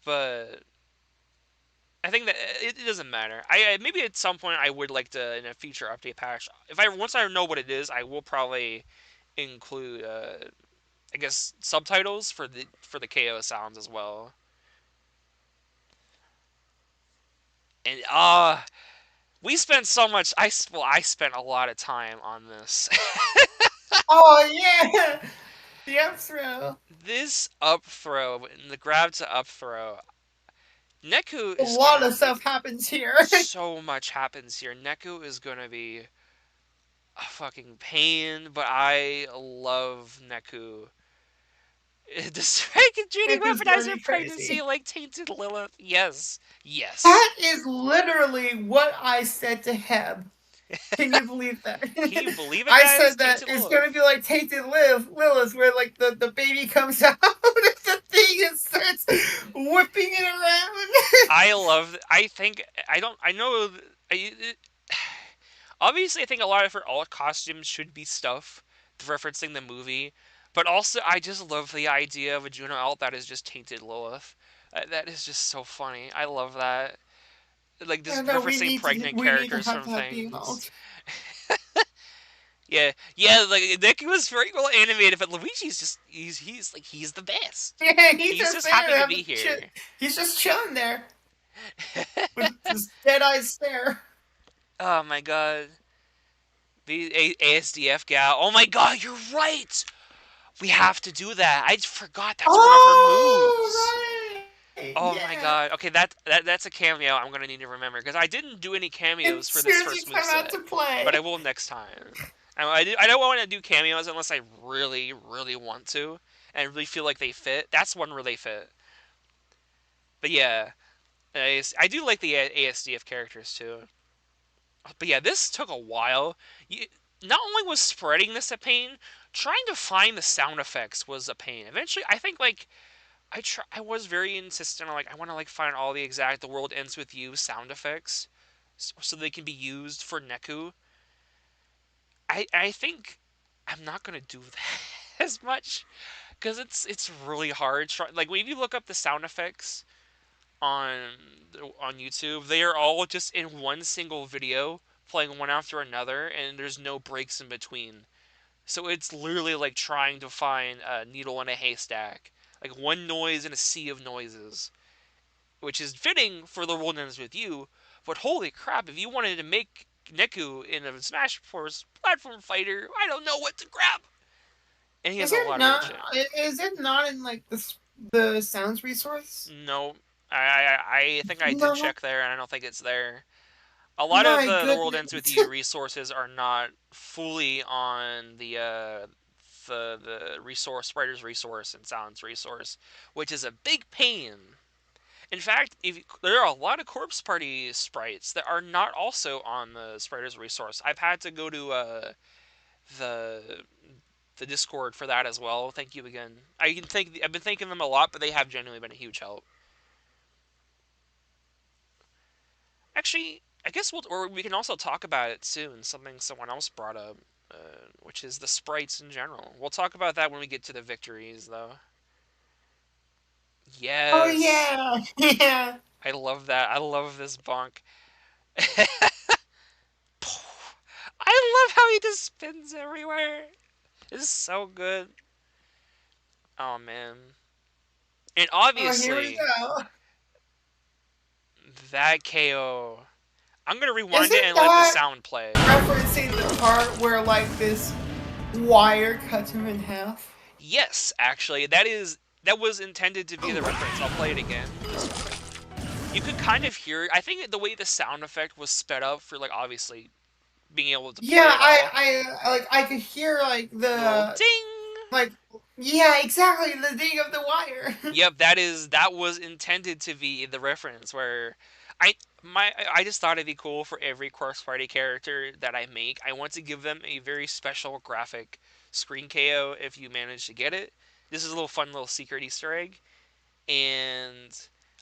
But I think that it doesn't matter. Maybe at some point I would like to in a future update patch. If I once I know what it is, I will probably include I guess subtitles for the KO sounds as well. And we spent so much. I spent a lot of time on this. oh yeah, the up throw. This up throw, the grab to up throw. Neku A is lot gonna of be stuff happens here. so much happens here. Neku is gonna be a fucking pain, but I love Neku. Despite continuing Nick is gonna weaponizer be pregnancy crazy. like tainted Lilith. Yes. Yes. That is literally what I said to Heb. Can you believe that? Can you believe it, I guys? said that Tainted it's gonna Lilith. be like Tainted Lilith, where like the baby comes out of the thing and starts whipping it around. I love. I think. I don't. I know. Obviously, I think a lot of her alt costumes should be stuff referencing the movie, but also I just love the idea of a Juno alt that is just tainted Lilith. That is just so funny. I love that. Like Yeah, just no, referencing pregnant we need to characters from have the things. emote. Yeah, yeah. Like Nick was very well animated, but Luigi's just he's like he's the best. Yeah, he's He's just just there, happy to be here. he's just chilling there with this dead eye stare. Oh my god. The ASDF gal. Oh my god, you're right! We have to do that. I forgot that's one of her moves. Oh right, Oh my yeah. god. Okay, that's a cameo I'm gonna need to remember because I didn't do any And cameos as for soon this as you first move come out set, to but I play, will next time. I don't want to do cameos unless I really want to and really feel like they fit. That's one where they fit. But yeah, I do like the ASDF characters too. But yeah, this took a while. Not only was spreading this a pain, trying to find the sound effects was a pain. Eventually, I think like I was very insistent on like I want to like find all the exact "The World Ends with You" sound effects so they can be used for Neku. I think I'm not gonna do that as much because it's really hard. Like when you look up the sound effects on on YouTube, they are all just in one single video playing one after another, and there's no breaks in between. So it's literally like trying to find a needle in a haystack, like one noise in a sea of noises, which is fitting for the world ends with you. But holy crap, if you wanted to make Neku in a Smash Bros. Platform fighter, I don't know what to grab. And he has is a it lot of not? rich. Is it not in like the sounds resource? No, I think I did No, check there, and I don't think it's there. A lot of my the world ends with goodness. you resources are not fully on the resource writer's resource and sounds resource, which is a big pain. In fact, there are a lot of corpse party sprites that are not also on the writer's resource. I've had to go to the the Discord for that as well. Thank you again. I've been thanking them a lot, but they have genuinely been a huge help. Actually, I guess or we can also talk about it soon. Something someone else brought up, which is the sprites in general. We'll talk about that when we get to the victories, though. Oh Yes. yeah, yeah. I love that. I love this bonk. I love how he just spins everywhere. It's so good. Oh man. And Oh, here we obviously, go. that KO. I'm gonna rewind it Isn't and let the that sound play. referencing the part where like this wire cuts him in half? Yes, actually, that was intended to be the reference. I'll play it again. Just you could kind of hear it. I think the way the sound effect was sped up for like obviously being able to Yeah, play it all. I could hear like The little the ding. like yeah, exactly the ding of the wire. Yep, that was intended to be the reference where I I just thought it'd be cool for every cross party character that I make. I want to give them a very special graphic screen KO if you manage to get it. This is a little fun little secret Easter egg. And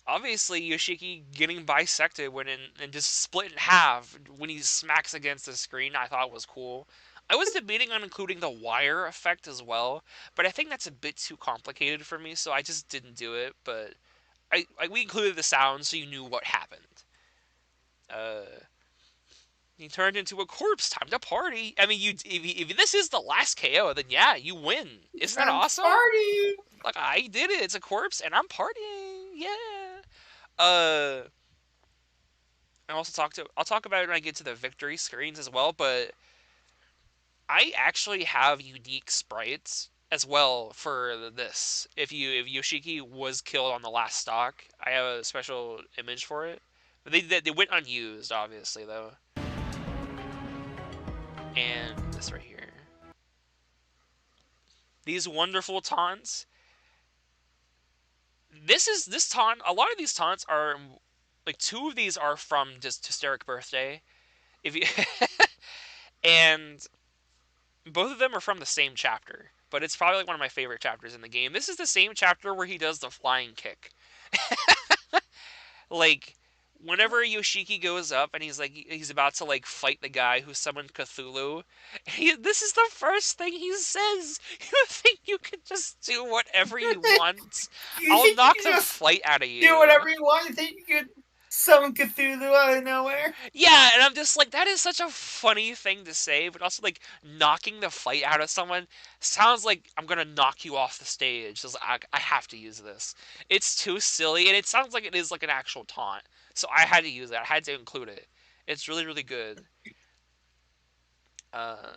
obviously Yoshiki getting bisected when and just split in half when he smacks against the screen, I thought was cool. I was debating on including the wire effect as well, but I think that's a bit too complicated for me, so I just didn't do it. But we included the sound so you knew what happened. Uh, he turned into a corpse. Time to party. I mean, if this is the last KO, then yeah, you win. Isn't that I'm awesome? party. Like I did it. It's a corpse, and I'm partying. Yeah. Uh, I'll talk about it when I get to the victory screens as well. But I actually have unique sprites as well for this. If Yoshiki was killed on the last stock, I have a special image for it. But they went unused, obviously though. And this right here, these wonderful taunts. This taunt. A lot of these taunts are like two of these are from just hysteric birthday. If you and both of them are from the same chapter, but it's probably like one of my favorite chapters in the game. This is the same chapter where he does the flying kick. Like whenever Yoshiki goes up and he's about to like fight the guy who summoned Cthulhu, this is the first thing he says. You think you can just do whatever you want? You I'll think you knock can the just fight out of do you. whatever you want? You think you could summon Cthulhu out of nowhere? Yeah, and I'm just like, that is such a funny thing to say, but also like knocking the fight out of someone sounds like I'm gonna knock you off the stage. So I have to use this. It's too silly, and it sounds like it is like an actual taunt. So I had to use it. I had to include it. It's really really good. Uh,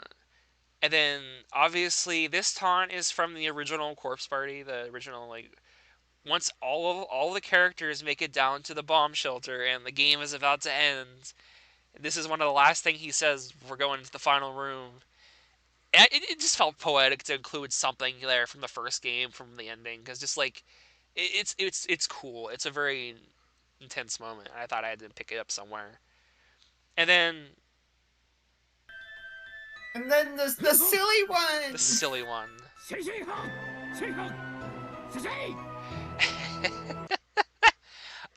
and then obviously this taunt is from the original Corpse Party, the original like once all the characters make it down to the bomb shelter and the game is about to end. This is one of the last thing he says before going into the final room. And it just felt poetic to include something there from the first game, from the ending, because just like it's cool. It's a very intense moment. I thought I had to pick it up somewhere. And then And then the silly the one. silly one.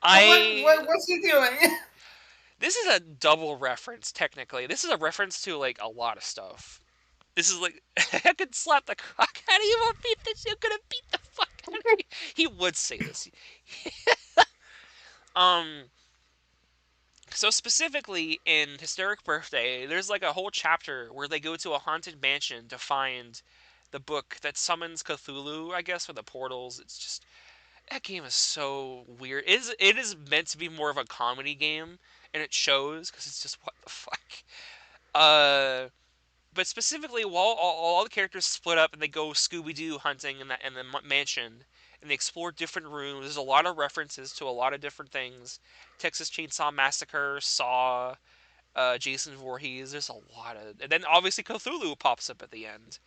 I What's he doing? This is a double reference technically. This is a reference to like a lot of stuff. This is like I could slap the cock out of you. Won't beat this. You're gonna beat the fuck out of you. He would say this. Um. So specifically in Hysteric Birthday, there's like a whole chapter where they go to a haunted mansion to find the book that summons Cthulhu. I guess with the portals. It's just that game is so weird. It is meant to be more of a comedy game, and it shows because it's just what the fuck. Uh but specifically, while all the characters split up and they go Scooby Doo hunting in the mansion, and they explore different rooms. There's a lot of references to a lot of different things. Texas Chainsaw Massacre, Saw, Jason Voorhees. There's a lot of, and then obviously Cthulhu pops up at the end.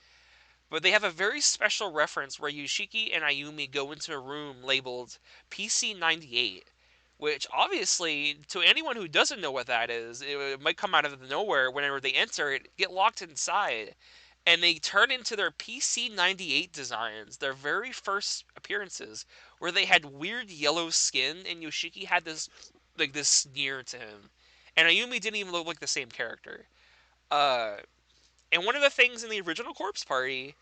But they have a very special reference where Yoshiki and Ayumi go into a room labeled PC-98, which obviously, to anyone who doesn't know what that is, it might come out of nowhere whenever they enter it, get locked inside. And they turn into their PC-98 designs, their very first appearances, where they had weird yellow skin, and Yoshiki had this, like, this sneer to him. And Ayumi didn't even look like the same character. Uh, and one of the things in the original Corpse Party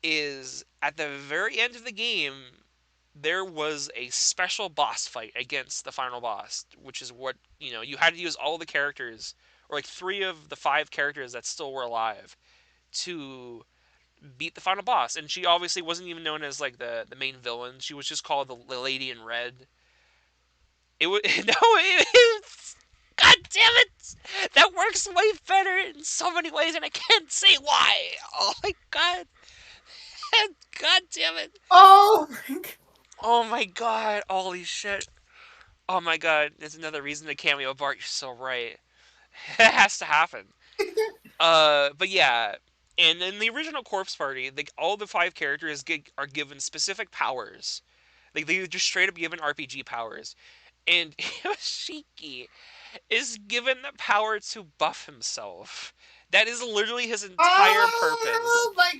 is at the very end of the game, there was a special boss fight against the final boss, which is what, you had to use all the characters, or like three of the five characters that still were alive, to beat the final boss. And she obviously wasn't even known as like the main villain. She was just called the Lady in Red. It was no, it's God damn it! That works way better in so many ways, and I can't say why. Oh my god! God damn it! Oh my God. Oh my god! Holy shit! Oh my god! There's another reason to cameo Bart. You're so right. It has to happen. But yeah, and in the original Corpse Party, all the five characters are given specific powers. Like they just straight up given RPG powers, and Yoshiki is given the power to buff himself. That is literally his entire purpose. Oh my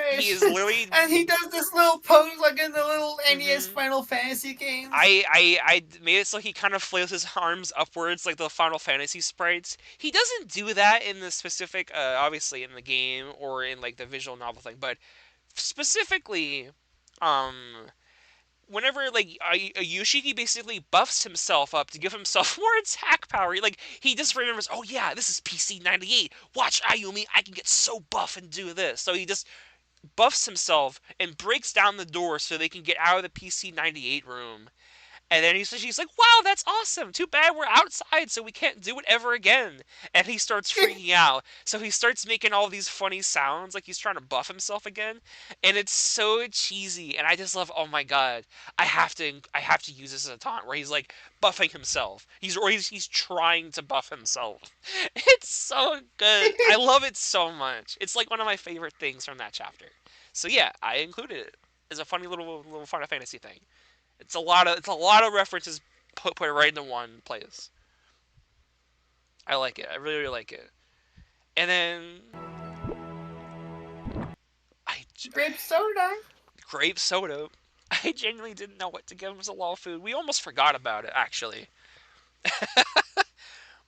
He gosh! is literally. And he does this little pose like in the little NES hmm Final Fantasy games. I made it so he kind of flails his arms upwards like the Final Fantasy sprites. He doesn't do that in the specific, obviously in the game or in like the visual novel thing, but specifically, um, whenever like Yoshiki basically buffs himself up to give himself more attack power. Like he just remembers, oh yeah, this is PC 98. Watch Ayumi, I can get so buff and do this. So he just buffs himself and breaks down the door so they can get out of the PC 98 room. And then she's like, wow, that's awesome. Too bad we're outside, so we can't do it ever again. And he starts freaking out. So he starts making all these funny sounds, like he's trying to buff himself again. And it's so cheesy. And I just love, oh my god, I have to use this as a taunt where he's like buffing himself. He's trying to buff himself. It's so good. I love it so much. It's like one of my favorite things from that chapter. So yeah, I included it as a funny little Final Fantasy thing. It's a lot of references put right into one place. I like it. I really, really like it. And then I Grape soda. grape soda. I genuinely didn't know what to give him as a law food. We almost forgot about it actually.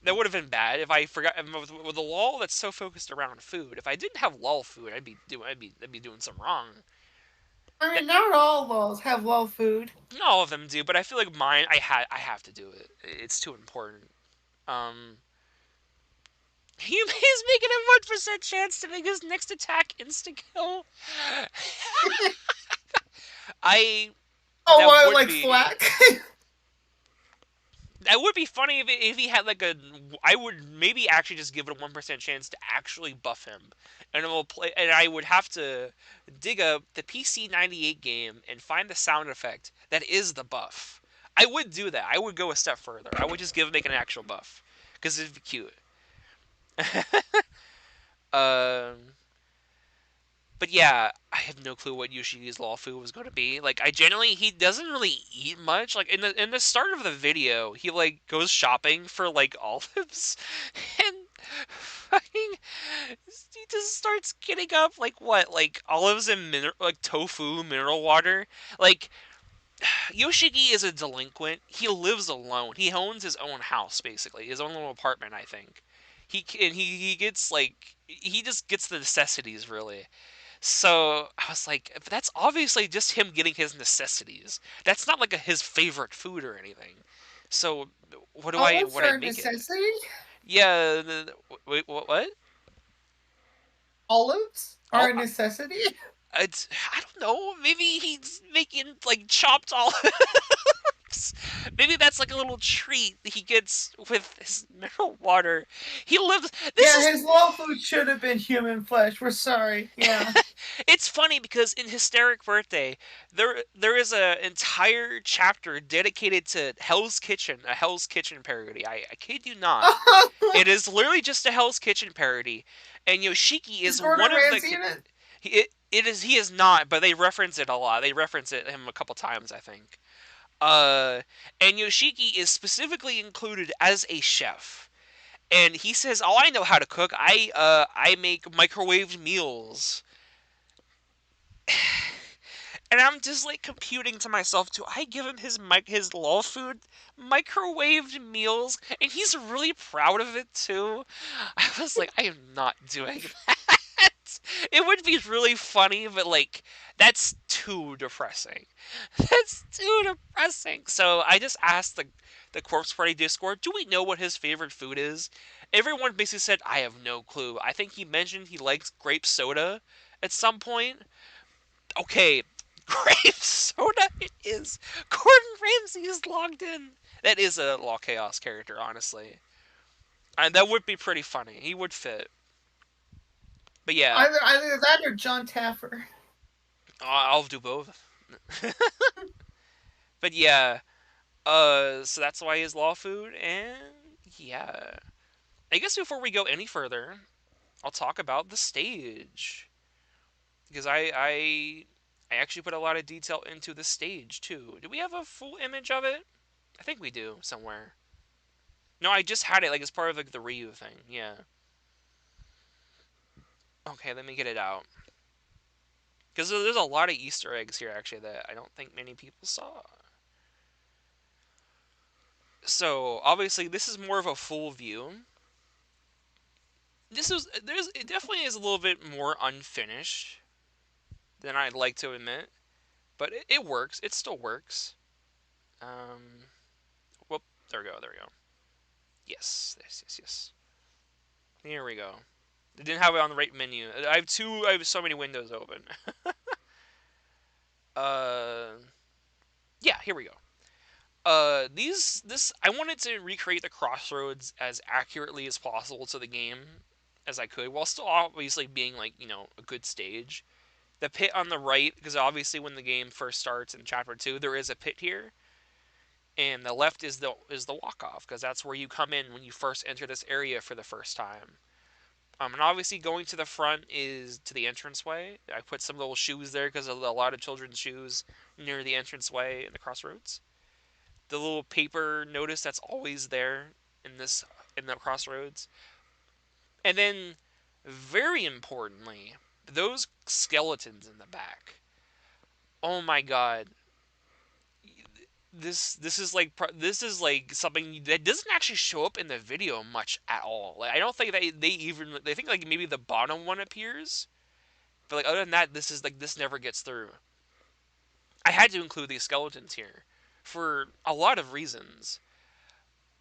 That would have been bad if I forgot with a lull that's so focused around food. If I didn't have lull food, I'd be doing something wrong. I That mean, not all lulls have lull food. not all of them do, but I feel like mine. I have to do it. It's too important. Um, he's making a 1% chance to make his next attack insta kill. I Oh, that I would like be flack. that would be funny if he had like a. I would maybe actually just give it a 1% chance to actually buff him, and it will play. And I would have to dig up the PC 98 game and find the sound effect that is the buff. I would do that. I would go a step further. I would just make an actual buff because it'd be cute. Um, but yeah, I have no clue what Yoshi's law food was going to be. Like, he doesn't really eat much. Like in the start of the video, he like goes shopping for like olives, and fucking he just starts getting up like what, like olives and like tofu, mineral water. Like Yoshiki is a delinquent. He lives alone. He owns his own house, basically, his own little apartment. I think. He gets like he just gets the necessities really. So I was like, but that's obviously just him getting his necessities. That's not like his favorite food or anything. So what do I Olives what I are a make it? necessity. Yeah. Wait. What? Olives Oh, are a necessity. I don't know. Maybe he's making like chopped olives. Maybe that's like a little treat he gets with his mineral water. He lives. This Yeah, is. his law food should have been human flesh. We're sorry. Yeah. It's funny because in Hysteric Birthday, there is a entire chapter dedicated to Hell's Kitchen, a Hell's Kitchen parody. I kid you not. It is literally just a Hell's Kitchen parody, and Yoshiki Is is Gordon one of the. Ramsay in it? He is not, but they reference it a lot. They reference it him a couple times, I think. Uh, and Yoshiki is specifically included as a chef. And he says, "Oh, I know how to cook. I make microwaved meals." And I'm just like computing to myself, do I give him his law food microwaved meals? And he's really proud of it too. I was like, I am not doing that. It would be really funny, but like that's too depressing. That's too depressing. So I just asked the Corpse Party Discord, do we know what his favorite food is? Everyone basically said, I have no clue. I think he mentioned he likes grape soda at some point. Okay, grape soda it is. Gordon Ramsay is logged in. That is a Law Chaos character, honestly. And that would be pretty funny. He would fit. But yeah, Either that or John Taffer. I'll do both. But yeah, so that's why he's law food, and yeah. I guess before we go any further, I'll talk about the stage because I actually put a lot of detail into the stage too. Do we have a full image of it? I think we do somewhere. No, I just had it like as part of like the Ryu thing. Yeah. Okay, let me get it out because there's a lot of Easter eggs here actually that I don't think many people saw. So obviously this is more of a full view. There's it definitely is a little bit more unfinished than I'd like to admit, but it works. It still works. Um, whoop, there we go. There we go. Yes, yes, yes, yes. Here we go. They didn't have it on the right menu. I have two. I have so many windows open. uh, yeah. Here we go. This I wanted to recreate the crossroads as accurately as possible to the game as I could, while still obviously being like a good stage. The pit on the right, because obviously when the game first starts in chapter 2 there is a pit here, and the left is the walk off, because that's where you come in when you first enter this area for the first time. And obviously going to the front is to the entranceway. I put some little shoes there because of a lot of children's shoes near the entranceway in the crossroads. The little paper notice that's always there in the crossroads. And then very importantly, those skeletons in the back. Oh my god, this is like something that doesn't actually show up in the video much at all. Like I don't think they think like maybe the bottom one appears, but like other than that, this never gets through. I had to include these skeletons here for a lot of reasons.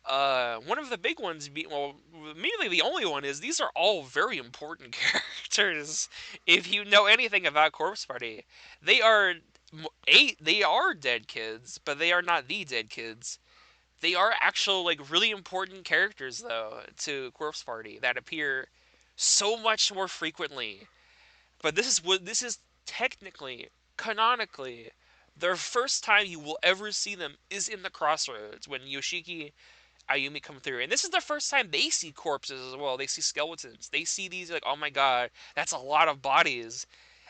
One of the big ones, well, immediately the only one is these are all very important characters. If you know anything about Corpse Party, they are they are dead kids, but they are not the dead kids. They are actual like really important characters though to Corpse Party that appear so much more frequently. But this is technically, canonically, their first time you will ever see them is in the crossroads when Yoshiki Ayumi come through. And this is the first time they see corpses as well. They see skeletons. They see these like, oh my god, that's a lot of bodies.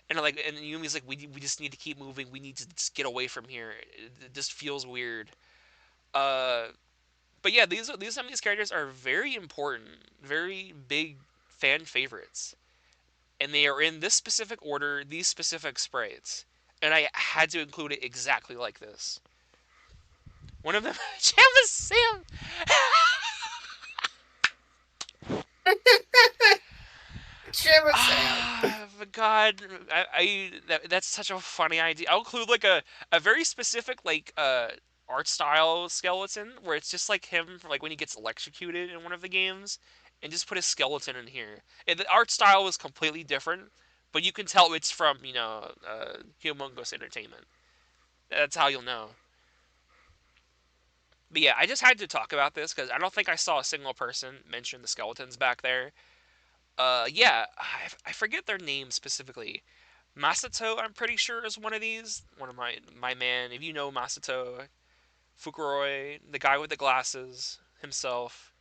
And Yumi's like, we just need to keep moving. We need to just get away from here. It just feels weird. Uh, but yeah, some of these characters are very important, very big fan favorites, and they are in this specific order, these specific sprites, and I had to include it exactly like this. One of them, Jamba Sam. Shiver Sam. Ah, but God, that's such a funny idea. I'll include like a very specific like art style skeleton where it's just like him like when he gets electrocuted in one of the games, and just put a skeleton in here. And the art style was completely different, but you can tell it's from Humongous Entertainment. That's how you'll know. But yeah, I just had to talk about this because I don't think I saw a single person mention the skeletons back there. Yeah, I forget their names specifically. Masato, I'm pretty sure, is one of these. One of my man. If you know Masato Fukuroi, the guy with the glasses himself,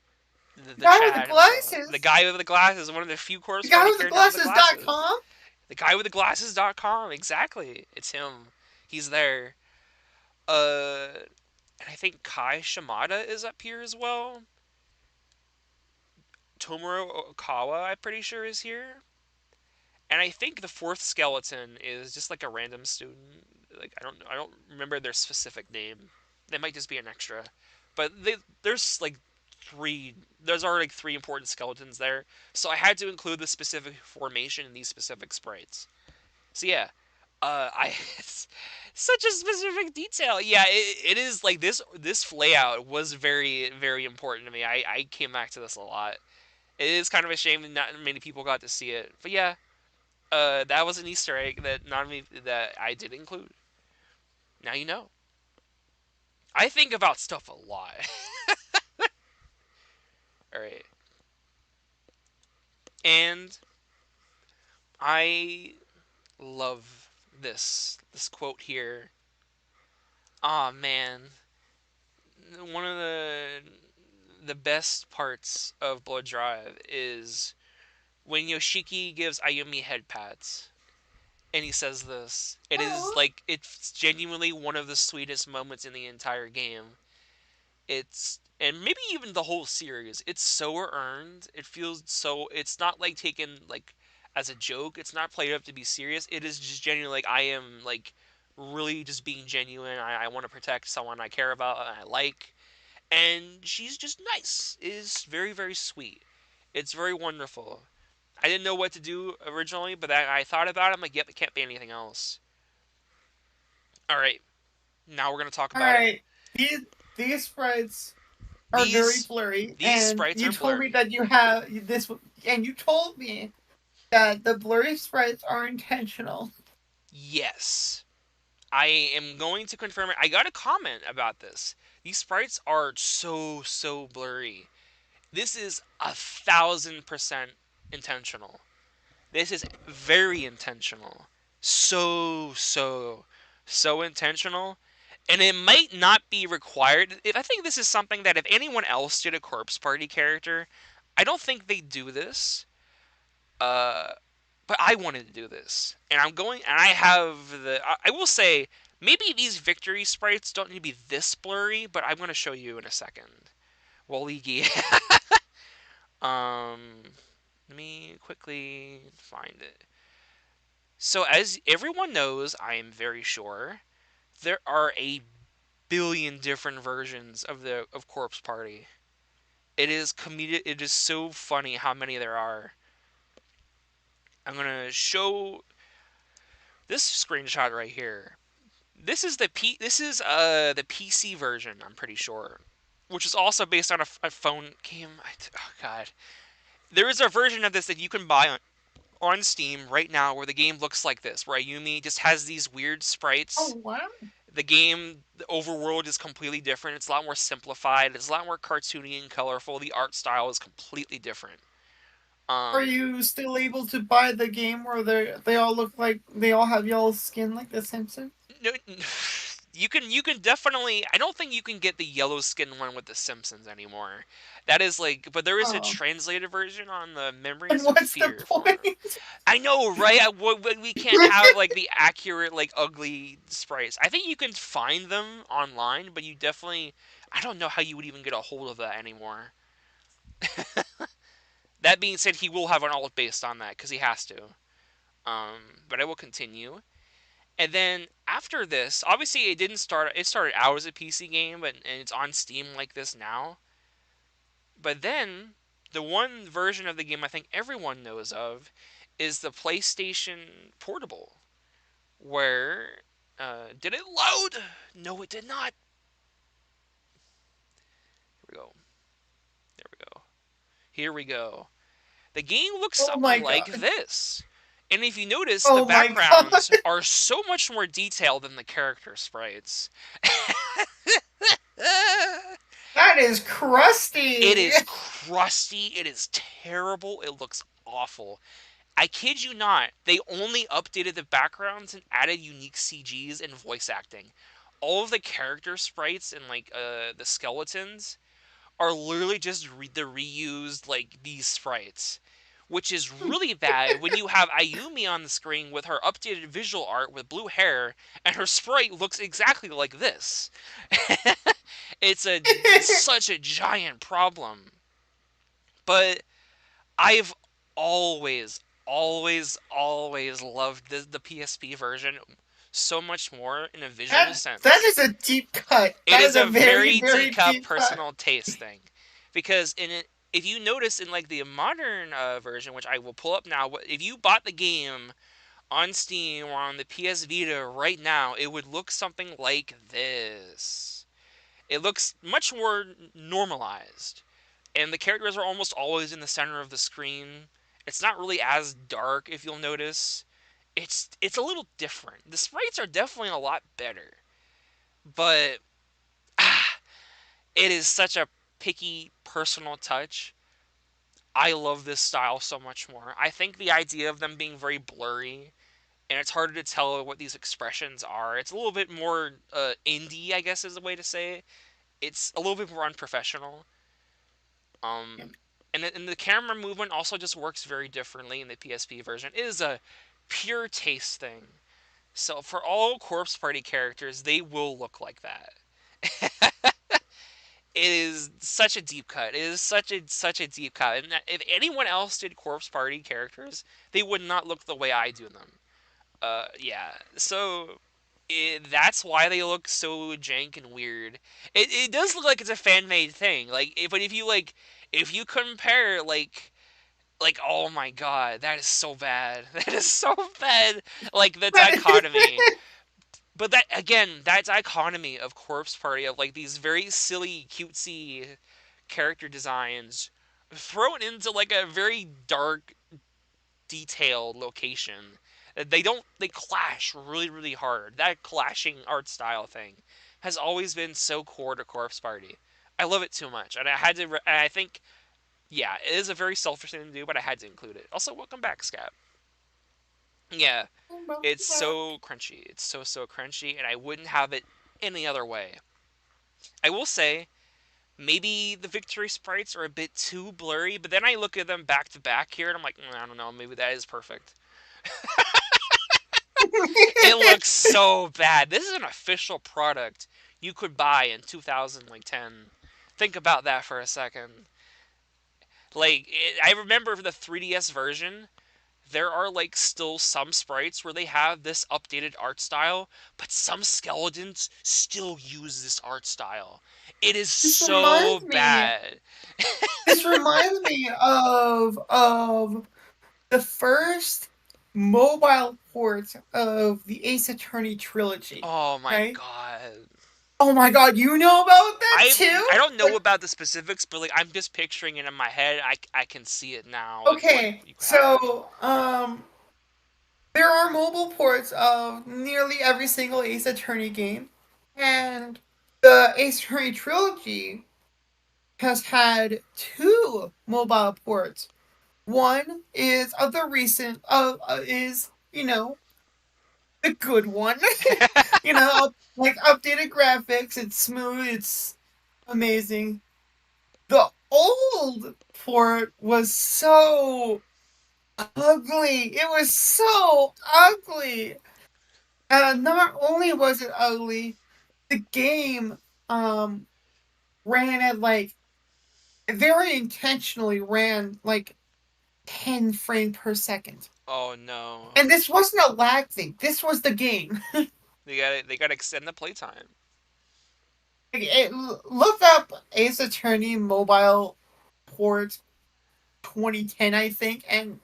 The the guy with the Chad himself, the glasses. guy with the glasses, one of the few The Corpse guy Party with the characters with the glasses. glasses.com. The guy with the glasses.com, exactly. It's him. He's there. And I think Kai Shimada is up here as well. Tomuro Okawa, I'm pretty sure, is here. And I think the fourth skeleton is just like a random student. Like I don't remember their specific name. They might just be an extra. But there's like three. There's already like three important skeletons there, so I had to include the specific formation in these specific sprites. So yeah, I it's such a specific detail. Yeah, it is like this layout was very important to me. I came back to this a lot. It is kind of a shame that not many people got to see it, but yeah, that was an Easter egg that not many that I did include. Now you know. I think about stuff a lot. All right, and I love this quote here. Aw, man, one of the best parts of Blood Drive is when Yoshiki gives Ayumi head pats. And he says this. It is Oh, like it's genuinely one of the sweetest moments in the entire game. It's and maybe even the whole series. It's so earned. It feels so. It's not like taken like as a joke. It's not played up to be serious. It is just genuinely like I am like really just being genuine. I want to protect someone I care about and I like, and she's just nice. It is very sweet. It's very wonderful. I didn't know what to do originally, but I thought about it. I'm like, yep, it can't be anything else. All right, now we're gonna talk all about it. right. These these sprites are very These blurry, these and sprites you are told me blurry. that you have this, and you told me that the blurry sprites are intentional. Yes, I am going to confirm it. I got a comment about this. These sprites are so blurry. This is 1,000% intentional. This is very intentional. So intentional. And it might not be required. I think this is something that if anyone else did a corpse party character, I don't think they do this. Uh, but I wanted to do this, and I'm going. And I have the. I will say maybe these victory sprites don't need to be this blurry, but I'm going to show you in a second. Waligi. um, let me quickly find it. So as everyone knows, I am very sure there are a billion different versions of the of Corpse Party. It is comedic. It is so funny how many there are. I'm gonna show this screenshot right here. This is the PC version. I'm pretty sure, which is also based on a phone game. Oh god, there is a version of this that you can buy on Steam right now where the game looks like this, where Ayumi just has these weird Oh sprites. wow! The overworld is completely different. It's a lot more simplified. It's a lot more cartoony and colorful. The art style is completely different. Are Um, you still able to buy the game where they all look like they all have yellow skin like the Simpsons? no, you can definitely. I don't think you can get the yellow skin one with the Simpsons anymore. That is like, but there is a Oh, translated version on the and Memories of what's the Fear forum. point? I know, right? We can't have like the accurate, like ugly sprites. I think you can find them online, but you definitely. I don't know how you would even get a hold of that anymore. That being said, he will have an alt based on that because he has to. But I will continue. And then after this, obviously it didn't start. It started out as a PC game, but and it's on Steam like this now. But then the one version of the game I think everyone knows of is the PlayStation Portable, where did it load? No, it did not. Here we go. There we go. Here we go. The game looks Oh something my like god! this. And if you notice, the Oh my god! backgrounds are so much more detailed than the character sprites. That is It crusty. is crusty. It is terrible. It looks awful. I kid you not. They only updated the backgrounds and added unique CGs and voice acting. All of the character sprites and like the skeletons are literally just the reused like these sprites, which is really bad when you have Ayumi on the screen with her updated visual art with blue hair and her sprite looks exactly like this. It's a such a giant problem. But I've always loved the PSP version so much more in a visual That sense. is a deep cut. It That is is a a very very very D-cup deep cut. personal taste thing. because in it, if you notice in like the modern version, which I will pull up now, if you bought the game on Steam or on the PS Vita right now, it would look something like this. It looks much more normalized, and the characters are almost always in the center of the screen. It's not really as dark, if you'll notice. It's a little different. The sprites are definitely a lot better, but ah, it is such a picky personal touch. I love this style so much more. I think the idea of them being very blurry and it's harder to tell what these expressions are. It's a little bit more indie, I guess is the way to say it. It's a little bit more unprofessional. Um, and the camera movement also just works very differently in the PSP version. It is a pure taste thing. So for all Corpse Party characters, they will look like that. It is such a deep cut. It is such a deep cut. And if anyone else did Corpse Party characters, they would not look the way I do them. Yeah. So that's why they look so jank and weird. It does look like it's a fan made thing. But if you compare oh my god, that is so bad. That is so bad. Like the dichotomy. But that again, that dichotomy of Corpse Party of like these very silly, cutesy character designs thrown into like a very dark, detailed location. They clash really hard. That clashing art style thing has always been so core to Corpse Party. I love it too much, and I think yeah, it is a very selfish thing to do, but I had to include it. Also, welcome back, Scap. Yeah, it's so crunchy. It's so crunchy, and I wouldn't have it any other way. I will say maybe the victory sprites are a bit too blurry, but then I look at them back to back here, and I'm like, I don't know, maybe that is perfect. It looks so bad. This is an official product you could buy in 2010. Think about that for a second. I remember for the 3DS version, there are like still some sprites where they have this updated art style, but some skeletons still use this art style. It is This so reminds me. bad. This reminds me of the first mobile port of the Ace Attorney trilogy. Oh my Right? god. Oh my God, you know about that I too? I don't know Like, about the specifics, but like I'm just picturing it in my head. I can see it now. Like what okay, you could have. so there are mobile ports of nearly every single Ace Attorney game, and the Ace Attorney trilogy has had two mobile ports. One is of the recent is the good one. Like updated graphics. It's smooth. It's amazing. The old port was so ugly. It was so ugly. Not only was it ugly, the game um ran at like very intentionally ran like 10 frames per second. Oh no. And this wasn't a lag thing. This was the game. They gotta extend the playtime. Look up Ace Attorney mobile port 2010, I think, and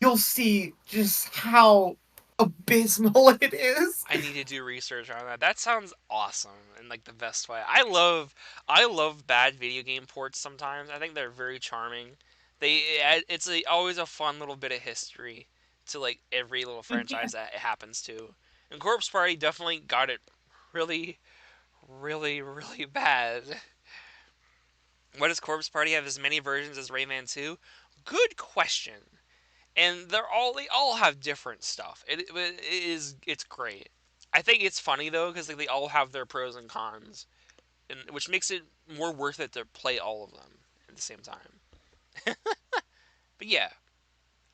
you'll see just how abysmal it is. I need to do research on that. That sounds awesome in like the best way. I love bad video game ports sometimes. I think they're very charming. Always a fun little bit of history to like every little franchise that it happens to. And Corpse Party definitely got it really really bad. Why does Corpse Party have as many versions as Rayman 2? Good question. And they all have different stuff. It's great. I think it's funny though because like they all have their pros and cons, and which makes it more worth it to play all of them at the same time. But yeah,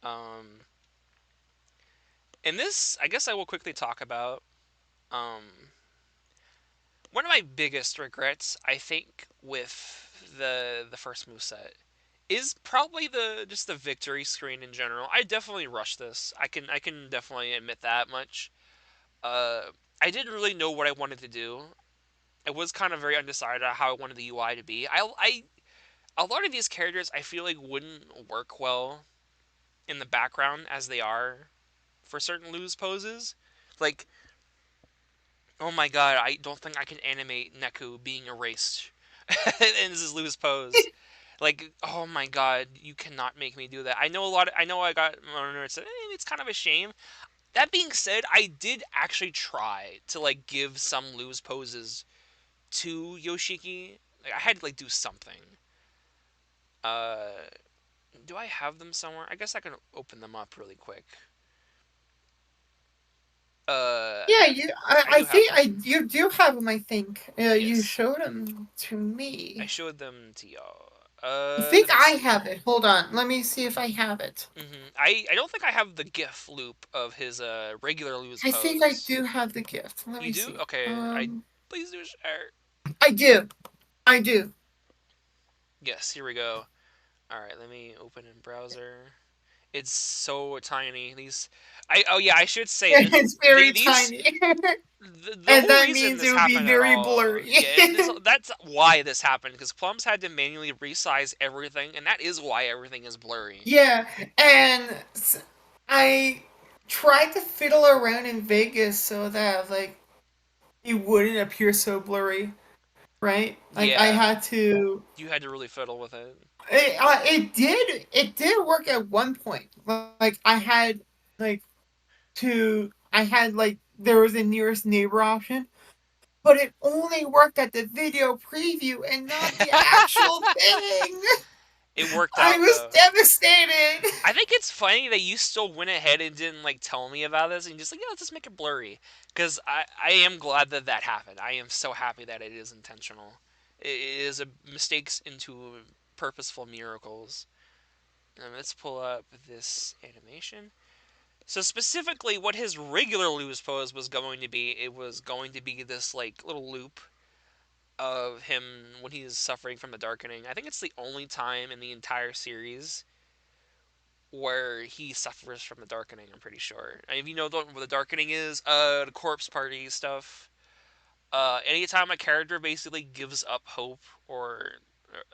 um, and this I guess I will quickly talk about one of my biggest regrets. I think with the first move set is probably the just the victory screen in general. I definitely rushed this. I can definitely admit that much. Uh, I didn't really know what I wanted to do. I was kind of very undecided on how I wanted the UI to be. I a lot of these characters I feel like wouldn't work well in the background as they are for certain lose poses. Like, oh my god, I don't think I can animate Neku being erased in his lose pose. Like, oh my god, you cannot make me do that. I know a lot. I know I got said it's kind of a shame. That being said, I did actually try to like give some lose poses to Yoshiki. Like, I had to like do something. Uh, do I have them somewhere? I guess I can open them up really quick. Uh, Yeah, I I do have think them. you do have them. I think you Yes, showed them to I me. showed them to y'all. I think Let me I see. have it. Hold on, let me see if I have it. I don't think I have the GIF loop of his regular lose I think I pose. do have the gift. Let You me do? see. Okay, I please do share. I do. I do. Yes, here we go. All right, let me open in browser. It's so tiny. These, I oh yeah, I should say that It's very these tiny, the and whole that reason means it this would be happened at very all. blurry. Yeah, that's why this happened because Plums had to manually resize everything, and that is why everything is blurry. Yeah, and I tried to fiddle around in Vegas so that like it wouldn't appear so blurry, right? Like I Yeah, had to. you had to really fiddle with it. It did work at one point. Like I had like I had like there was a nearest neighbor option, but it only worked at the video preview and not the actual thing. It worked I out was though. devastated. I think it's funny that you still went ahead and didn't like tell me about this and just like, yeah, let's just make it blurry. Because I am glad that that happened. I am so happy that it is intentional. It is a mistakes into purposeful miracles. Let's pull up this animation. So specifically, what his regular lose pose was going to be, it was going to be this like little loop of him when he's suffering from the darkening. I think it's the only time in the entire series where he suffers from the darkening. I'm pretty sure. And if you know what the darkening is, the corpse party stuff. Anytime a character basically gives up hope or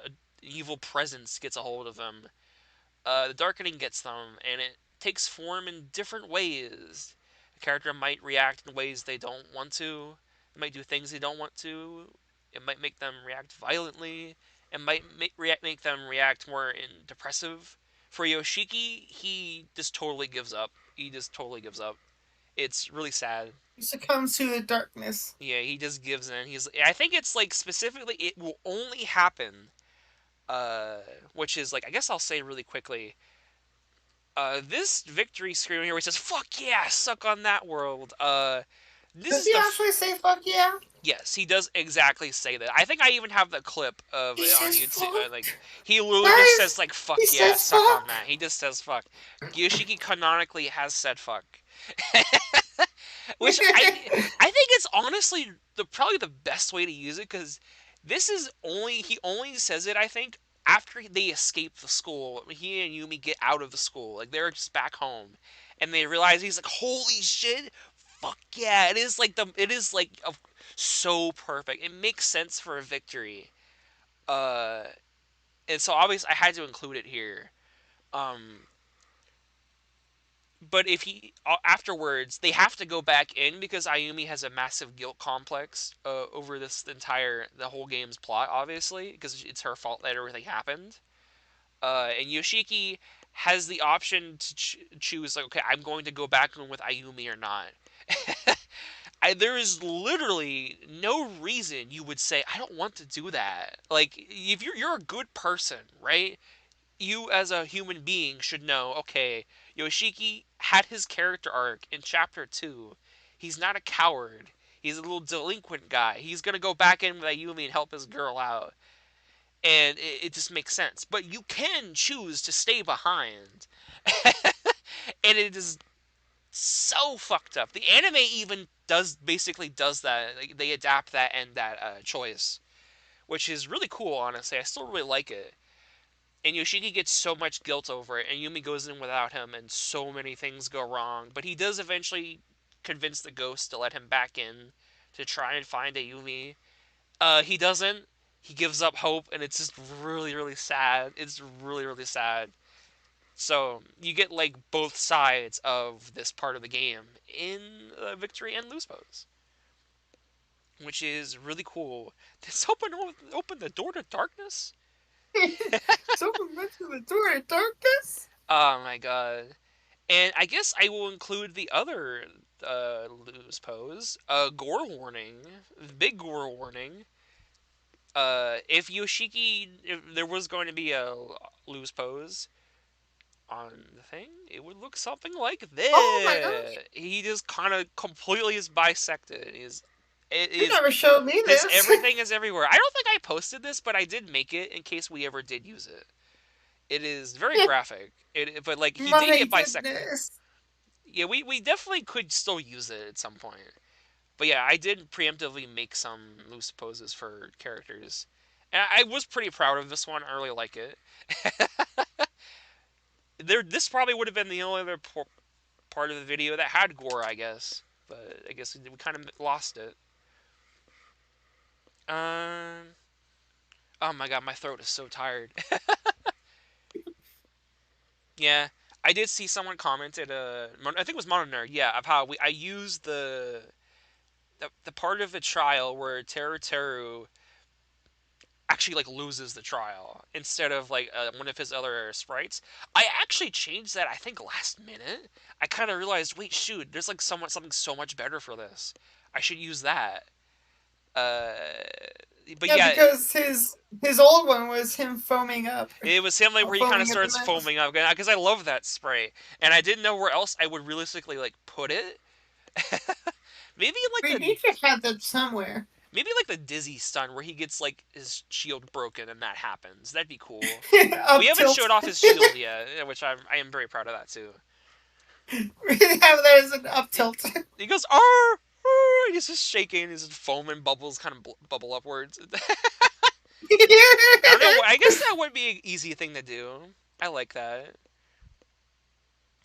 an evil presence gets a hold of them, the darkening gets them, and it takes form in different ways. A character might react in ways they don't want to. It might do things they don't want to. It might make them react violently. It might make them react more in depressive. For Yoshiki, he just totally gives up. He just totally gives up. It's really sad. He succumbs to the darkness. Yeah, he just gives in. He's. I think it's like specifically, it will only happen. Uh, which is like, I guess I'll say really quickly, this victory screen here where he says "fuck yeah, suck on that world." This Does is he the actually say "fuck yeah"? yes, he does exactly say that. I think I even have the clip of He it on says YouTube. "fuck." Like he literally just That says is, like "fuck he yeah, says suck on "fuck." that." He just says "fuck." Yoshiki canonically has said "fuck," which I think it's honestly the probably the best way to use it because this is only he only says it I think after they escape the school. He and Yumi get out of the school, like they're just back home, and they realize he's like, "Holy shit, fuck yeah!" It is like so perfect. It makes sense for a victory. Uh, and so obviously I had to include it here. Um, but if he afterwards they have to go back in because Ayumi has a massive guilt complex over this entire the whole game's plot, obviously because it's her fault that everything happened. And Yoshiki has the option to choose like, okay, I'm going to go back in with Ayumi or not. There is literally no reason you would say I don't want to do that. Like if you're a good person, right? You as a human being should know, okay, Yoshiki had his character arc in chapter 2. He's not a coward. He's a little delinquent guy. He's going to go back in with Ayumi and help his girl out. And it just makes sense. But you can choose to stay behind. And it is so fucked up. The anime even basically does that. Like, they adapt that and that choice, which is really cool, honestly. I still really like it. And Yoshiki gets so much guilt over it, and Yumi goes in without him, and so many things go wrong. But he does eventually convince the ghost to let him back in to try and find a Yumi. He doesn't. he gives up hope, and it's just really, really sad. It's really, really sad. So you get like both sides of this part of the game in victory and lose pose, which is really cool. This open the door to darkness. Someone went to the door of darkness? Oh my god! And I guess I will include the other lose pose. Gore warning, big gore warning. If there was going to be a lose pose on the thing, it would look something like Oh my gosh. this. He just kind of completely is bisected. It You is never showed me his this. everything is everywhere. I don't think I posted this, but I did make it in case we ever did use it. It is very graphic. But like he did My get bisected. goodness. Yeah, we definitely could still use it at some point. But yeah, I did preemptively make some loose poses for characters. And I was pretty proud of this one. I really like it. This probably would have been the only other part of the video that had gore, I guess. But I guess we kind of lost it. Um. Oh my god, my throat is so tired. Yeah, I did see someone commented. I think it was Mono Nerd. Yeah, of how I used the part of the trial where Teru actually like loses the trial instead of like one of his other sprites. I actually changed that. I think last minute. I kind of realized, wait, shoot, there's like something so much better for this. I should use that. Uh, but Yeah, yeah, because his old one was him foaming up. it was him like where he kind of Foaming at the starts mouth. foaming up because I love that spray, and I didn't know where else I would realistically like put it. Maybe like We the need to have that somewhere. maybe like the dizzy stun where he gets like his shield broken and that happens. That'd be cool. We Up haven't tilt. showed off his shield yet, which I am very proud of that too. We have that as an up He, tilt. he goes, "Arr, arr," he's just shaking, his foam and bubbles kind of bubble upwards. I don't know. I guess that would be an easy thing to do. I like that.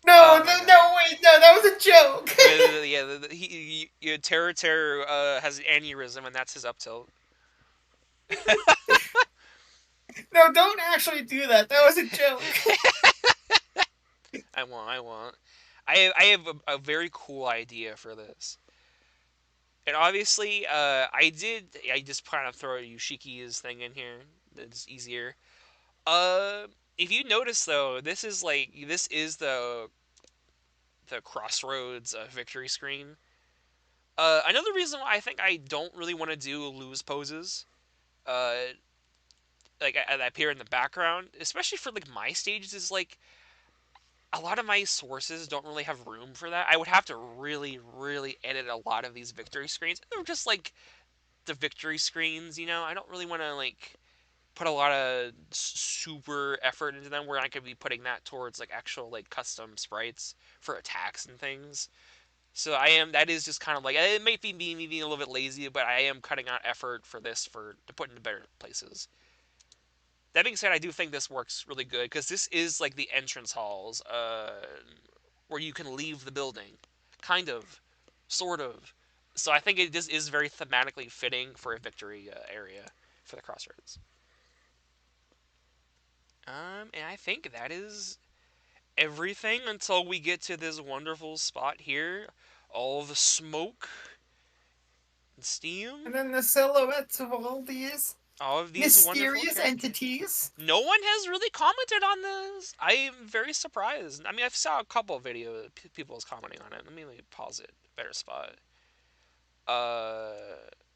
No, Oh no, my god. no, wait, no, that was a joke. Yeah, Terror has an aneurysm, and that's his up tilt. No, don't actually do that. That was a joke. I won't. I won't. I have a very cool idea for this. And obviously, I just kind of throw Yushiki's thing in here. It's easier. Uh, if you notice though, this is the Crossroads victory screen. Another reason why I think I don't really want to do lose poses, uh, like that appear in the background, especially for like my stages, is like a lot of my sources don't really have room for that. I would have to really, really edit a lot of these victory screens. They're just like the victory screens, you know. I don't really want to like put a lot of super effort into them where I could be putting that towards like actual like custom sprites for attacks and things. So that is just kind of like it might be me being a little bit lazy, but I am cutting out effort for this for to put into better places. That being said, I do think this works really good because this is like the entrance halls, where you can leave the building, kind of, sort of. So I think this is very thematically fitting for a victory area for the crossroads. And I think that is everything until we get to this wonderful spot here. All the smoke and And steam. then the silhouettes of all these All of these wonderful mysterious characters. entities. No one has really commented on this. I am very surprised. I mean, I've saw a couple of videos, people is commenting on it. Let me pause it. Better spot. Uh,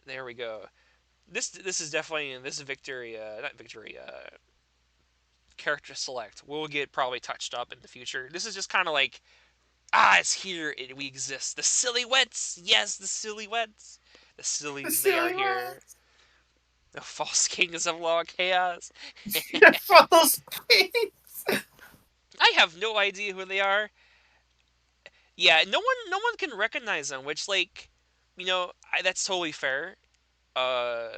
there we go. This is definitely this victory. Not victory. Character select will get probably touched up in the future. This is just kind of like it's here. We exist. The silhouettes. Yes, the silhouettes. The The sillies. They are here. silhouettes. The false kings of law chaos. The false face. I have no idea who they are. Yeah, no one can recognize them, which like, that's totally fair. Uh,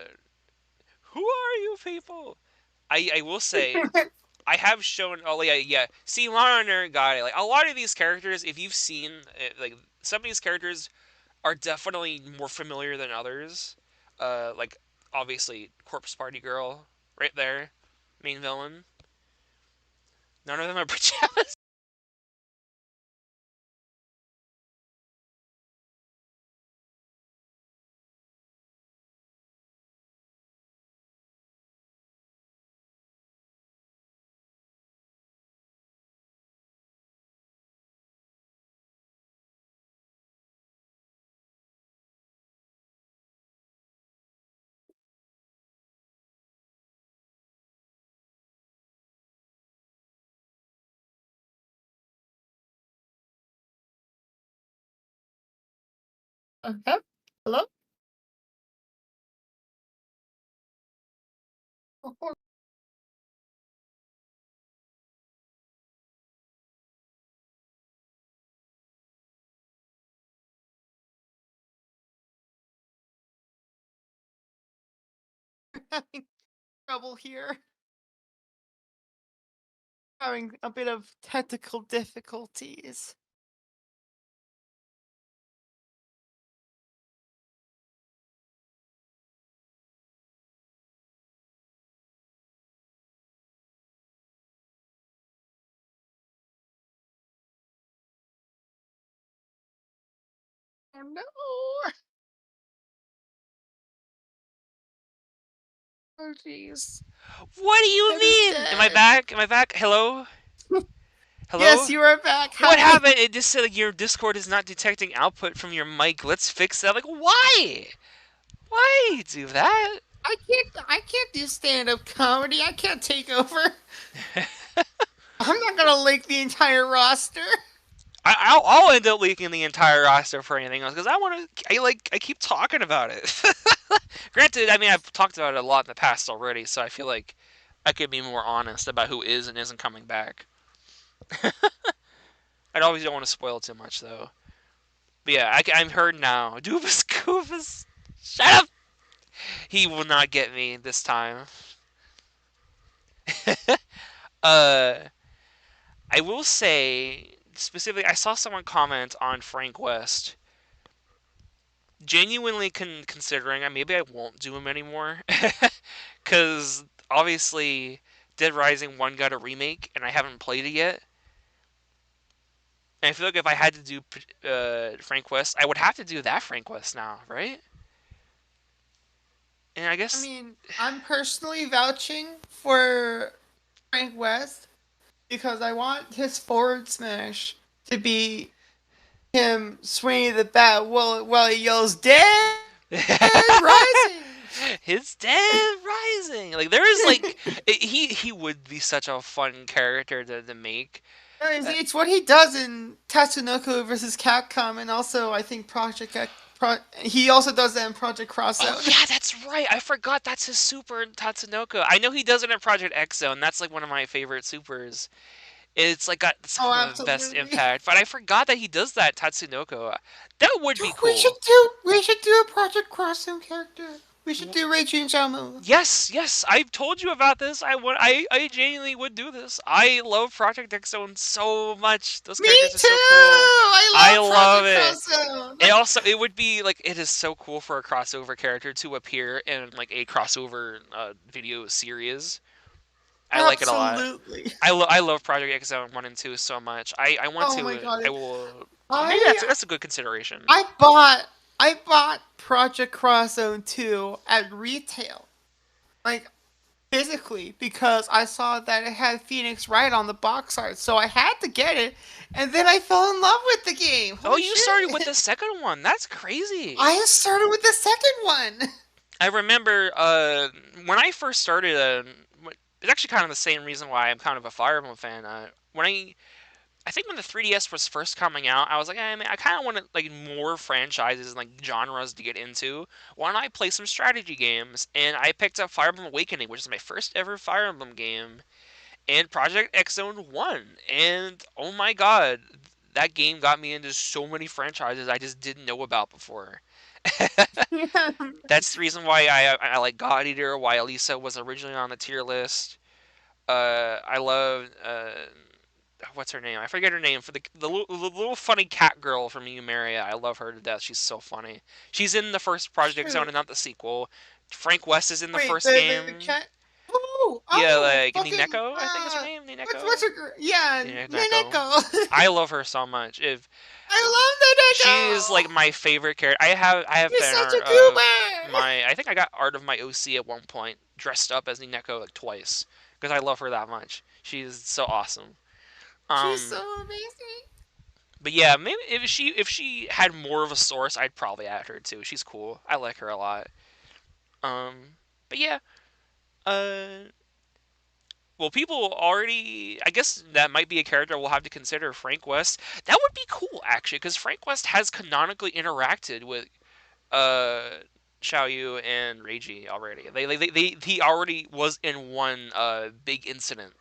who are you people? I will say I have shown. Oh yeah, yeah. See, Monitor got it. Like a lot of these characters, if you've seen like some of these characters are definitely more familiar than others. Like obviously Corpse Party Girl, right there, main villain. None of them are pajamas. Okay. Hello? Having trouble here. Having a bit of technical difficulties. Oh no! Oh jeez. What do you It is mean? Am I dead. back? Am I back? Hello? Yes, Hello? you are back. What Hi. happened? It just said like your Discord is not detecting output from your mic. Let's fix that. Like, why? Why do that? I can't do stand-up comedy. I can't take over. I'm not gonna link the entire roster. I'll end up leaking the entire roster for anything else because I want to. I keep talking about it. Granted, I mean I've talked about it a lot in the past already, so I feel like I could be more honest about who is and isn't coming back. I always don't want to spoil too much though. But yeah, I'm heard now. Doofus Goofus, shut up. He will not get me this time. uh, I will say specifically, I saw someone comment on Frank West. Genuinely considering, maybe I won't do him anymore, because obviously Dead Rising 1 got a remake and I haven't played it yet. And I feel like if I had to do Frank West, I would have to do that Frank West now, right? And I I guess mean, I'm personally vouching for Frank West because I want his forward smash to be him swinging the bat while he yells "Dead Rising." his Dead Rising. Like there is like he would be such a fun character to make. Uh, It's what he does in Tatsunoko versus Capcom, and also I think he also does that in Project Oh Crossout. yeah, that's right. I forgot that's his super in Tatsunoko. I know he does it in Project X Zone. That's like one of my favorite supers. It's like got Oh, some of the best absolutely. impact. But I forgot that he does that Tatsunoko. That would be Dude, we should cool. do we should do a Project Crossout character. We should do Reijin Jamu. Yes, yes, I've told you about this. I genuinely would do this. I love Project X Zone so much. Those Me characters are too. so cool. I I love love Project it. Crossout. It would be like it is so cool for a crossover character to appear in like a crossover video series. I like it a lot. Absolutely. I love Project X Zone 1 and 2 so much. I want Oh my to god. I will maybe I that's a good consideration. I bought I bought Project Cross Zone 2 at retail. Like physically because I saw that it had Phoenix Wright on the box art. So I had to get it and then I fell in love with the game. Oh, Holy you started with shit. the second one. That's crazy. I started with the second one. I remember when I first started. It's actually kind of the same reason why I'm kind of a Fire Emblem fan. When I think when the 3DS was first coming out, I was like, man, I kind of want like more franchises and like genres to get into. Why don't I play some strategy games? And I picked up Fire Emblem Awakening, which is my first ever Fire Emblem game, and Project X Zone 1. And oh my god, that game got me into so many franchises I just didn't know about before. Yeah. That's the reason why I like God Eater, why Elisa was originally on the tier list. I love what's her name? I forget her name for the little funny cat girl from Eumeria. I love her to death. She's so funny. She's in the first Project Zone True. and not the sequel. Frank West is in the Wait, first the game. cat. Oh, Yeah, oh, like fucking Nineko, I think is her name. what's Nineko. her yeah, Nineko. Naneko. I love her so much. If I love she is like Naneko. my favorite character, I have You're fan such a art of goober. my. I think I got art of my OC at one point, dressed up as Nineko like twice because I love her that much. She's so awesome. She's Um, so amazing. but yeah, maybe if she had more of a source, I'd probably add her too. She's cool. I like her a lot. Um, but yeah, uh, well, people already. I guess that might be a character we'll have to consider. Frank West. That would be cool actually, because Frank West has canonically interacted with uh Xiaoyu and Reiji already. He already was in one big incident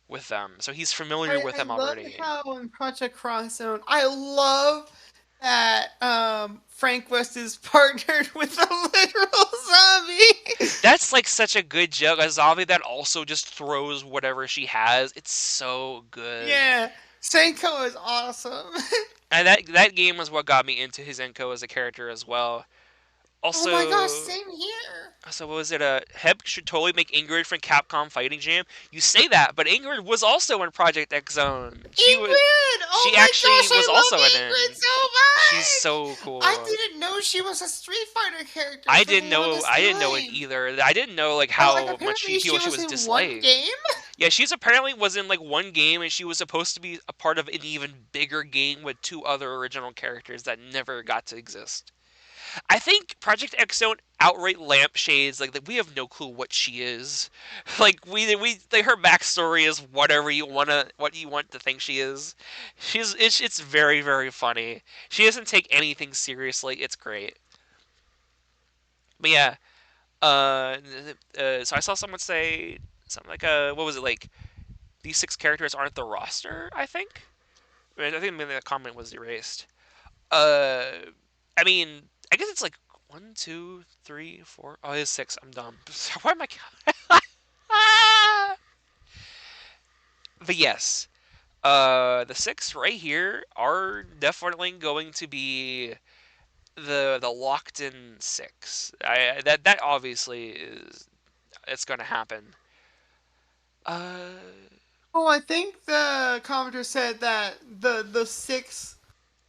with them, so he's familiar with I them love already. how in Project Cross Zone, I love that Frank West is partnered with a literal zombie. That's like such a good joke. A zombie that also just throws whatever she has. It's so good. Yeah, Senko is awesome. And that game was what got me into his Enko as a character as well. Oh my gosh, Also, same here. so what was it? Heb should totally make Ingrid from Capcom Fighting Jam. You say that, but Ingrid was also in Project X Zone. Ingrid! Oh She my actually gosh, was I also love in Ingrid it. so She's much! so I cool. didn't know she was a Street Fighter character for the longest I didn't know it time. either. I didn't know like But like how much apparently she she was was in one disliked. game. Yeah, she's apparently was in like one game, and she was supposed to be a part of an even bigger game with two other original characters that never got to exist. I think Project X Zone outright lampshades like we have no clue what she is. Like we like her backstory is whatever what you want to think she is. It's very very funny. She doesn't take anything seriously. It's great. But yeah, so I saw someone say something like what was it like? These six characters aren't the roster. I think maybe that comment was erased. Uh, I mean, I guess it's like one, two, three, four. Oh, it's six. I'm dumb. Why am I? But yes, the six right here are definitely going to be the locked in six. That obviously is it's going to happen. Uh, Oh, I think the commenter said that the six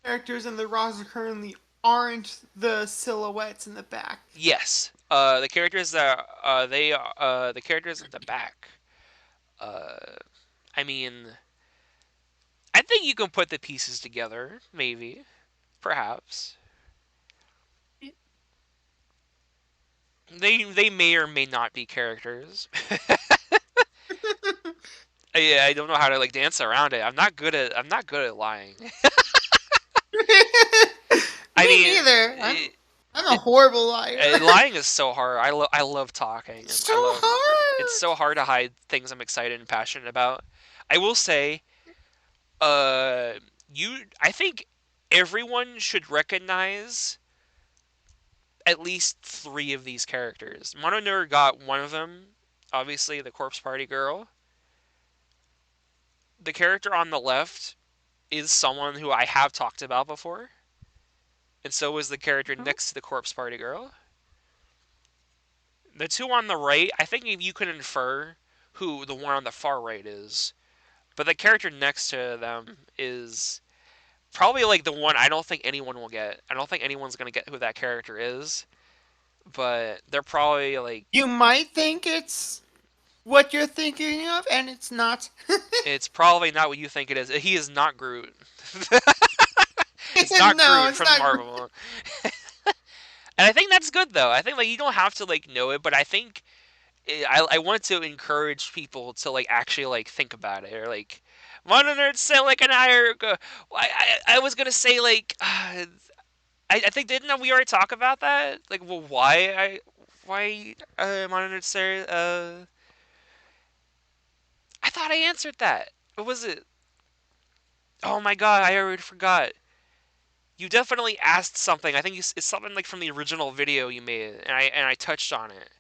characters in the roster currently aren't the silhouettes in the back. yes. The characters that the characters in the back. Uh, I mean, I think you can put the pieces together. Maybe, perhaps. They may or may not be characters. I don't know how to like dance around it. I'm not good at lying. I Me mean, neither. I'm a horrible liar. lying is so hard. I love talking and So I love it's hard. so hard to hide things I'm excited and passionate about. I will say, uh, I think everyone should recognize at least three of these characters. Mononur got one of them, obviously the Corpse Party girl. The character on the left is someone who I have talked about before, and so is the character next to the Corpse Party girl. The two on the right, I think you can infer who the one on the far right is, but the character next to them is probably like the one I don't think anyone will get. I don't think anyone's gonna get who that character is, but they're probably like You might think it's what you're thinking of, and it's not. it's probably not what you think it is. He is not Groot. It's not No, Groot it's from not. Marvel. And I think that's good though. I think like you don't have to like know it, but I think I want to encourage people to like actually like think about it or like one of nerds say like an hour ago. I was gonna say like I think didn't we already talk about that? Like well why monitor say I thought I answered that. What was it? Oh my god, I already forgot. You definitely asked something. I think it's something like from the original video you made, and I touched on it.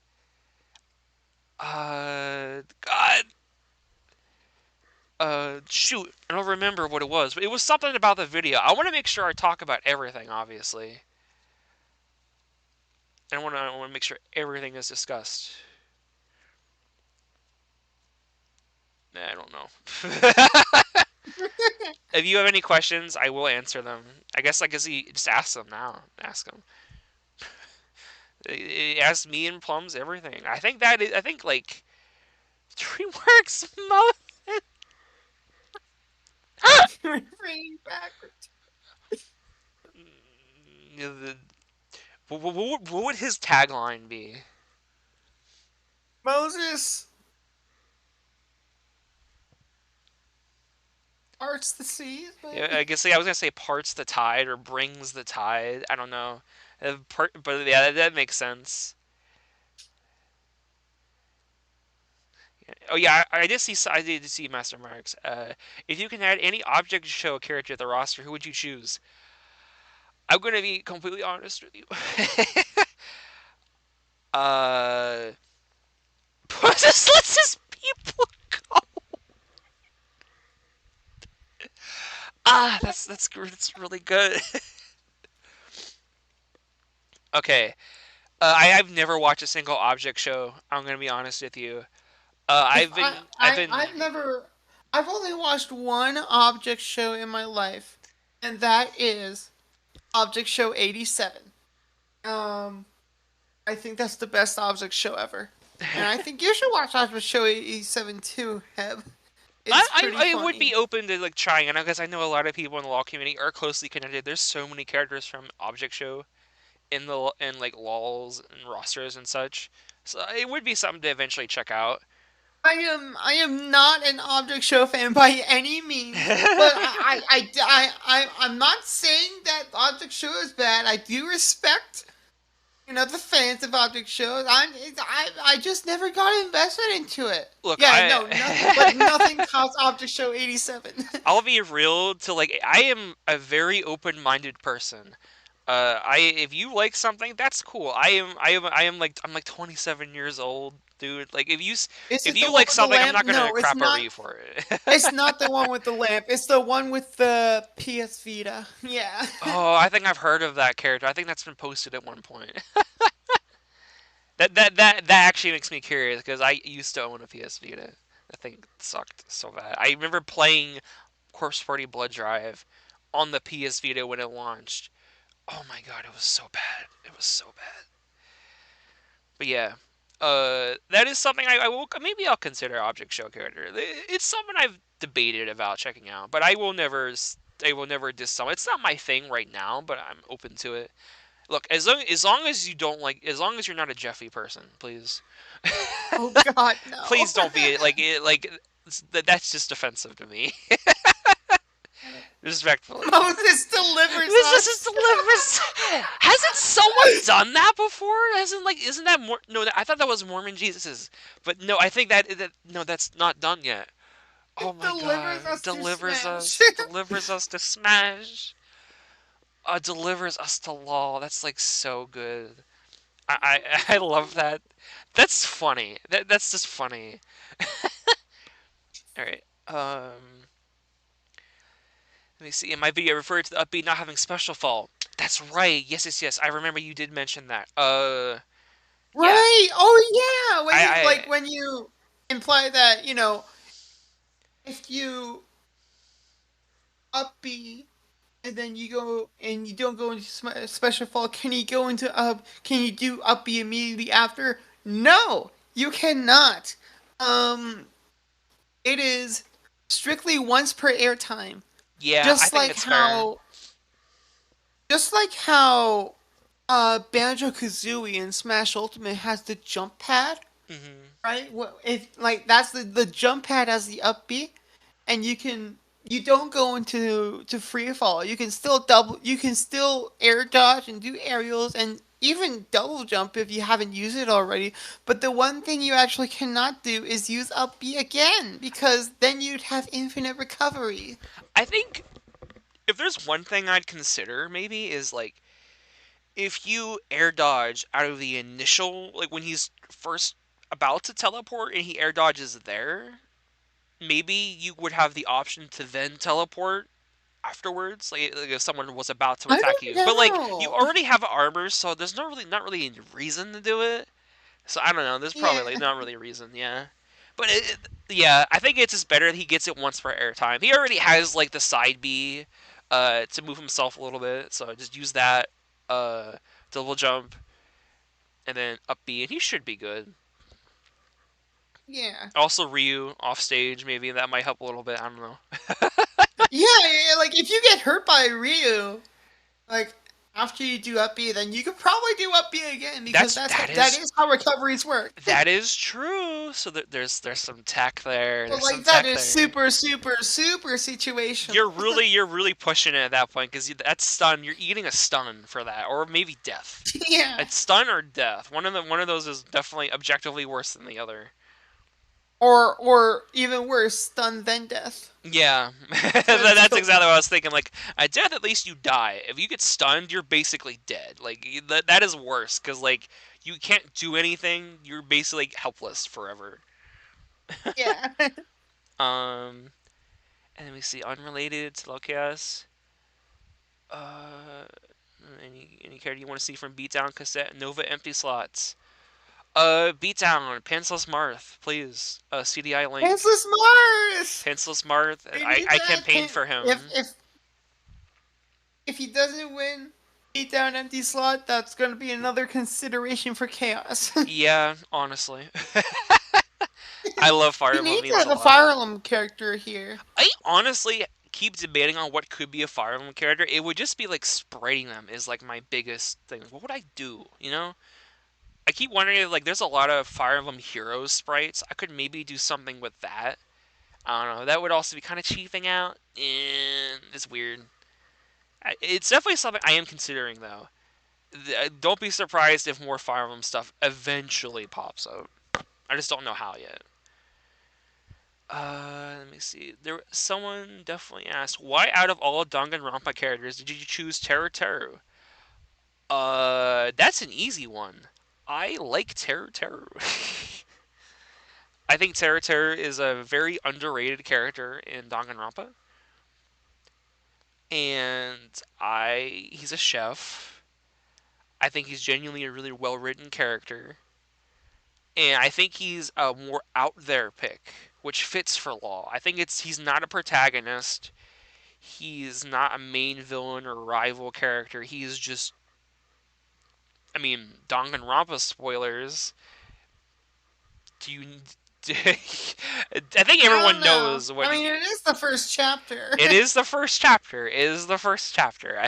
God, shoot, I don't remember what it was, but it was something about the video. I want to make sure I talk about everything, obviously. I want to make sure everything is discussed. I don't know. If you have any questions, I will answer them. I guess you just ask them now. Ask them. Ask me and Plums everything. I think like DreamWorks mode. We're reading backwards. What would his tagline be? Moses parts the seas, Yeah, maybe. I guess I was gonna say parts the tide or brings the tide. I don't know. But yeah, that makes sense. Oh yeah, I did see Master Marks. If you can add any object show character to the roster, who would you choose? I'm gonna be completely honest with you. uh, let's just people go. That's really good. Okay, I've never watched a single object show. I'm gonna be honest with you. If I, I've I, been I've never, I've only watched one object show in my life, and that is Object Show 87. Um, I think that's the best object show ever. And I think you should watch Object Show 87 too, Heb. It's pretty I would funny. be open to like trying it because I know a lot of people in the law community are closely connected. There's so many characters from Object Show in like laws and rosters and such. So it would be something to eventually check out. I am not an object show fan by any means, but I'm not saying that object show is bad. I do respect, the fans of object shows. I just never got invested into it. Look, Yeah, no, but nothing tops Object Show 87. I'll be real to like I am a very open-minded person. I if you like something, that's cool. I'm like 27 years old, dude. Like Is if it the you one like with the something, I'm lamp? not gonna No, it's crap over not. you for it. It's not the one with the lamp. It's the one with the PS Vita. Yeah. Oh, I think I've heard of that character. I think that's been posted at one point. That actually makes me curious because I used to own a PS Vita. That thing sucked so bad. I remember playing Corpse Party Blood Drive on the PS Vita when it launched. Oh my god, it was so bad. It was so bad. But yeah, that is something I will maybe I'll consider Object Show character. It's something I've debated about checking out, but I will never diss someone. It's not my thing right now, but I'm open to it. Look, as long as you don't like, as long as you're not a Jeffy person, please, Oh God, no. please don't be like that's just offensive to me. Respectfully. Moses delivers This is us. delivers. Hasn't someone done that before? Hasn't like isn't that more? No, I thought that was Mormon Jesus's, but no, I think that no, that's not done yet. Oh It my god, delivers us to Smash. delivers us to Smash, delivers us to Law. That's like so good. I love that. That's funny. That's just funny. All right. Let me see. In my video, I referred to the upbeat not having special fall. That's right. Yes. I remember you did mention that. Yeah. Right. Oh yeah. I When you imply that if you up B and then you go and you don't go into special fall, can you go into up? Can you do up B immediately after? No, you cannot. Um, it is strictly once per airtime. yeah. I Just think like it's fair. how, just like how, Banjo Kazooie in Smash Ultimate has the jump pad, Hmm. right? If like that's the jump pad as the up B, and you don't go into free fall. You can still air dodge and do aerials and even double jump if you haven't used it already. But the one thing you actually cannot do is use up B again because then you'd have infinite recovery. I think if there's one thing I'd consider, maybe is like if you air dodge out of the initial, like when he's first about to teleport and he air dodges there, maybe you would have the option to then teleport afterwards, like if someone was about to I attack don't you. But like you know. already have armor, so there's not really any reason to do it. So I don't know. There's probably Yeah, like not really a reason. Yeah. But yeah, I think it's just better that he gets it once for airtime. He already has like the side B, to move himself a little bit. So just use that, uh, double jump, and then up B, and he should be good. yeah. Also Ryu off stage, maybe that might help a little bit. I don't know. Yeah, yeah, like if you get hurt by Ryu, like after you do up B, then you could probably do up B again because That's that's that that is is how recoveries work. that is true. So there's some tech there. But There's some like that tech is there. super, super, super You're situational. really pushing it at that point because that's stun. You're eating a stun for that, or maybe death. Yeah. It's stun or death. One of those is definitely objectively worse than the other. Or even worse, stun then death. Yeah, That's that's still exactly what I was thinking. Like at death, at least you die. If you get stunned, you're basically dead. Like that is worse because like you can't do anything. You're basically helpless forever. yeah. Um, and then we see unrelated to Chaos. Uh, any character you want to see from Beatdown cassette Nova empty slots. Beatdown Pencil's Marth, please. CDI link. Pantsless Mars. Pencil's Marth. We need I that. campaigned for If him. if he doesn't win, beat down empty slot. That's gonna be another consideration for chaos. Yeah, honestly. I love Fire He Emblem needs memes a a lot. Fire Emblem character here. I honestly keep debating on what could be a Fire Emblem character. It would just be like spreading them is like my biggest thing. What would I do? You know? I keep wondering if like there's a lot of Fire Emblem Heroes sprites. I could maybe do something with that. I don't know. That would also be kind of cheaping out. And it's weird. It's definitely something I am considering though. Don't be surprised if more Fire Emblem stuff eventually pops up. I just don't know how yet. Let me see. Someone definitely asked, why out of all Danganronpa characters did you choose Teru Teru? That's an easy one. I like Teru Teru. I think Teru Teru is a very underrated character in Danganronpa, and I he's a chef. I think he's genuinely a really well written character, and I think he's a more out there pick, which fits for Law. I think he's not a protagonist. He's not a main villain or rival character. He's just, I mean, Danganronpa spoilers. Do you? I think I don't everyone know. knows I what. mean, it is the first chapter. It is the first chapter. It is the first chapter.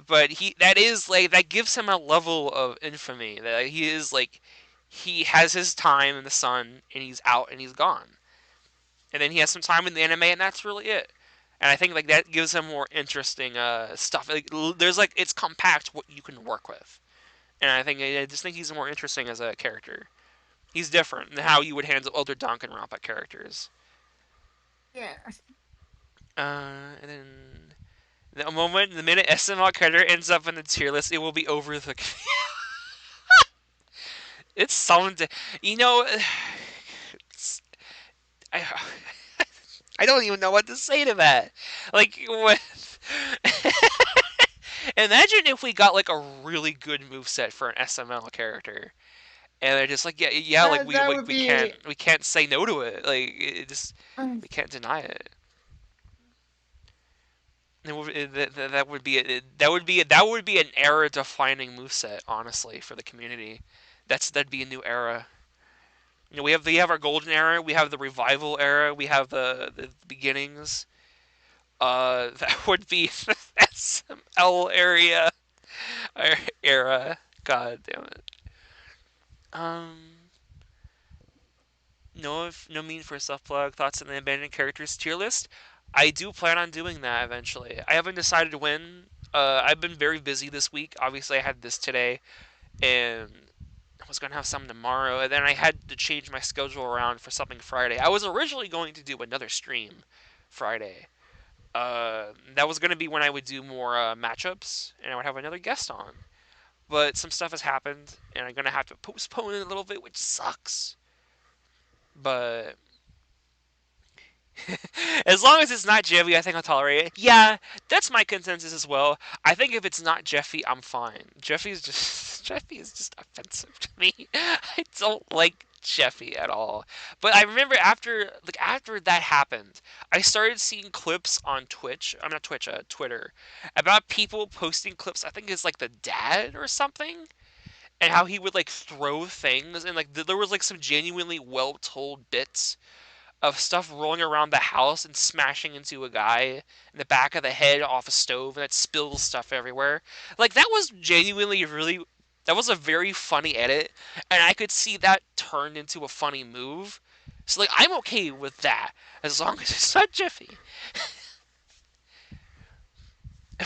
But that is like that gives him a level of infamy that he is like he has his time in the sun and he's out and he's gone, and then he has some time in the anime and that's really it. And I think like that gives him more interesting stuff. Like, there's like it's compact what you can work with, and I just think he's more interesting as a character. He's different than how you would handle other Danganronpa characters. yeah. And then the minute SML character ends up in the tier list, it will be over the. It's sound, you know. I, I don't even know what to say to that. Like, what? Imagine if we got like a really good move set for an SML character, and they're just like, yeah, like That would be. we can't say no to it. Like, it just we can't deny it. That would be that would be an era defining moveset, honestly, for the community. That'd be a new era. You know, we have our golden era, we have the revival era, we have the beginnings. That would be the SML area era. God damn it. Um, no mean for self plug thoughts on the abandoned characters tier list. I do plan on doing that eventually. I haven't decided when. I've been very busy this week. Obviously, I had this today, and I was gonna have some tomorrow, and then I had to change my schedule around for something Friday. I was originally going to do another stream Friday. That was gonna be when I would do more matchups, and I would have another guest on. But some stuff has happened, and I'm gonna have to postpone it a little bit, which sucks. But As long as it's not Jeffy, I think I'll tolerate it. Yeah, that's my consensus as well. I think if it's not Jeffy, I'm fine. Jeffy's just Jeffy is just offensive to me. I don't like Jeffy at all. But I remember after that happened, I started seeing clips on Twitch. I'm not Twitch, Twitter, about people posting clips. I think it's like the dad or something, and how he would like throw things, and like there was like some genuinely well told bits of stuff rolling around the house and smashing into a guy in the back of the head off a stove, and it spills stuff everywhere. Like that was genuinely really, that was a very funny edit, and I could see that turned into a funny move. So like I'm okay with that as long as it's not Jiffy.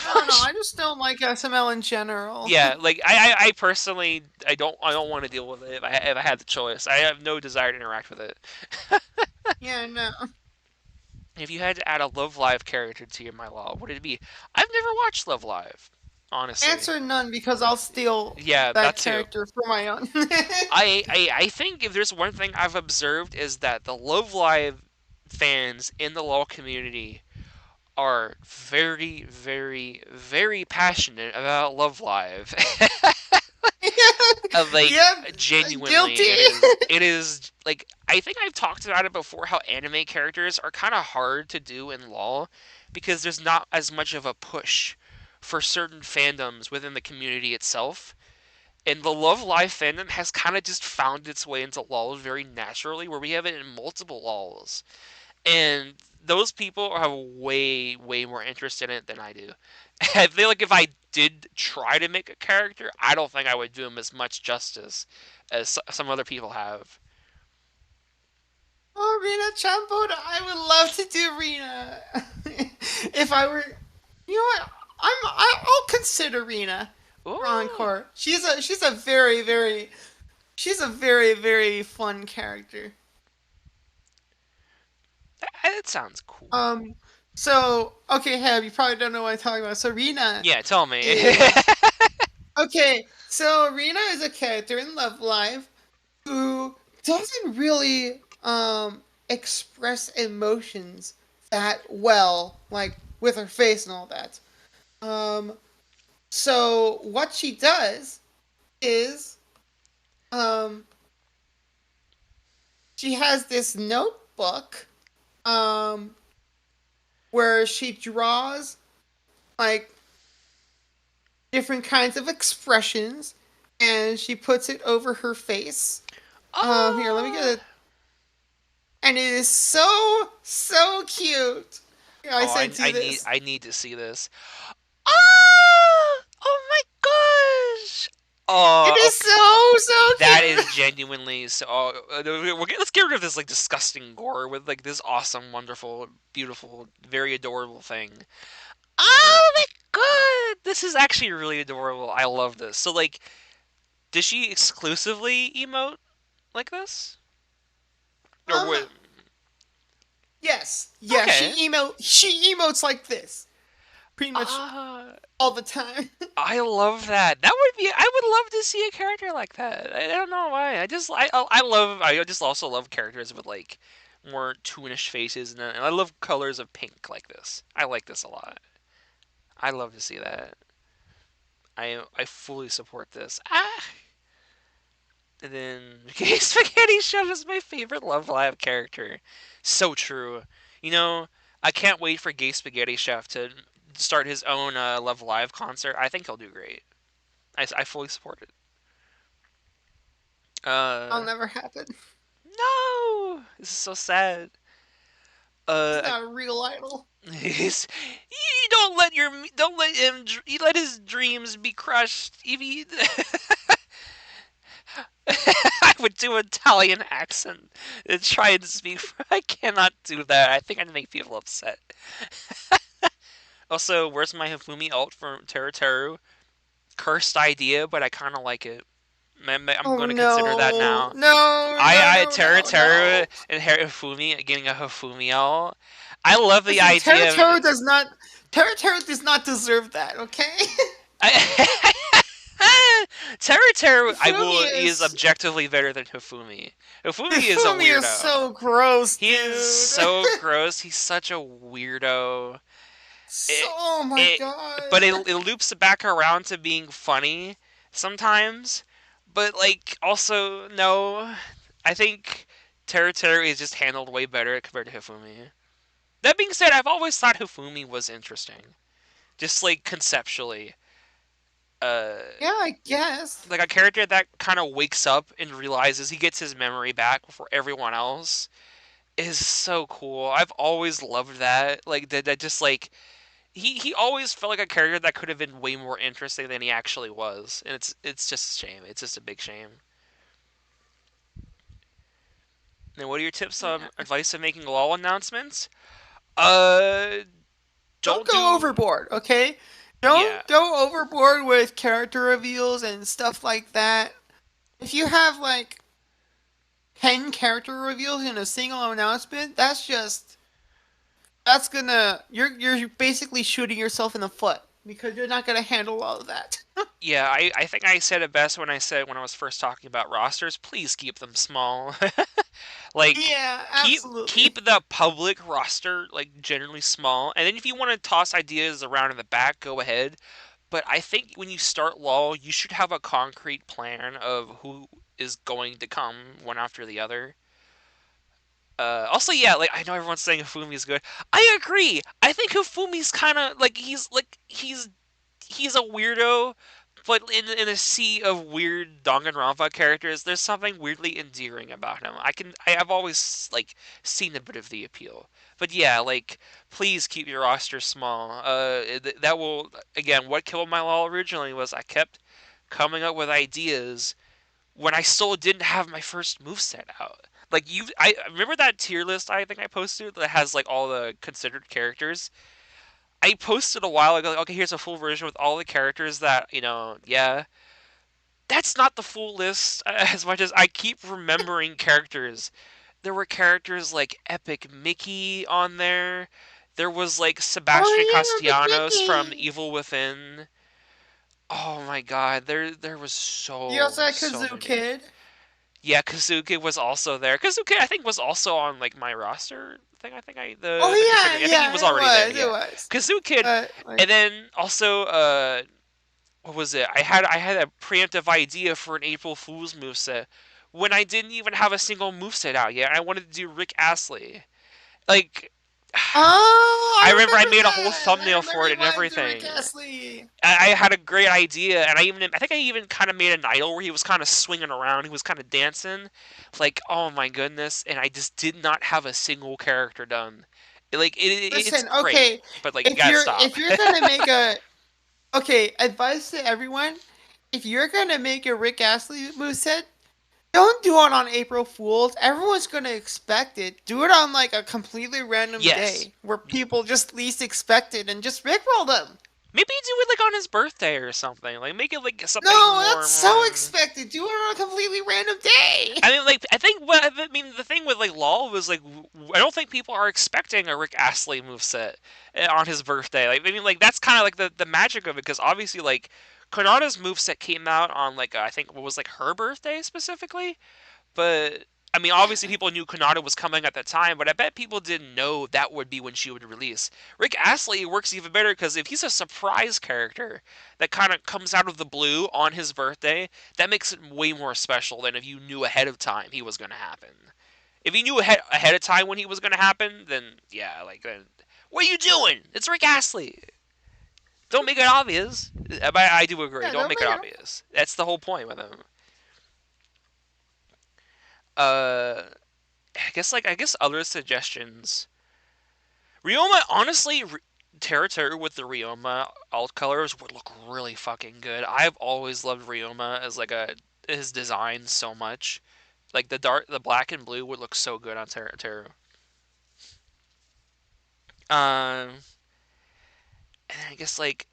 I don't know. I just don't like SML in general. Yeah, like I personally I don't want to deal with it if I had the choice. I have no desire to interact with it. Yeah, no. If you had to add a Love Live character to your My Law, what would it be? I've never watched Love Live, honestly. Answer none because I'll steal Yeah, that that too. character for my own. I think if there's one thing I've observed is that the Love Live fans in the LoL community are very, very, very passionate about Love Live. Like Yep, genuinely, guilty. it is like I think I've talked about it before how anime characters are kind of hard to do in LoL because there's not as much of a push for certain fandoms within the community itself. And the Love Live fandom has kind of just found its way into LoL very naturally, where we have it in multiple LoLs. And those people have way, way more interest in it than I do. I feel like if I did try to make a character, I don't think I would do him as much justice as some other people have. Oh, Rena Champoda. I would love to do Rena. If I were, you know what? I'll consider Rena for Ooh, Encore. She's a very very fun character. that sounds cool. Um, so okay, Heb, you probably don't know what I'm talking about. So Rena Yeah, tell me. is okay. So Rena is a character in Love Live who doesn't really express emotions that well, like with her face and all that. Um, so what she does is um, she has this notebook um, where she draws like different kinds of expressions and she puts it over her face. Here, let me get Oh, it. And it is so, so cute. Here, I oh, sent you need this. I need to see this. Oh, oh my gosh. It Oh, is so, so that is cute. genuinely so. Let's get rid of this like disgusting gore with like this awesome, wonderful, beautiful, very adorable thing. Oh my god, this is actually really adorable. I love this. So like, does she exclusively emote like this, or Um, what? yes. Yeah, Okay. she emotes like this pretty much Uh, all the time. I love that. That would be. I would love to see a character like that. I don't know why. I love. I just also love characters with like more toonish faces, and I love colors of pink like this. I like this a lot. I love to see that. I fully support this. Ah. And then okay, Spaghetti Chef is my favorite Love Live character. So true. You know, I can't wait for Gay Spaghetti Chef to start his own Love Live concert. I think he'll do great. I fully support it. I'll Uh, never happen. no, this is so sad. He's Uh, not a real idol. you don't let him you let his dreams be crushed. If he, I would do an Italian accent and try and speak. I cannot do that. I think I'd make people upset. Also, where's my Hifumi ult from Teru? Cursed idea, but I kind of like it. I'm Oh going to consider that no. now. No, no, I no, no, Teru no. and Hifumi getting a Hifumi ult. I love the Listen, idea of. Taro does not deserve that, okay? I, Teru, I Hifumi will. He is is objectively better than Hifumi. Hifumi is a Hifumi is weirdo. so gross, He is dude. so gross. He's such a weirdo. So, It, oh my it, but god. it loops back around to being funny sometimes. But like, also no, I think Teru is just handled way better compared to Hifumi. That being said, I've always thought Hifumi was interesting, just like conceptually. Uh, Yeah, I guess. like a character that kind of wakes up and realizes he gets his memory back before everyone else is so cool. I've always loved that. Like that just like he always felt like a character that could have been way more interesting than he actually was, and it's just a shame. It's just a big shame. And what are your tips on Yeah. advice of making LOL announcements? Uh, Don't don't go do. overboard, okay? Yeah, Don't go overboard with character reveals and stuff like that. If you have like 10 character reveals in a single announcement, that's gonna you're basically shooting yourself in the foot because you're not gonna handle all of that. yeah. I think I said it best when I said when I was first talking about rosters. Please keep them small. Like Yeah, keep absolutely. the public roster like generally small, and then if you want to toss ideas around in the back, go ahead. But I think when you start LOL, you should have a concrete plan of who is going to come one after the other. Also, yeah, like I know everyone's saying Hifumi's good. I agree. I think Hifumi's kind of like he's a weirdo, but in a sea of weird Danganronpa characters, there's something weirdly endearing about him. I've always like seen a bit of the appeal. But yeah, like please keep your roster small. That will again. What killed my LOL originally was I kept coming up with ideas when I still didn't have my first move set out. Like I remember that tier list I think I posted that has like all the considered characters. I posted a while ago, like, okay, here's a full version with all the characters that, yeah. That's not the full list as much as I keep remembering characters. There were characters like Epic Mickey on there. There was like Sebastian Oh yeah, Big Castellanos from Mickey. Evil Within. Oh my god, there was You also had so Kazoo many. Kid. Yeah, Kazuki was also there. Kazuki I think was also on like my roster thing. I think Oh the contributing. yeah, I think he yeah, was already there. it Yeah, was. Kazuki, Like, and then also what was it? I had a preemptive idea for an April Fool's moveset when I didn't even have a single moveset out yet. I wanted to do Rick Astley. Like oh, I I remember I remember made a whole that. I thumbnail remember for it you and wanted to do Rick everything. Astley. I had a great idea, and I think I even kind of made an idol where he was kind of swinging around, he was kind of dancing, like oh my goodness, and I just did not have a single character done. It's Listen, great, okay, but like you gotta stop. if you're gonna make a okay advice to everyone, if you're gonna make a Rick Astley moveset, don't do it on April Fools. Everyone's gonna expect it. Do it on like a completely random Yes, day where people just least expect it and just rickroll them. maybe do it like on his birthday or something. Like make it like something No, more. that's so expected. Do it on a completely random day. I mean, like I think what I mean the thing with like LOL was like I don't think people are expecting a Rick Astley moveset on his birthday. Like I mean, like that's kind of like the magic of it because obviously like Konata's moveset came out on like I think what was like her birthday specifically, but I mean, obviously people knew Konata was coming at the time, but I bet people didn't know that would be when she would release. Rick Astley works even better because if he's a surprise character that kind of comes out of the blue on his birthday, that makes it way more special than if you knew ahead of time he was going to happen. If you knew ahead of time when he was going to happen, then yeah, like then what are you doing? It's Rick Astley. Don't make it obvious. But I do agree. Yeah, Don't don't make it make it. obvious. That's the whole point with him. Uh, I guess other suggestions. Ryoma, honestly, Teru with the Ryoma alt colors would look really fucking good. I've always loved Ryoma as like a his design so much. Like the black and blue would look so good on Teru. Um, and I guess like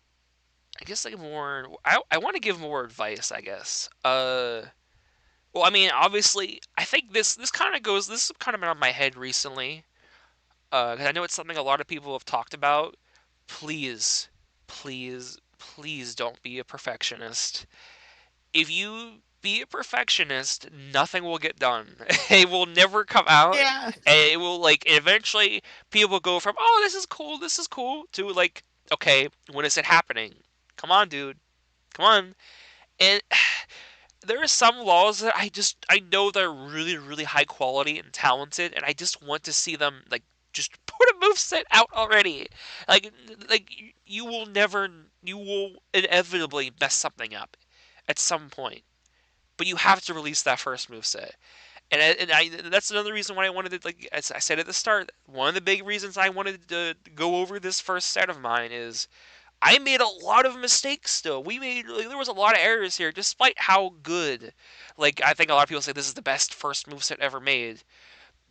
more. I want to give more advice. I guess. Well, I mean, obviously, I think this kind of goes. This has kind of been on my head recently. Because I know it's something a lot of people have talked about. Please, please don't be a perfectionist. if you be a perfectionist, nothing will get done. It will never come out. Yeah. And it will like eventually people will go from this is cool to like okay, when is it happening? Come on, dude, come on. And there are some laws that I know they're really really high quality and talented, and I just want to see them like just put a moveset out already. Like like you will inevitably mess something up at some point, but you have to release that first moveset. And that's another reason why I wanted to, like as I said at the start, one of the big reasons I wanted to go over this first set of mine is I made a lot of mistakes still. There was a lot of errors here, despite how good. Like I think a lot of people say this is the best first moveset ever made.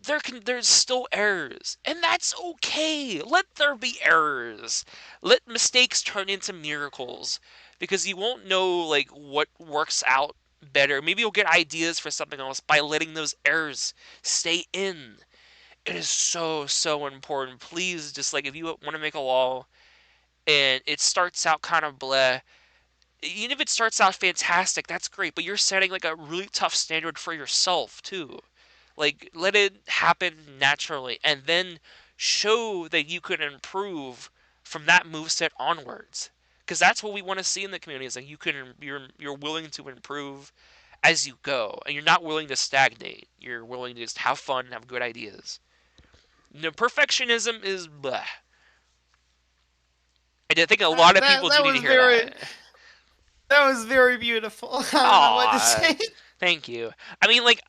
There's still errors, and that's okay. Let there be errors. Let mistakes turn into miracles, because you won't know like what works out better. Maybe you'll get ideas for something else by letting those errors stay in. It is so so important. Please, just like if you want to make a wall and it starts out kind of bleh, even if it starts out fantastic, that's great, but you're setting like a really tough standard for yourself too. Like let it happen naturally and then show that you can improve from that move set onwards. Because that's what we want to see in the community is that you're willing to improve as you go, and you're not willing to stagnate. You're willing to just have fun and have good ideas. No, perfectionism is bleh. And I think a lot of people do That need to was hear very that. beautiful. I don't know what to Aw, say. thank you. I mean, like,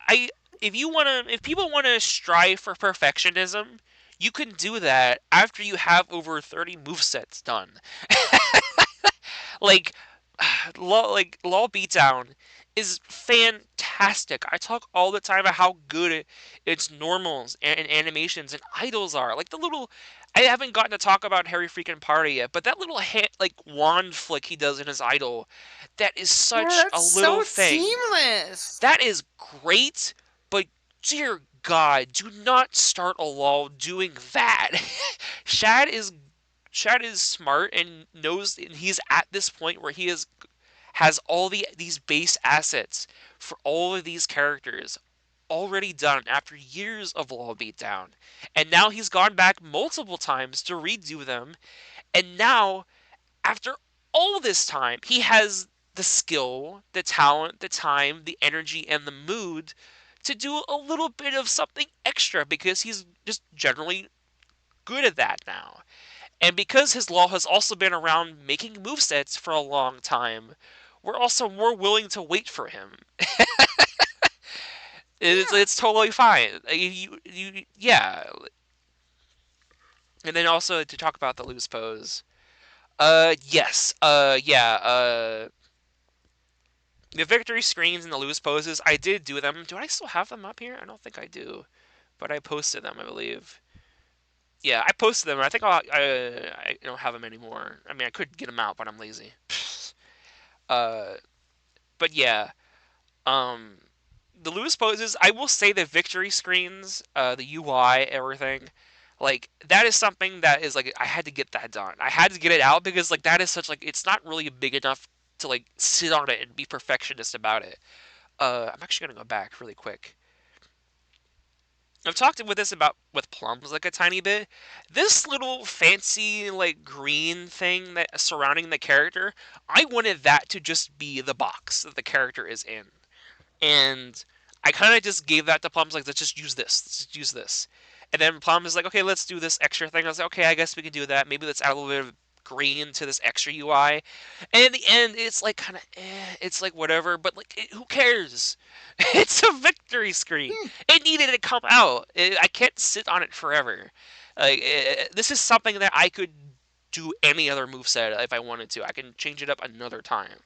if people wanna strive for perfectionism, you can do that after you have over 30 movesets done. Like, Law Beatdown is fantastic. I talk all the time about how good its normals and animations and idols are. Like the little, I haven't gotten to talk about Harry freaking Party yet, but that little like wand flick he does in his idol, that is Yeah, such a that's little so thing. seamless. That is great, but dear God, do not start a lull doing that. Shad is Shad is smart and knows, and he's at this point where has all these base assets for all of these characters already done after years of Law Beatdown. And now he's gone back multiple times to redo them, and now after all this time, he has the skill, the talent, the time, the energy, and the mood to do a little bit of something extra because he's just generally good at that now. And because his law has also been around making movesets for a long time, we're also more willing to wait for him. Yeah. It's totally fine. Yeah. And then also to talk about the loose pose. Yes. Yeah. The victory screens and the loose poses, I did do them. Do I still have them up here? I don't think I do, but I posted them, I believe. Yeah, I posted them. I think I don't have them anymore. I mean, I could get them out, but I'm lazy. uh, but yeah, um, the loose poses. I will say the victory screens, the UI, everything. Like that is something that is like I had to get that done. I had to get it out because like that is such like it's not really big enough to like sit on it and be perfectionist about it. I'm actually gonna go back really quick. I've talked with this about with Plums like a tiny bit. This little fancy like green thing that surrounding the character, I wanted that to just be the box that the character is in, and I kind of just gave that to Plums like let's just use this, let's just use this, and then Plum is like okay let's do this extra thing. I was like okay I guess we can do that. Maybe let's add a little bit of green to this extra UI, and in the end it's like kind of it's like whatever, but like who cares? It's a victory screen. Hmm. It needed to come out. I can't sit on it forever. Like this is something that I could do any other move set if I wanted to. I can change it up another time.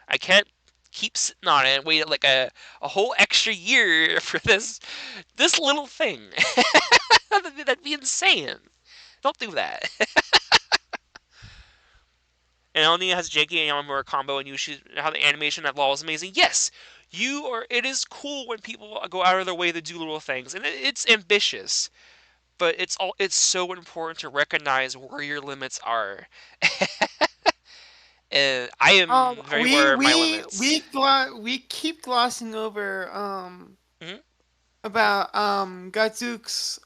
I can't keep sitting on it and wait like a whole extra year for this little thing. That'd be insane. Don't do that. And only has Janky and Yamamura combo, and you should how the animation at Law is amazing. Yes, you are. It is cool when people go out of their way to do little things, and it's ambitious. But it's so important to recognize where your limits are. I am very aware of my limits. We keep glossing over Hmm. about Gadzooks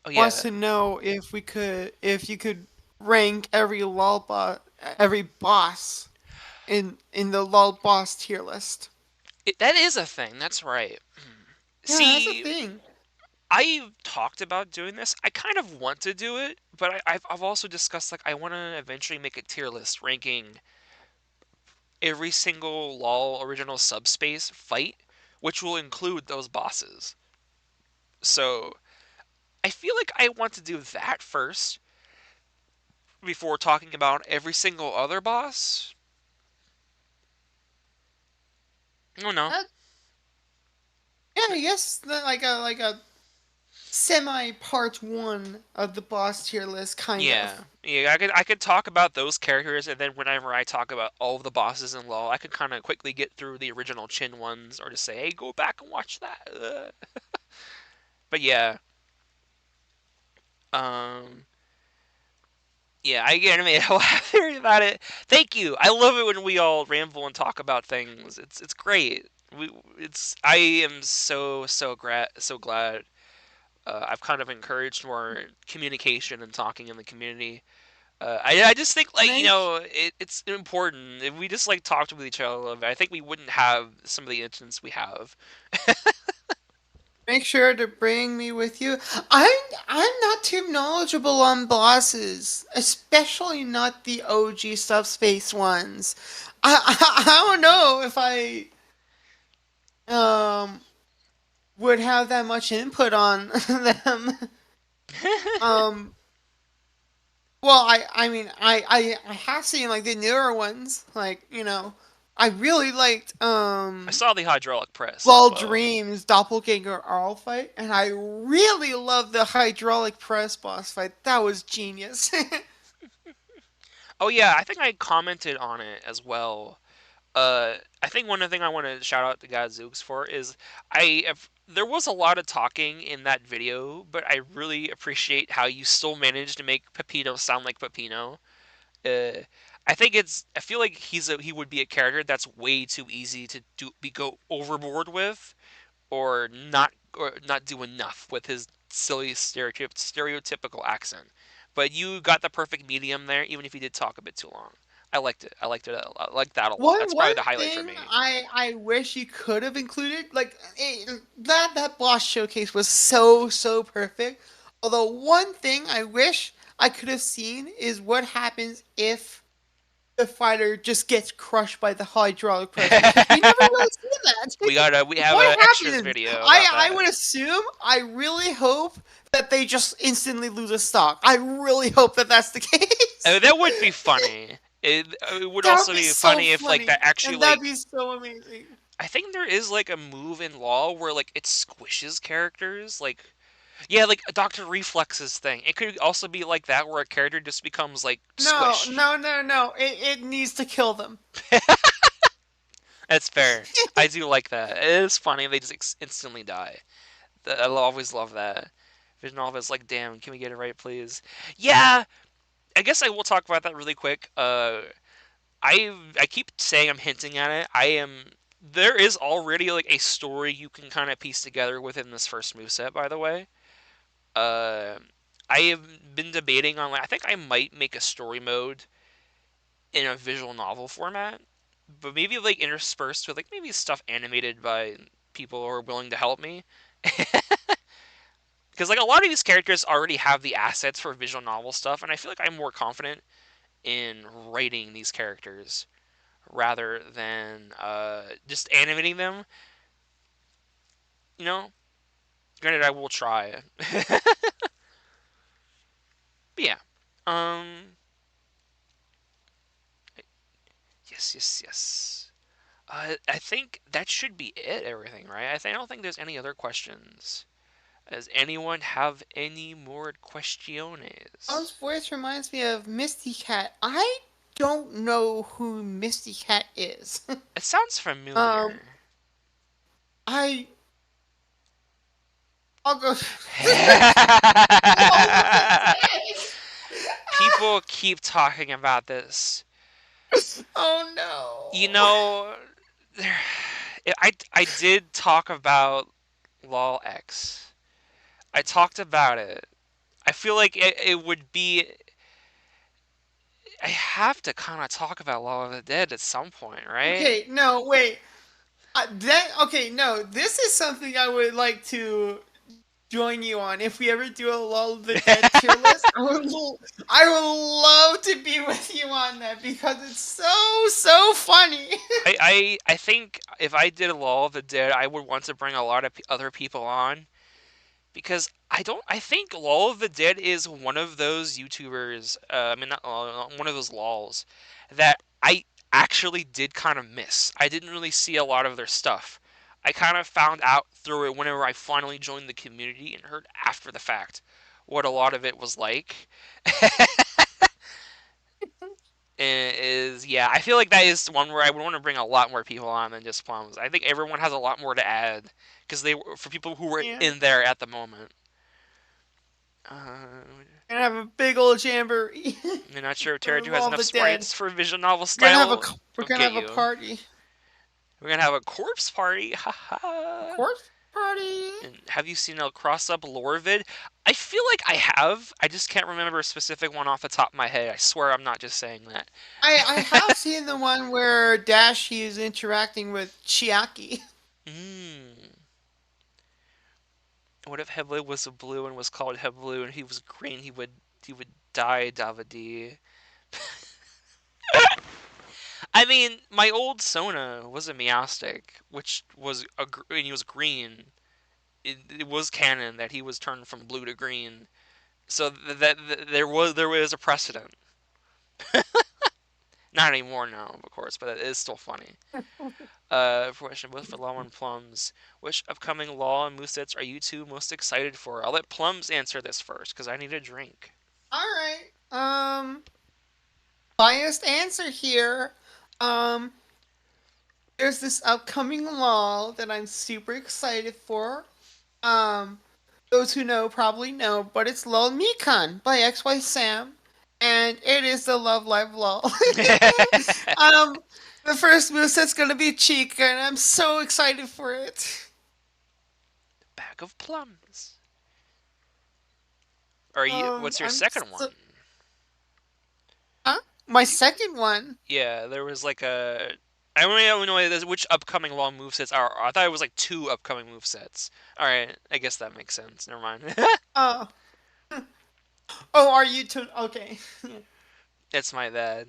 Oh wants yeah, to know if you could rank every boss in the lol boss tier list. that is a thing. That's right. Yeah, that's a See, thing. I've talked about doing this. I kind of want to do it, but I've also discussed like I want to eventually make a tier list ranking every single LoL original subspace fight, which will include those bosses. So I feel like I want to do that first before talking about every single other boss. Oh no. That, yeah, I guess like a semi part one of the boss tier list, kind Yeah. of. Yeah, I could talk about those characters, and then whenever I talk about all of the bosses in LoL, I could kind of quickly get through the original Chin ones, or just say, "Hey, go back and watch that." But yeah, um, yeah, I get made a laugh hearing about it. Thank you. I love it when we all ramble and talk about things. It's great. I am so glad. I've kind of encouraged more communication and talking in the community. I just think like Make it's important if we just like talked with each other a little bit. I think we wouldn't have some of the incidents we have. Make sure to bring me with you. I'm not too knowledgeable on bosses, especially not the OG subspace ones. I don't know if I um would have that much input on them. Um, well, I mean, I have seen like the newer ones, like I really liked I saw the hydraulic press as Ball well. Dreams Doppelganger Arl fight, and I really love the hydraulic press boss fight. That was genius. Oh yeah, I think I commented on it as well. I think one of the thing I want to shout out to Gadzooks for is there was a lot of talking in that video, but I really appreciate how you still managed to make Pepino sound like Pepino. Uh, I feel like he would be a character that's way too easy to go overboard with, or not do enough with his silly stereotypical accent. But you got the perfect medium there, even if you did talk a bit too long. I liked it. I liked that a lot. That's One probably the highlight for thing me. I wish you could have included, like that boss showcase was so perfect. Although one thing I wish I could have seen is what happens if the fighter just gets crushed by the hydraulic press, because we never really see that. We have What a extras happens? video about I that. would assume. I really hope that they just instantly lose a stock. I really hope that that's the case. That would be funny. It would That would also be be so funny if like that funny, actually and that'd like be so amazing. I think there is like a move in Law where like it squishes characters. Like yeah, like a Doctor Reflex's thing. It could also be like that where a character just becomes like No, squished. no, no, no. It needs to kill them. That's fair. I do like that. It is funny. They just instantly die. I'll always love that. Vision Alpha is like, damn, can we get it right, please? Yeah, I guess I will talk about that really quick. I keep saying I'm hinting at it. I am. There is already like a story you can kind of piece together within this first moveset. By the way, uh, I have been debating on. Like, I think I might make a story mode in a visual novel format, but maybe like interspersed with like maybe stuff animated by people who are willing to help me. Because like a lot of these characters already have the assets for visual novel stuff, and I feel like I'm more confident in writing these characters rather than just animating them. You know, granted, I will try. But yeah, um, yes. I think that should be it. Everything, right? I don't think there's any other questions. Does anyone have any more Mom's questiones? voice reminds me of Misty Cat. I don't know who Misty Cat is. It sounds um, familiar. I I'll go. All of the same. People keep talking about this. Oh You no. know, there, I did talk about Lol X. I talked about it. I feel like it would be. I have to kind of talk about Law of the Dead at some point, right? Okay, no, wait. No, this is something I would like to join you on. If we ever do a Lull of the Dead tier list, I would love to be with you on that because it's so funny. I think if I did Law of the Dead, I would want to bring a lot of other people on because I think Law of the Dead is one of those YouTubers. I mean, not one of those lols that I actually did kind of miss. I didn't really see a lot of their stuff. I kind of found out through it whenever I finally joined the community and heard after the fact what a lot of it was like. Is yeah, I feel like that is one where I would want to bring a lot more people on than just Plums. I think everyone has a lot more to add because they were for people who were Yeah, in there at the moment. Uh, gonna have a big old jamboree I'm not sure if for Terraju has Lull of enough the Dead. sprites for a visual novel We're gonna have style we're of gonna Get have a You. party, We're gonna have a corpse party, a haha. corpse party. And have you seen a cross up lore vid? I feel like I have. I just can't remember a specific one off the top of my head. I swear I'm not just saying that. I have seen the one where Dashi is interacting with Chiaki. Hmm. What if Heblu was a blue and was called Heblu and he was green? He would die, Davide. I mean, my old Sona was a Meowstic, which was and he was green. It was canon that he was turned from blue to green. So there was a precedent. Not anymore now, of course, but it is still funny. Question both for Law and Plums. Which upcoming Law and Movesets are you two most excited for? I'll let Plums answer this first because I need a drink. All right. Biased answer here. Um, there's this upcoming law that I'm super excited for. Um, those who know probably know, but it's Lol Mikan by XY Sam, and it is the Love Live Lol. um, the first moveset's gonna be Chica, and I'm so excited for it. Bag of plums. Are you? What's your I'm second so, one? huh? My second one. Yeah, there was like a. I don't know which upcoming long movesets are. I thought it was like two upcoming movesets. All right, I guess that makes sense. Never mind. Uh, oh, are you too? Okay. It's my bad.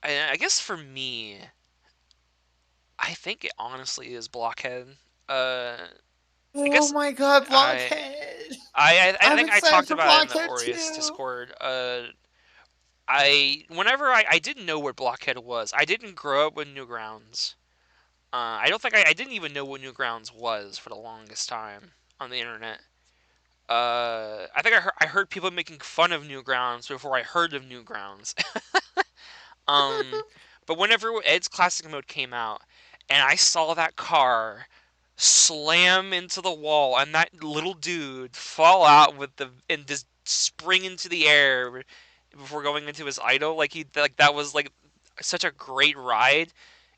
I guess for me, I think it honestly is Blockhead. Uh, I Oh guess my God, I Blockhead! I I'm think I excited talked for about it in the Blockhead Aureus too. Discord. I didn't know what Blockhead was. I didn't grow up with Newgrounds. I don't think I didn't even know what Newgrounds was for the longest time on the internet. I think I heard people making fun of Newgrounds before I heard of Newgrounds. um, but whenever Ed's Classic Mode came out, and I saw that car slam into the wall and that little dude fall out with the and just spring into the air before going into his idol, like that was like such a great ride.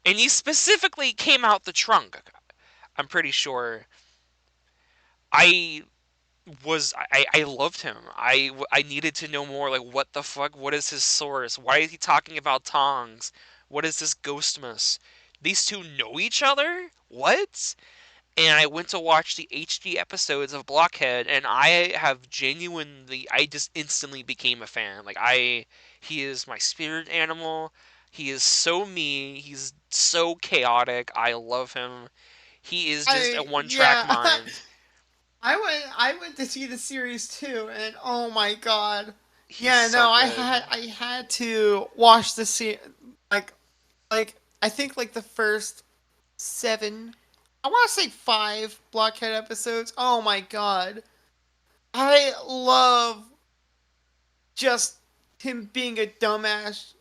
And he specifically came out the trunk. I'm pretty sure. I I loved him. I needed to know more. Like, what the fuck? What is his source? Why is he talking about tongs? What is this Ghostmas? These two know each other? What? And I went to watch the HD episodes of Blockhead, and I just instantly became a fan. He is my spirit animal. He is so me. He's so chaotic. I love him. He is just a I one-track yeah. mind. I went to see the series too, and oh my God. He's Yeah, so no, good. I had to watch the series like like I think like the first seven, I want to say five Blockhead episodes. Oh my God. I love just him being a dumbass,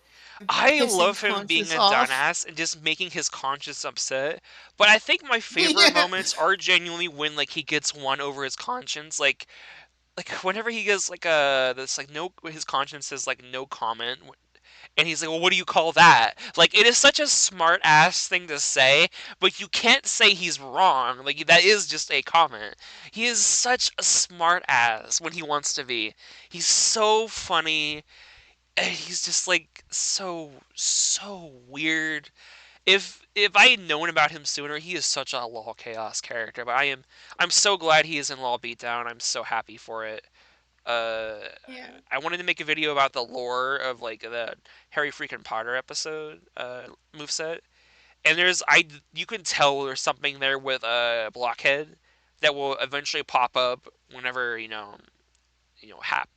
I pissing love him being conscious a off. dumbass and just making his conscience upset. But I think my favorite Yeah. moments are genuinely when like he gets one over his conscience. Like whenever he gets like this like no his conscience says like no comment And he's like, well, what do you call that? Like, it is such a smart ass thing to say, but you can't say he's wrong. Like, that is just a comment. He is such a smart ass when he wants to be. He's so funny. And he's just like so weird. If I had known about him sooner, he is such a Law Chaos character. But I'm so glad he is in Law Beatdown. I'm so happy for it. Uh, Yeah. I wanted to make a video about the lore of like the Harry freaking Potter episode moveset, and you can tell there's something there with a Blockhead that will eventually pop up whenever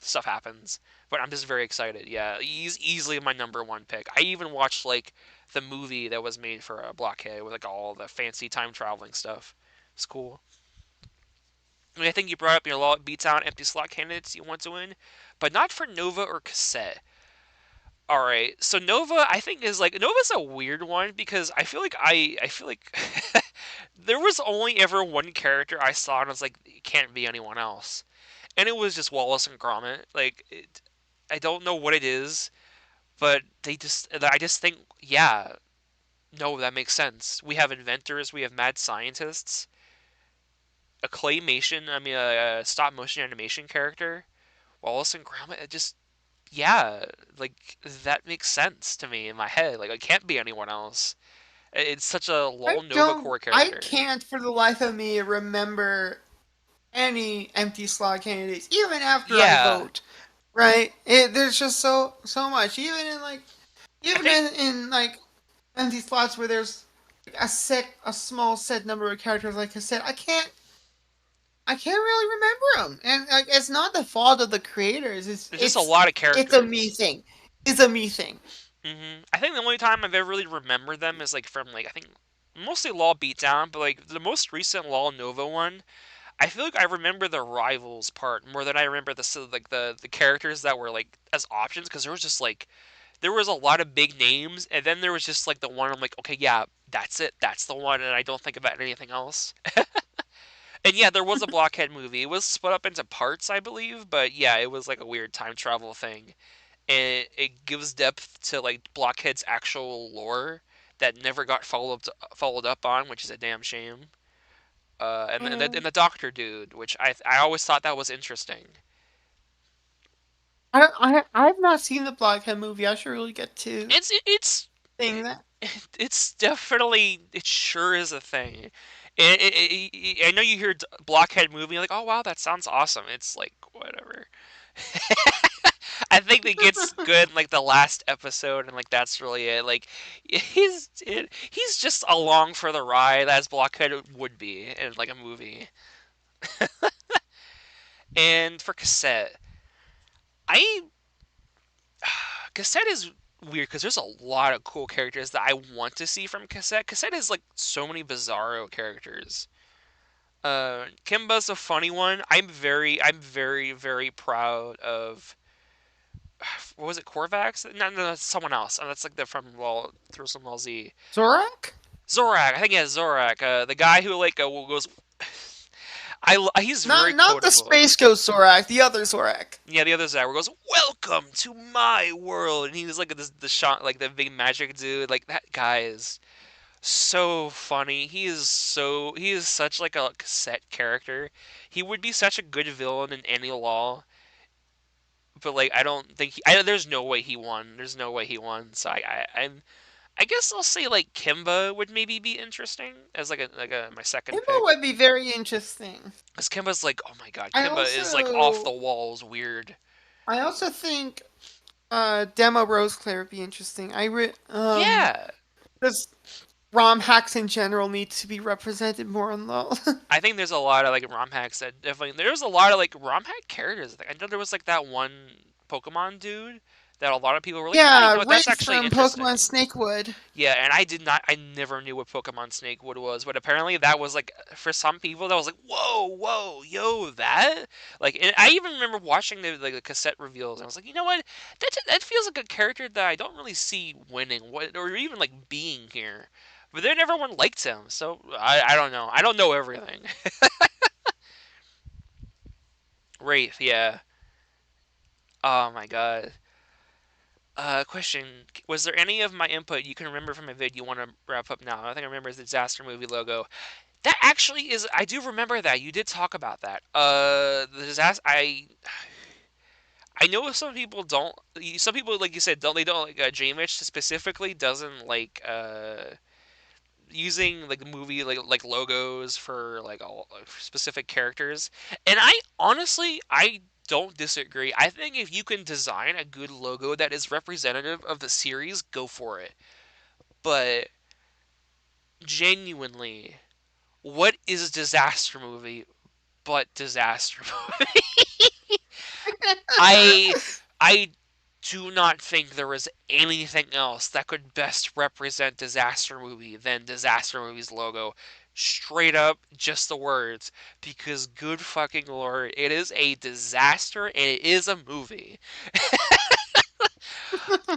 stuff happens. But I'm just very excited. Yeah, he's easily my number one pick. I even watched like the movie that was made for a Blockhead with like all the fancy time traveling stuff. It's cool. I mean, I think you brought up your law beats out empty slot candidates you want to win, but not for Nova or Cassette. All right, so Nova, I think is like Nova's a weird one because I feel like there was only ever one character I saw and I was like, it can't be anyone else, and it was just Wallace and Gromit. I don't know what it is, but I just think, yeah, no, that makes sense. We have inventors, we have mad scientists, a claymation, I mean a stop motion animation character, Wallace and Gromit. It just yeah, like that makes sense to me in my head. Like it can't be anyone else. It's such a lol Nova core I character. can't for the life of me remember any empty slot candidates, even after I Yeah, vote. Right? There's just so much. I Even think in like empty slots where there's a small set number of characters, like I said, I can't really remember them, and like, it's not the fault of the creators. there's just a lot of It's a me characters. thing. It's a me thing. I think the only time I've ever really remembered them is like from like I think mostly LOL Beatdown, but like the most recent LOL Nova one. I feel like I remember the rivals part more than I remember the characters that were like as options because there was a lot of big names, and then there was just like the one I'm like, okay, yeah, that's it, that's the one, and I don't think about anything else. And yeah, there was a Blockhead movie. It was split up into parts, I believe, but yeah, it was like a weird time travel thing, and it gives depth to like Blockhead's actual lore that never got followed up on, which is a damn shame. And the Doctor dude, which I always thought that was interesting. I've not seen the Blockhead movie. I should really get to It's it, it's seeing that. it's definitely it sure is a thing. I know you hear Blockhead movie like, oh wow, that sounds awesome. It's like whatever. I think it gets good in like the last episode, and like that's really it. Like he's just along for the ride as Blockhead would be in like a movie. And for Cassette, I Cassette is weird because there's a lot of cool characters that I want to see from Cassette. Cassette has like so many bizarro characters. Kimba's a funny one. I'm very proud of. What was it, Corvax? No, that's someone else. That's like the from through some Z. Zorak? Zorak. I think yeah, Zorak. The guy who like goes. He's very Not the quotable. Space Ghost Zorak, the other Zorak. Yeah, the other side where goes, "Welcome to my world," and he's like the shot like the big magic dude. Like that guy is so funny. He is such like a cassette character. He would be such a good villain in any law, but like I don't think there's no way he won. There's no way he won. So I guess I'll say like Kimba would maybe be interesting as like a my second Himbo pick. would be very interesting. Because Kimba's like, oh my god, I Kimba is like off the also walls weird. I also think Demo Roseclair would be interesting. Yeah, Because ROM hacks in general need to be represented more on LOL. I think there's a lot of like ROM hacks that definitely there's a lot of like ROM hack characters. Like, I know there was like that one Pokemon dude that a lot of people were like, yeah, you know Yeah, what, that's Wraith actually from interesting. Pokemon Snakewood. Yeah, and I never knew what Pokemon Snakewood was, but apparently that was like for some people that was like, whoa, yo, that like, and I even remember watching the cassette reveals, and I was like, you know what, that feels like a character that I don't really see winning, what or even like being here. But then everyone liked him, so I don't know. I don't know everything. Wraith, yeah. Oh my god. Question: was there any of my input you can remember from my vid you want to wrap up now? I think I remember is the disaster movie logo. That actually is. I do remember that you did talk about that. The disaster. I know some people don't. Some people, like you said, don't. They don't like J-Mitch specifically doesn't like using like movie like logos for like all specific characters. And I honestly I don't disagree. I think if you can design a good logo that is representative of the series, go for it. But genuinely, what is disaster movie but disaster movie? I I do not think there is anything else that could best represent disaster movie than disaster movie's logo. Straight up, just the words. Because good fucking lord, it is a disaster and it is a movie.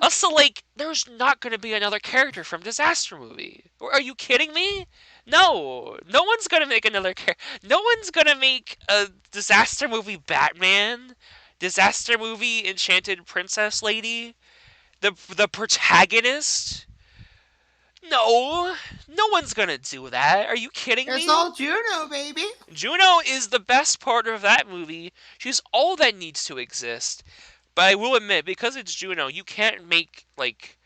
Also, like, there's not going to be another character from Disaster Movie. Are you kidding me? No, no one's gonna make another character. No one's gonna make a Disaster Movie Batman, Disaster Movie Enchanted Princess Lady, the protagonist. No, no one's gonna do that. Are you kidding It's me? all Juno, baby. Juno is the best part of that movie. She's all that needs to exist. But I will admit, because it's Juno, you can't make like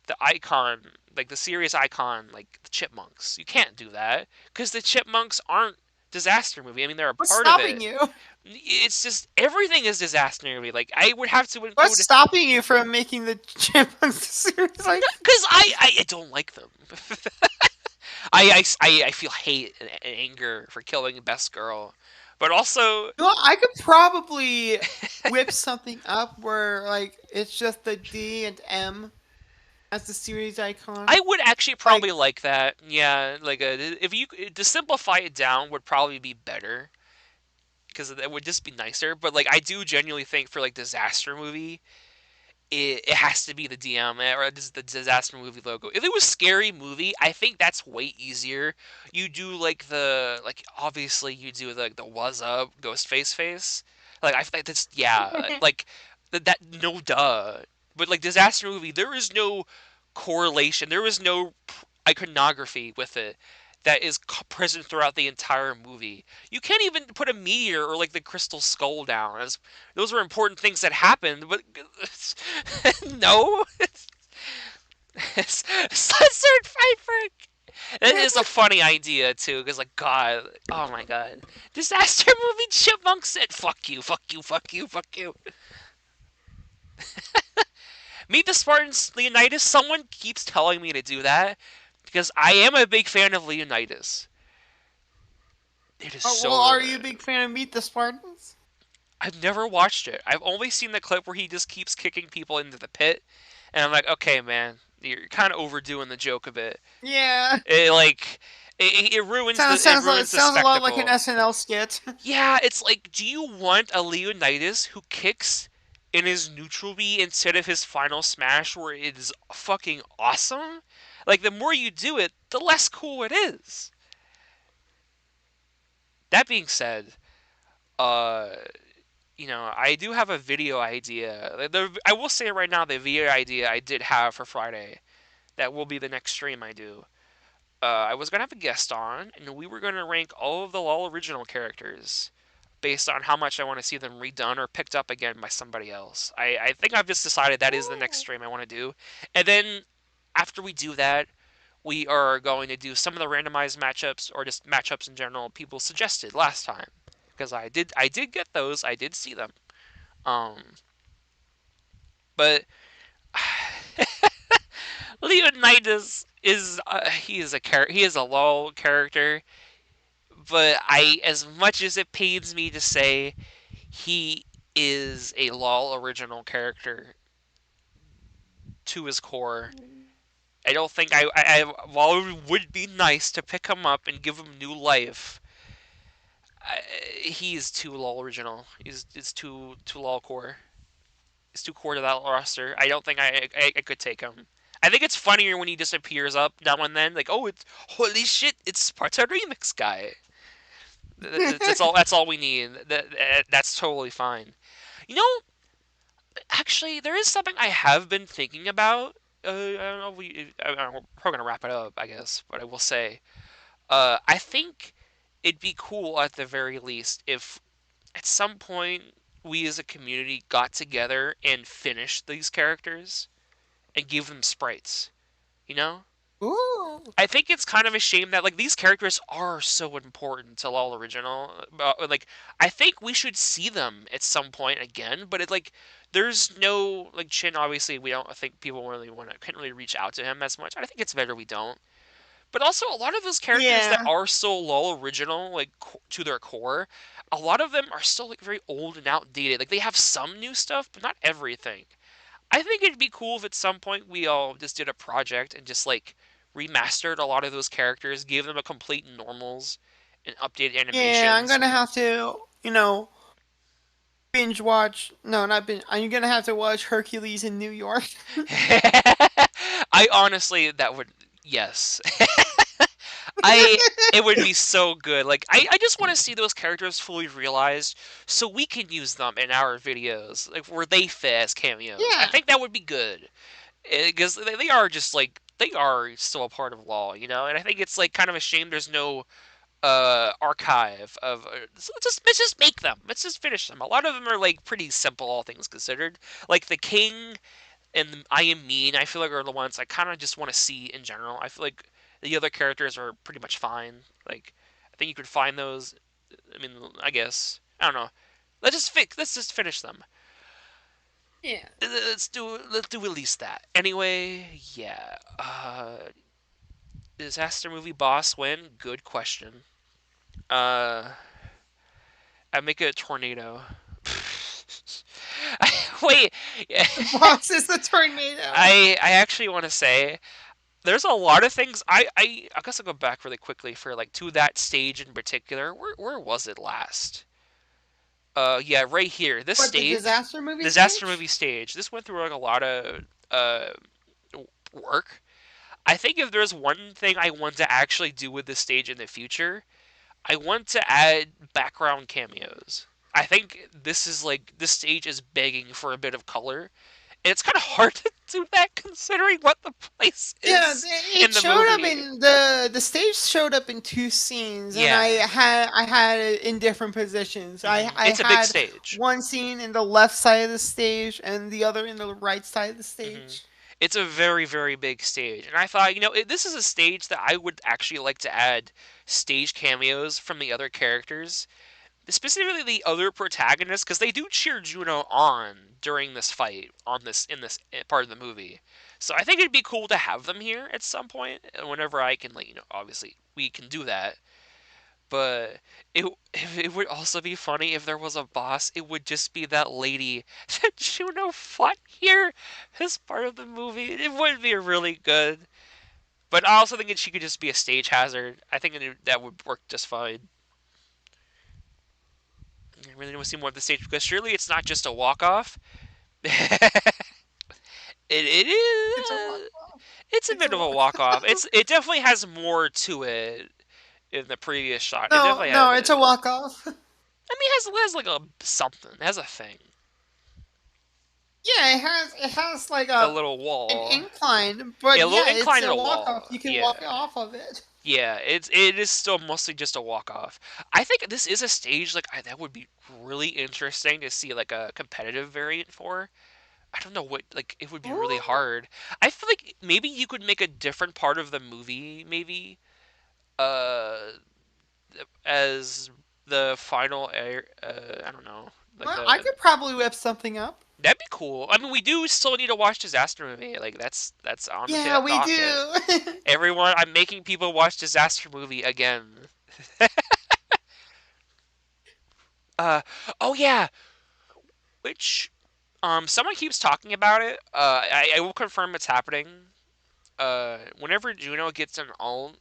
the icon, like the serious icon, like the Chipmunks. You can't do that because the Chipmunks aren't disaster movie. I mean, they're a What's part of stopping it. you? It's just everything is disaster movie. Like I would have to What's include stopping you from making the Chipmunks series? Like, because I don't like them. I feel hate and anger for killing Best Girl, but also you know, I could probably whip something up where like it's just the D and M as the series icon. I would actually Like, probably like that. Yeah, like if you to simplify it down would probably be better because it would just be nicer. But like I do genuinely think for like disaster movie, it has to be the DM or the disaster movie logo. If it was scary movie, I think that's way easier. You do like the like obviously you do like the was up ghost face. Like I think that's yeah like that no duh. But like disaster movie, there is no correlation. There is no iconography with it that is present throughout the entire movie. You can't even put a meteor or like the crystal skull down as those were important things that happened, but no, it's censored Frankfurt. It is a funny idea too, because like God, oh my God, disaster movie Chipmunk said, "Fuck you, fuck you, fuck you, fuck you." Meet the Spartans, Leonidas. Someone keeps telling me to do that because I am a big fan of Leonidas. It is oh, well, so are you a good. big fan of Meet the Spartans? I've never watched it. I've only seen the clip where he just keeps kicking people into the pit, and I'm like, okay, man, you're kind of overdoing the joke a bit. Yeah, It like it ruins the sounds a lot like an spectacle. SNL skit. Yeah, it's like, do you want a Leonidas who kicks in his neutral B instead of his final smash where it is fucking awesome? Like the more you do it, the less cool it is. That being said, uh I do have a video idea. I will say right now, the video idea I did have for Friday, that will be the next stream I do. I was gonna have a guest on, and we were gonna rank all of the LOL original characters based on how much I want to see them redone or picked up again by somebody else. I think I've just decided that is the next stream I want to do, and then after we do that, we are going to do some of the randomized matchups or just matchups in general people suggested last time because I did get those, I did see them. Um, but Leonidas is he is a LOL character, but I as much as it pains me to say he is a LOL original character to his core. I don't think while it would be nice to pick him up and give him new life, he's too LOL original. It's too LOL core. It's too core to that roster. I don't think I could take him. I think it's funnier when he just appears up now and then, like, oh, it's holy shit, it's Sparta Remix guy. That's all. That's all we need. That's totally fine. You know, Actually, there is something I have been thinking about. I don't know. We're probably gonna wrap it up, I guess. But I will say, I think it'd be cool at the very least if at some point we as a community got together and finished these characters and gave them sprites. You know? Ooh. I think it's kind of a shame that like these characters are so important to LoL original. Like I think we should see them at some point again, but it like there's no like Chin. Obviously, we don't I think people really want to couldn't really reach out to him as much. I think it's better we don't. But also a lot of those characters that Yeah. are still LoL original, like to their core, a lot of them are still like very old and outdated. Like they have some new stuff, but not everything. I think it'd be cool if at some point we all just did a project and just like remastered a lot of those characters, gave them a complete normals and updated Yeah, I'm animations. gonna have to, binge watch. No, not binge. I'm gonna have to watch Hercules in New York. I honestly, that would, yes. I it would be so good. Like I just want to see those characters fully realized so we can use them in our videos, like where they fit as cameos. I Yeah. think that would be good. Because they are just like they are still a part of law, and I think it's like kind of a shame there's no archive of so let's just make them, let's just finish them. A lot of them are like pretty simple, all things considered, like the king and I am mean. I feel like are the ones I kind of just want to see in general. I feel like the other characters are pretty much fine. Like I think you could find those. I mean, I guess I don't know. Let's just finish them. Yeah. Let's do at least that. Anyway, yeah. Disaster movie boss win? Good question. Uh, I make it a tornado. Wait, The boss is the tornado. I actually want to say there's a lot of things. I guess I'll go back really quickly for like to that stage in particular. Where was it last? Yeah, right here. This What, the stage, disaster movie disaster stage? movie stage. This went through like a lot of work. I think if there's one thing I want to actually do with this stage in the future, I want to add background cameos. I think this stage is begging for a bit of color. And it's kind of hard to do that considering what the place Yeah, is it in the showed up movie. in the stage showed up in two scenes, and I Yeah. had I had it in different positions. I It's a big had stage. one scene in the left side of the stage and the other in the right side of the hmm stage. It's a very, very big stage. And I thought, this is a stage that I would actually like to add stage cameos from the other characters, specifically the other protagonists, because they do cheer Juno on during this fight on this in this part of the movie. So I think it'd be cool to have them here at some point, whenever I can, like, obviously we can do that. But it would also be funny if there was a boss. It would just be that lady that Juno fought here as part of the movie. It would be really good. But I also think that she could just be a stage hazard. I think that would work just fine. I really want to see more of the stage because surely it's not just a walk off. It It's a walk is. off. It's a It's a bit of a walk. walk off. It definitely has more to it in the previous shot. It No, definitely has no, it's a it. walk off. I mean, it has like a something. It has a thing. Yeah, it has like A a little an wall. incline, Yeah, but a little yeah, it's incline and a a walk off. wall. You can Yeah. walk off of it. Yeah, it is still mostly just a walk off. I think this is a stage like that would be really interesting to see like a competitive variant for. I don't know what like it would be really Ooh. hard. I feel like maybe you could make a different part of the movie maybe uh as the final air I don't know. Like Well, I the could probably whip something up. That'd be cool. I mean, we do still need to watch Disaster Movie. Like that's on the Yeah, we docket. do. Everyone, I'm making people watch Disaster Movie again. Uh oh yeah, which someone keeps talking about it. I will confirm it's happening. Whenever Juno gets an alt,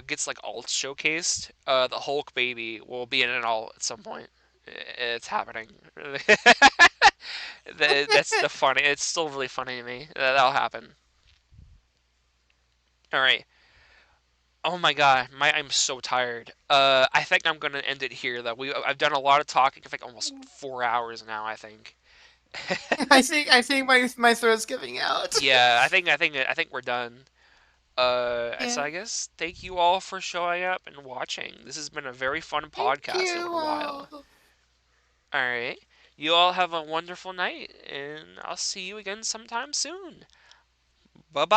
gets like alt showcased, the Hulk baby will be in an alt at some point. It's happening. That's the funny. It's still really funny to me. That'll happen. All right. Oh my god, I'm so tired. I think I'm gonna end it here. Though I've done a lot of talking. I think almost 4 hours now. I think. I think my throat's giving out. Yeah, I think we're done. So Yeah. I guess thank you all for showing up and watching. This has been a very fun Thank podcast over you a while. all. All right. You all have a wonderful night, and I'll see you again sometime soon. Bye bye.